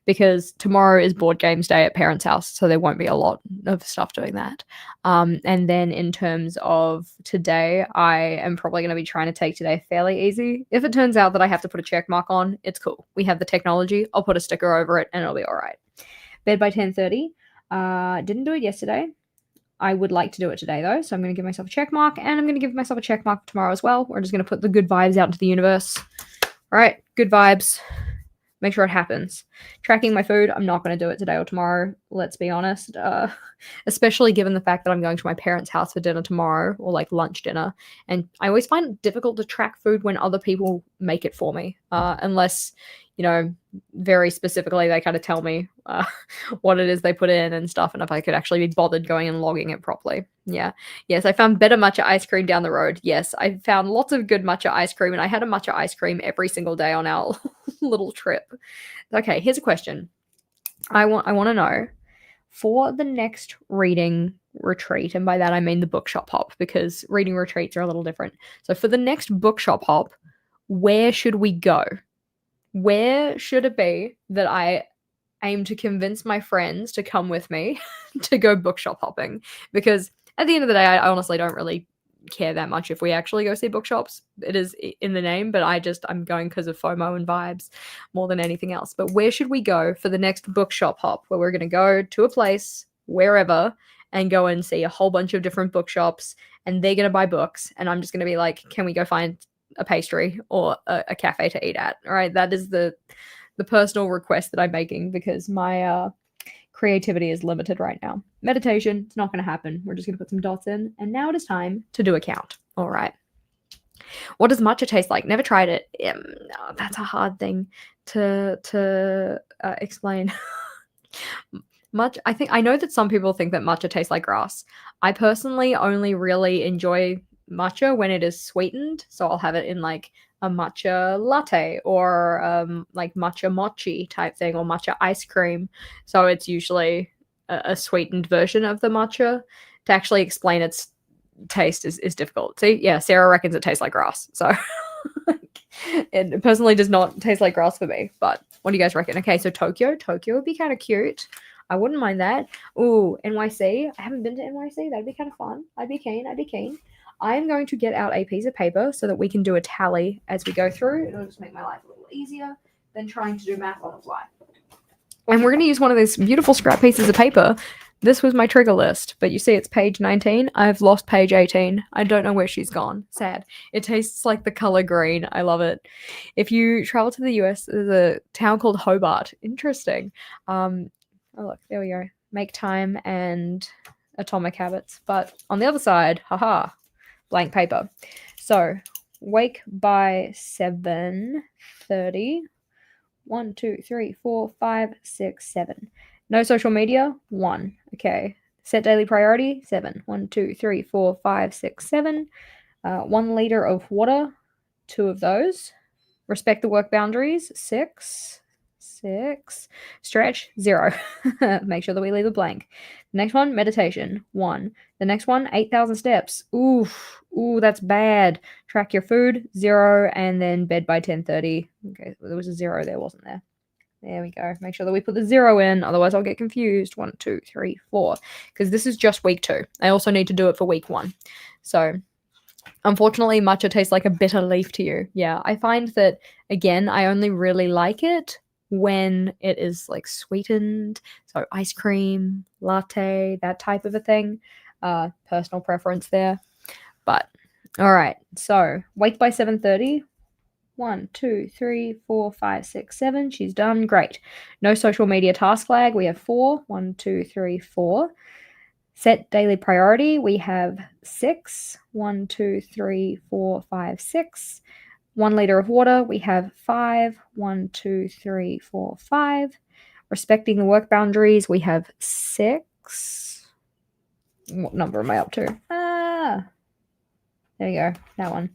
because tomorrow is board games day at parents' house, so there won't be a lot of stuff doing that. And then in terms of today, I am probably going to be trying to take today fairly easy. If it turns out that I have to put a check mark on, it's cool. We have the technology. I'll put a sticker over it and it'll be all right. Bed by 10:30. Didn't do it yesterday. I would like to do it today, though, so I'm going to give myself a check mark, and I'm going to give myself a check mark tomorrow as well. We're just going to put the good vibes out into the universe. All right, good vibes. Make sure it happens. Tracking my food, I'm not going to do it today or tomorrow, let's be honest. Especially given the fact that I'm going to my parents' house for dinner tomorrow, or like lunch dinner. And I always find it difficult to track food when other people make it for me, unless, very specifically they kind of tell me what it is they put in and stuff, and if I could actually be bothered going and logging it properly. Yeah. Yes, I found better matcha ice cream down the road. Yes, I found lots of good matcha ice cream, and I had a matcha ice cream every single day on our little trip. Okay, here's a question. I want to know, for the next reading retreat, and by that I mean the bookshop hop, because reading retreats are a little different. So for the next bookshop hop, where should we go? Where should it be that I aim to convince my friends to come with me to go bookshop hopping? Because at the end of the day, I honestly don't really care that much if we actually go see bookshops. It is in the name, but I'm going because of FOMO and vibes more than anything else. But where should we go for the next bookshop hop, where we're going to go to a place, wherever, and go and see a whole bunch of different bookshops, and they're going to buy books, and I'm just going to be like, can we go find a pastry or a cafe to eat at? All right, that is the personal request that I'm making, because my creativity is limited right now. Meditation, it's not going to happen. We're just going to put some dots in, and now it is time to do a count. All right. What does matcha taste like? Never tried it. That's a hard thing to explain. I know that some people think that matcha tastes like grass. I personally only really enjoy matcha when it is sweetened, so I'll have it in like a matcha latte or like matcha mochi type thing, or matcha ice cream. So it's usually a sweetened version of the matcha. To actually explain its taste is difficult. See, yeah, Sarah reckons it tastes like grass. So it personally does not taste like grass for me. But what do you guys reckon? Okay, so Tokyo would be kind of cute. I wouldn't mind that. Ooh, NYC. I haven't been to NYC. That'd be kind of fun. I'd be keen. I'm going to get out a piece of paper so that we can do a tally as we go through. It'll just make my life a little easier than trying to do math on the fly. And we're going to use one of these beautiful scrap pieces of paper. This was my trigger list, but you see it's page 19. I've lost page 18. I don't know where she's gone. Sad. It tastes like the color green. I love it. If you travel to the US, there's a town called Hobart. Interesting. Oh, look, there we go. Make time and atomic habits. But on the other side, haha, blank paper. So wake by 7:30. 1, 2, 3, 4, 5, 6, 7. No social media, 1. Okay. Set daily priority, 7. 1, 2, 3, 4, 5, 6, 7. 1 liter of water, 2 of those. Respect the work boundaries, 6. Stretch, 0. Make sure that we leave a blank. The next one, meditation, 1. The next one, 8,000 steps. Ooh, that's bad. Track your food, 0, and then bed by 10:30. Okay, there was a 0 there, wasn't there? There we go. Make sure that we put the 0 in, otherwise I'll get confused. 1, 2, 3, 4. Because this is just week 2. I also need to do it for week 1. So unfortunately, matcha tastes like a bitter leaf to you. Yeah, I find that, again, I only really like it when it is like sweetened, so ice cream, latte, that type of a thing. Personal preference there. But all right, so wake by 7:30. 1, 2, 3, 4, 5, 6, 7. She's done. Great. No social media task flag. We have 4. 1, 2, 3, 4. Set daily priority. We have 6. 1, 2, 3, 4, 5, 6. 1 liter of water, we have 5. 1, 2, 3, 4, 5. Respecting the work boundaries, we have 6. What number am I up to? There you go, that one.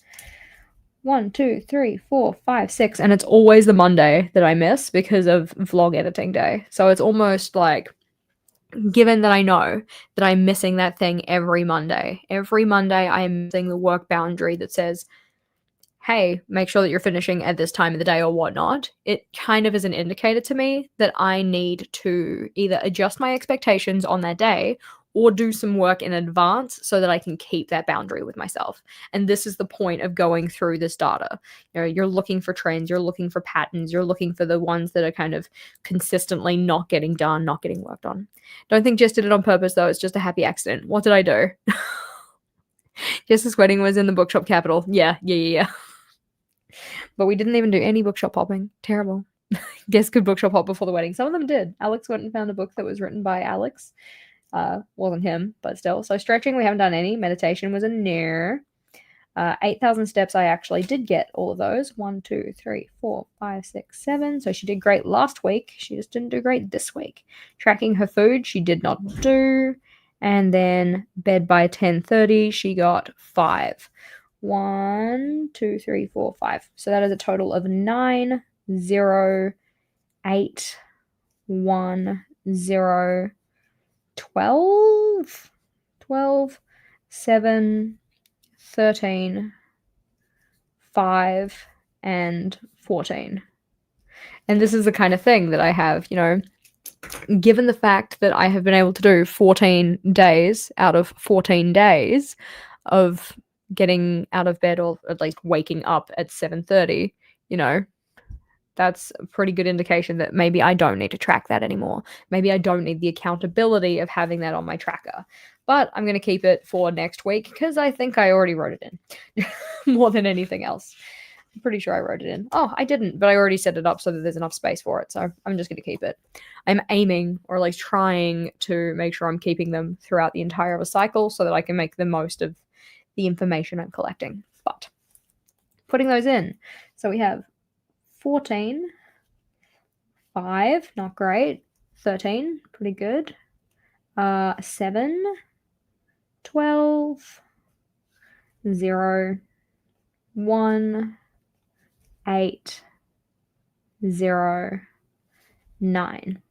1, 2, 3, 4, 5, 6. And it's always the Monday that I miss because of vlog editing day. So it's almost like, given that I know that I'm missing that thing every Monday I am missing the work boundary that says, hey, make sure that you're finishing at this time of the day or whatnot, it kind of is an indicator to me that I need to either adjust my expectations on that day or do some work in advance so that I can keep that boundary with myself. And this is the point of going through this data. You're looking for trends, you're looking for patterns, you're looking for the ones that are kind of consistently not getting done, not getting worked on. Don't think Jess did it on purpose, though. It's just a happy accident. What did I do? Jess's wedding was in the bookshop capital. Yeah. But we didn't even do any bookshop hopping. Terrible. Guess could bookshop hop before the wedding. Some of them did. Alex went and found a book that was written by Alex. Wasn't him, but still. So stretching, we haven't done any. Meditation was a no. 8,000 steps, I actually did get all of those. 1, 2, 3, 4, 5, 6, 7. So she did great last week. She just didn't do great this week. Tracking her food, she did not do. And then bed by 10:30, she got 5. 1, 2, 3, 4, 5. So that is a total of 9, 0, 8, 1, 0, 12, 7, 13, 5, and 14. And this is the kind of thing that I have, given the fact that I have been able to do 14 days out of 14 days of getting out of bed, or at least waking up at 7:30, that's a pretty good indication that maybe I don't need to track that anymore. Maybe I don't need the accountability of having that on my tracker. But I'm going to keep it for next week because I think I already wrote it in more than anything else. I'm pretty sure I wrote it in. Oh, I didn't, but I already set it up so that there's enough space for it. So I'm just going to keep it. I'm aiming, or at least trying to make sure I'm keeping them throughout the entire of a cycle so that I can make the most of the information I'm collecting. But putting those in. So we have 14, 5, not great. 13, pretty good. 7, 12, 0, 1, 8, 0, 9.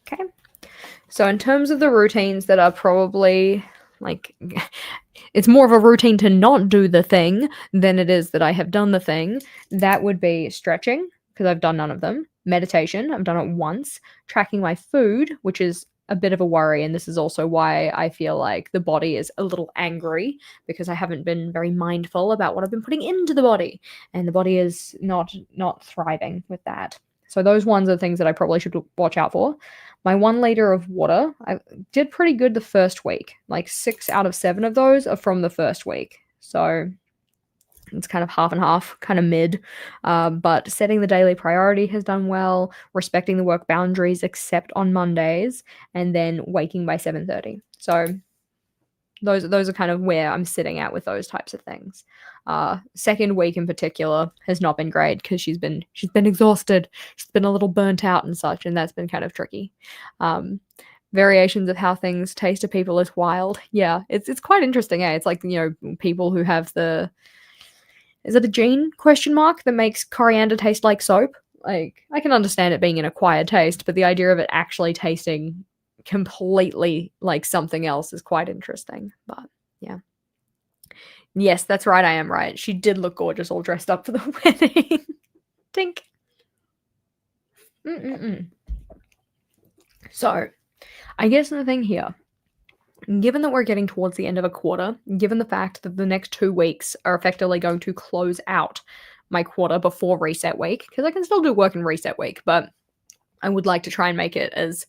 Okay. So in terms of the routines that are probably like, it's more of a routine to not do the thing than it is that I have done the thing. That would be stretching, because I've done none of them. Meditation, I've done it once. Tracking my food, which is a bit of a worry, and this is also why I feel like the body is a little angry, because I haven't been very mindful about what I've been putting into the body, and the body is not thriving with that. So those ones are the things that I probably should watch out for. My 1 liter of water, I did pretty good the first week. Like 6 out of 7 of those are from the first week. So it's kind of half and half, kind of mid. But setting the daily priority has done well. Respecting the work boundaries except on Mondays. And then waking by 7:30. So those are kind of where I'm sitting at with those types of things. Second week in particular has not been great because she's been exhausted. She's been a little burnt out and such, and that's been kind of tricky. Variations of how things taste to people is wild. Yeah, it's quite interesting. It's like, people who have is it a gene question mark that makes coriander taste like soap? Like, I can understand it being an acquired taste, but the idea of it actually tasting completely like something else is quite interesting. But yeah. Yes, that's right, I am right. She did look gorgeous all dressed up for the wedding. Tink. So, I guess the thing here, given that we're getting towards the end of a quarter, given the fact that the next 2 weeks are effectively going to close out my quarter before reset week, because I can still do work in reset week, but I would like to try and make it as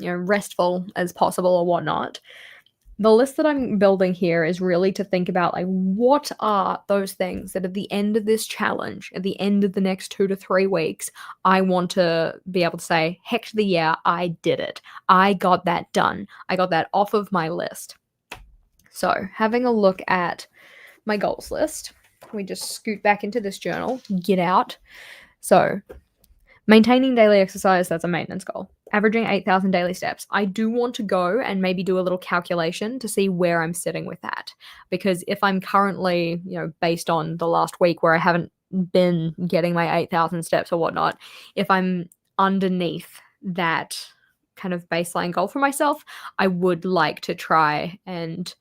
restful as possible or whatnot. The list that I'm building here is really to think about, like, what are those things that at the end of this challenge, at the end of the next 2 to 3 weeks, I want to be able to say, heck to the yeah, I did it. I got that done. I got that off of my list. So having a look at my goals list. We just scoot back into this journal, get out. So, maintaining daily exercise, that's a maintenance goal. Averaging 8,000 daily steps. I do want to go and maybe do a little calculation to see where I'm sitting with that. Because if I'm currently, based on the last week where I haven't been getting my 8,000 steps or whatnot, if I'm underneath that kind of baseline goal for myself, I would like to try and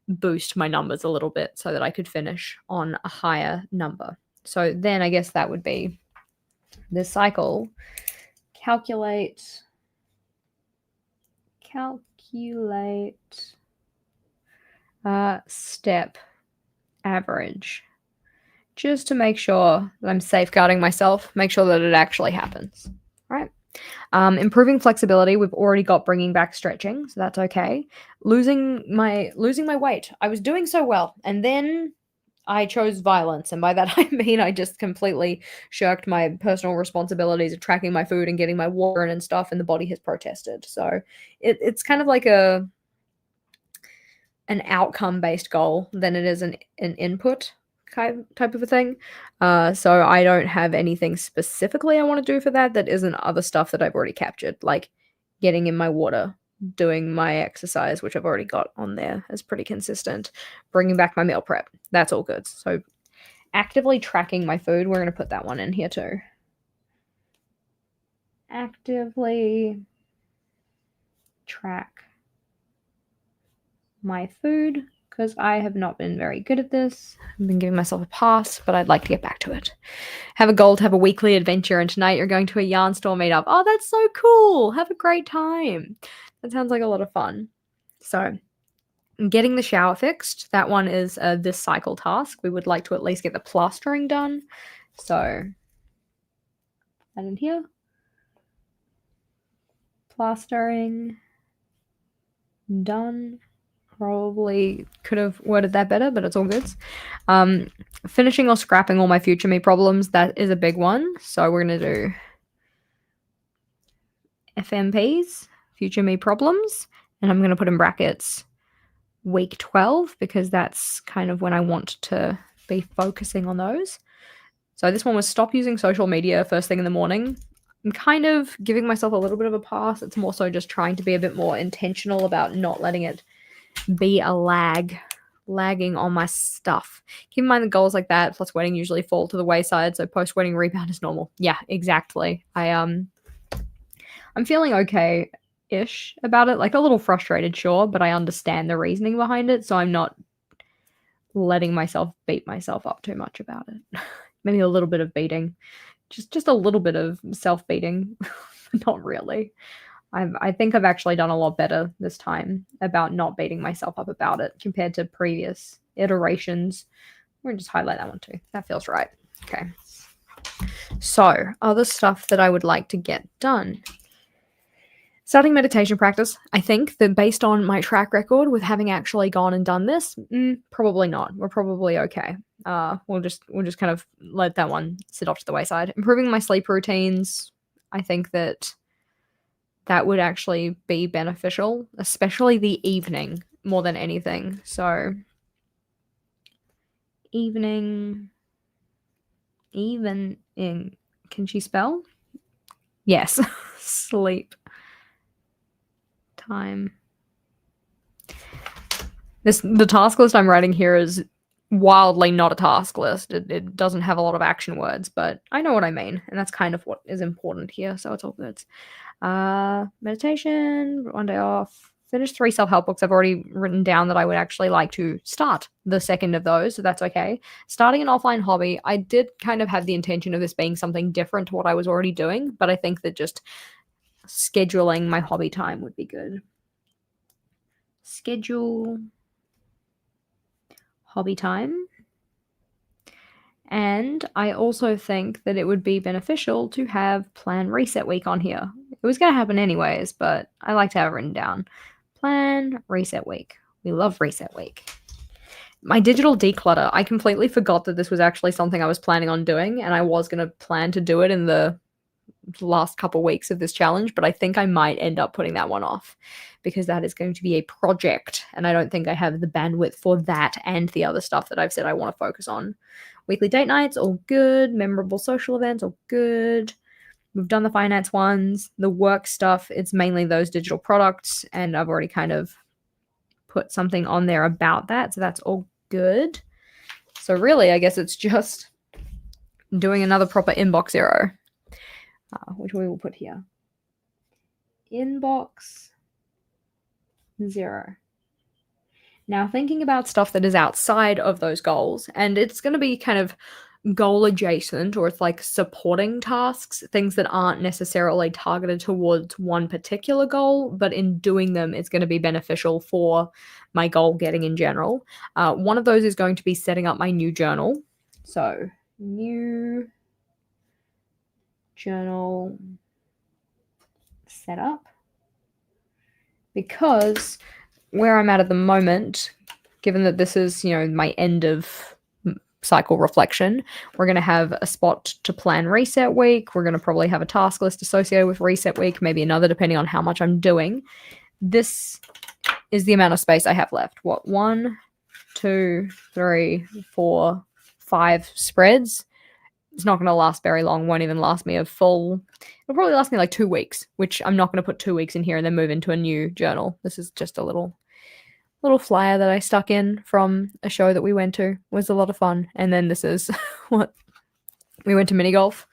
boost my numbers a little bit so that I could finish on a higher number. So then I guess that would be this cycle. Calculate step average, just to make sure that I'm safeguarding myself, make sure that it actually happens. Right. Improving flexibility. We've already got bringing back stretching, so that's okay. Losing my weight. I was doing so well, and then I chose violence, and by that I mean I just completely shirked my personal responsibilities of tracking my food and getting my water in and stuff, and the body has protested. So it's kind of like an outcome-based goal than it is an input type of a thing. So I don't have anything specifically I want to do for that isn't other stuff that I've already captured, like getting in my water, doing my exercise, which I've already got on there as pretty consistent, bringing back my meal prep. That's all good. So actively tracking my food, we're going to put that one in here too. Actively track my food, because I have not been very good at this. I've been giving myself a pass, but I'd like to get back to it. Have a goal to have a weekly adventure, and tonight you're going to a yarn store meetup. Oh, that's so cool. Have a great time. That sounds like a lot of fun. So, getting the shower fixed. That one is this cycle task. We would like to at least get the plastering done. So, that in here. Plastering done. Probably could have worded that better, but it's all good. Finishing or scrapping all my future me problems. That is a big one. So we're going to do FMPs, future me problems, and I'm going to put in brackets week 12 because that's kind of when I want to be focusing on those. So this one was stop using social media first thing in the morning. I'm kind of giving myself a little bit of a pass. It's more so just trying to be a bit more intentional about not letting it be a lagging on my stuff. Keep in mind the goals like that plus wedding usually fall to the wayside, so post-wedding rebound is normal. Yeah, exactly. I'm feeling okay-ish about it, like a little frustrated, sure, but I understand the reasoning behind it, so I'm not letting myself beat myself up too much about it. Maybe a little bit of beating, just a little bit of self-beating. Not really. I think I've actually done a lot better this time about not beating myself up about it compared to previous iterations. We're going to just highlight that one too. That feels right. Okay. So, other stuff that I would like to get done. Starting meditation practice. I think that based on my track record with having actually gone and done this, probably not. We're probably okay. We'll just kind of let that one sit off to the wayside. Improving my sleep routines. I think that would actually be beneficial, especially the evening more than anything. So, evening. Can she spell? Yes. Sleep time. The task list I'm writing here is wildly not a task list. It doesn't have a lot of action words, but I know what I mean, and that's kind of what is important here, so it's all good. Meditation, 1 day off, finish 3 self-help books. I've already written down that I would actually like to start the second of those, so that's okay. Starting an offline hobby. I did kind of have the intention of this being something different to what I was already doing, but I think that just scheduling my hobby time would be good. Schedule hobby time. And I also think that it would be beneficial to have plan reset week on here. It was going to happen anyways, but I like to have it written down. Plan reset week. We love reset week. My digital declutter. I completely forgot that this was actually something I was planning on doing, and I was going to plan to do it in the last couple weeks of this challenge, but I think I might end up putting that one off because that is going to be a project, and I don't think I have the bandwidth for that and the other stuff that I've said I want to focus on. Weekly date nights, all good. Memorable social events, all good. We've done the finance ones. The work stuff, it's mainly those digital products, and I've already kind of put something on there about that, so that's all good. So really, I guess it's just doing another proper inbox zero, which we will put here. Inbox zero. Now, thinking about stuff that is outside of those goals, and it's going to be kind of goal adjacent, or it's like supporting tasks, things that aren't necessarily targeted towards one particular goal, but in doing them, it's going to be beneficial for my goal getting in general. One of those is going to be setting up my new journal. So, new journal setup. Because where I'm at the moment, given that this is, my end of cycle reflection, we're going to have a spot to plan reset week. We're going to probably have a task list associated with reset week, maybe another, depending on how much I'm doing. This is the amount of space I have left. 1, 2, 3, 4, 5 spreads. It's not going to last very long. Won't even last me a full... It'll probably last me like 2 weeks, which I'm not going to put 2 weeks in here and then move into a new journal. This is just a little flyer that I stuck in from a show that we went to. It was a lot of fun. And then this is what we went to mini golf.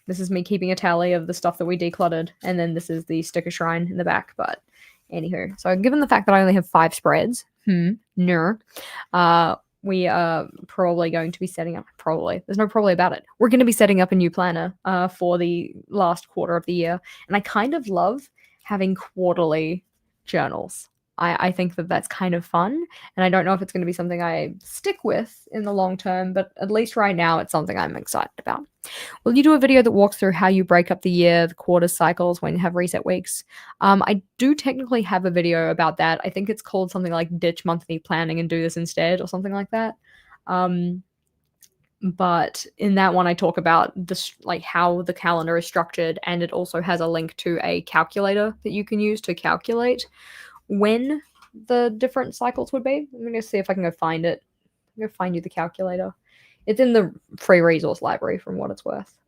This is me keeping a tally of the stuff that we decluttered. And then this is the sticker shrine in the back. But anywho, so given the fact that I only have 5 spreads, we are probably going to be setting up, there's no probably about it. We're going to be setting up a new planner for the last quarter of the year. And I kind of love having quarterly journals. I think that that's kind of fun. And I don't know if it's going to be something I stick with in the long term, but at least right now it's something I'm excited about. Will you do a video that walks through how you break up the year, the quarter cycles when you have reset weeks? I do technically have a video about that. I think it's called something like Ditch Monthly Planning and Do This Instead or something like that. But in that one, I talk about this, like how the calendar is structured, and it also has a link to a calculator that you can use to calculate when the different cycles would be. I'm going to see if I can go find it. I'm going to find you the calculator. It's in the free resource library from what it's worth.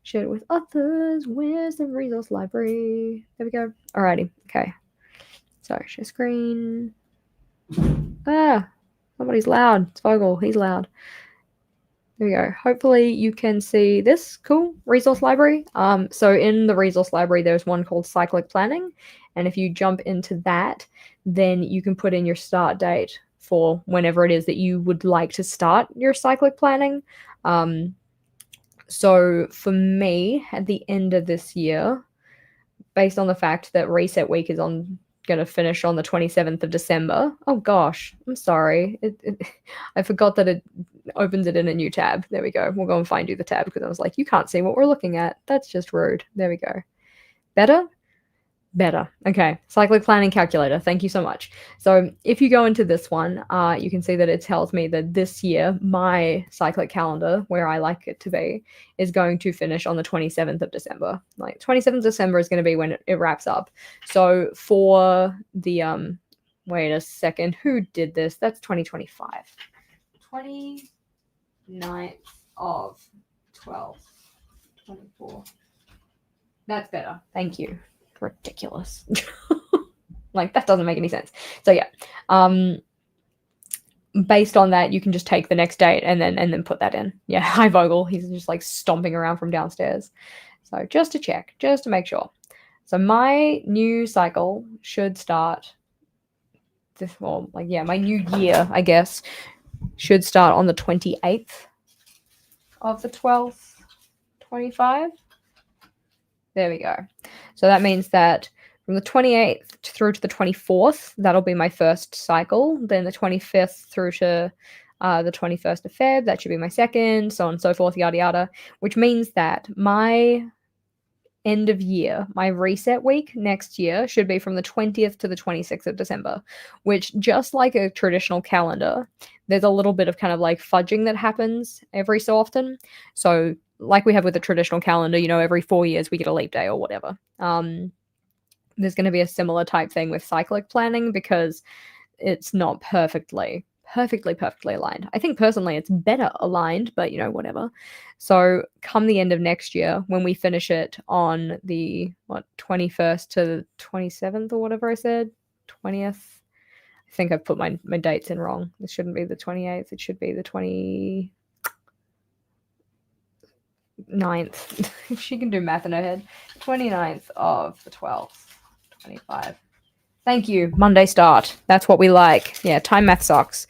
Share it with others. Where's the resource library? There we go. Alrighty. Okay. So, share screen. Somebody's loud. It's Vogel. He's loud. There we go. Hopefully you can see this cool resource library. So in the resource library, there's one called Cyclic Planning. And if you jump into that, then you can put in your start date for whenever it is that you would like to start your cyclic planning. So for me, at the end of this year, based on the fact that reset week is going to finish on the 27th of December. Oh gosh, I'm sorry. I forgot that it opens it in a new tab. There we go. We'll go and find you the tab because I was like, you can't see what we're looking at. That's just rude. There we go. Better? Better. Okay. Cyclic planning calculator. Thank you so much. So if you go into this one, you can see that it tells me that this year, my cyclic calendar, where I like it to be, is going to finish on the 27th of December. Like 27th of December is going to be when it wraps up. So for the, wait a second, who did this? That's 2025. 29th of 12th, 24. That's better. Thank you. Ridiculous. Like, that doesn't make any sense. So yeah, based on that, you can just take the next date and then put that in. Yeah, hi Vogel. He's just like stomping around from downstairs. So just to check, just to make sure. So my new cycle should start my new year, I guess, should start on the 28th of the 12th, 25. There we go. So that means that from the 28th through to the 24th, that'll be my first cycle. Then the 25th through to the 21st of Feb, that should be my second, so on and so forth, yada yada. Which means that my end of year, my reset week next year should be from the 20th to the 26th of December, which, just like a traditional calendar, there's a little bit of kind of like fudging that happens every so often. So like we have with the traditional calendar, you know, every 4 years we get a leap day or whatever. There's going to be a similar type thing with cyclic planning because it's not perfectly aligned. I think personally it's better aligned, but you know, whatever. So come the end of next year, when we finish it on the 21st to 27th or whatever I said, 20th. I think I've put my dates in wrong. This shouldn't be the 28th. It should be the 29th. If she can do math in her head. 29th of the 12th. 25. Thank you. Monday start. That's what we like. Yeah, time math sucks.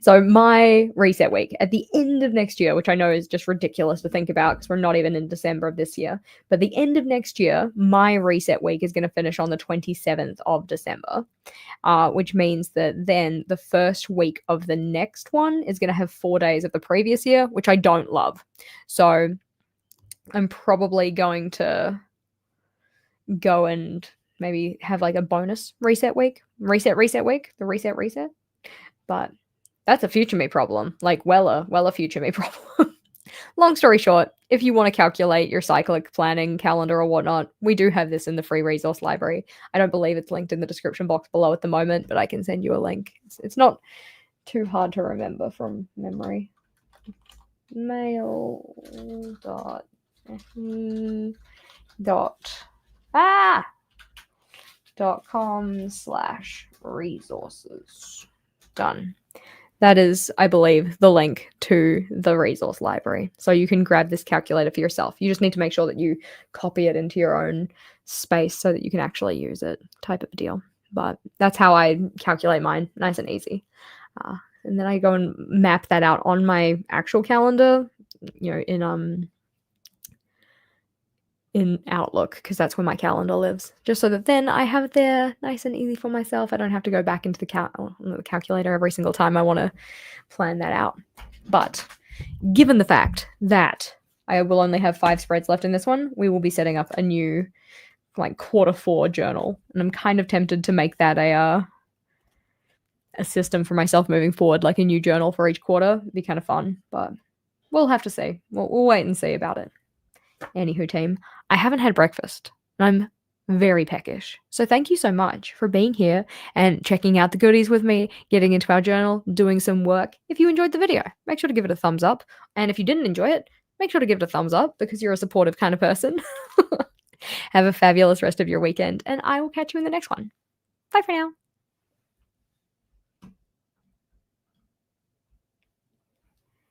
So my reset week at the end of next year, which I know is just ridiculous to think about because we're not even in December of this year, but the end of next year, my reset week is going to finish on the 27th of December, which means that then the first week of the next one is going to have 4 days of the previous year, which I don't love. So I'm probably going to go and maybe have like a bonus reset week, the reset. But that's a future me problem, like well a future me problem. Long story short, if you want to calculate your cyclic planning calendar or whatnot, we do have this in the free resource library. I don't believe it's linked in the description box below at the moment, but I can send you a link. It's not too hard to remember from memory. Mail .com/resources. Done. That is, I believe, the link to the resource library. So you can grab this calculator for yourself. You just need to make sure that you copy it into your own space so that you can actually use it, type of a deal. But that's how I calculate mine, nice and easy. And then I go and map that out on my actual calendar, you know, in Outlook, because that's where my calendar lives, just so that then I have it there nice and easy for myself. I don't have to go back into the calculator every single time I want to plan that out. But given the fact that I will only have 5 spreads left in this one, we will be setting up a new like Q4 journal, and I'm kind of tempted to make that a system for myself moving forward, like a new journal for each quarter. It'd be kind of fun, but we'll have to see. We'll wait and see about it. Anywho, team, I haven't had breakfast. I'm very peckish. So thank you so much for being here and checking out the goodies with me, getting into our journal, doing some work. If you enjoyed the video, make sure to give it a thumbs up. And if you didn't enjoy it, make sure to give it a thumbs up because you're a supportive kind of person. Have a fabulous rest of your weekend, and I will catch you in the next one. Bye for now.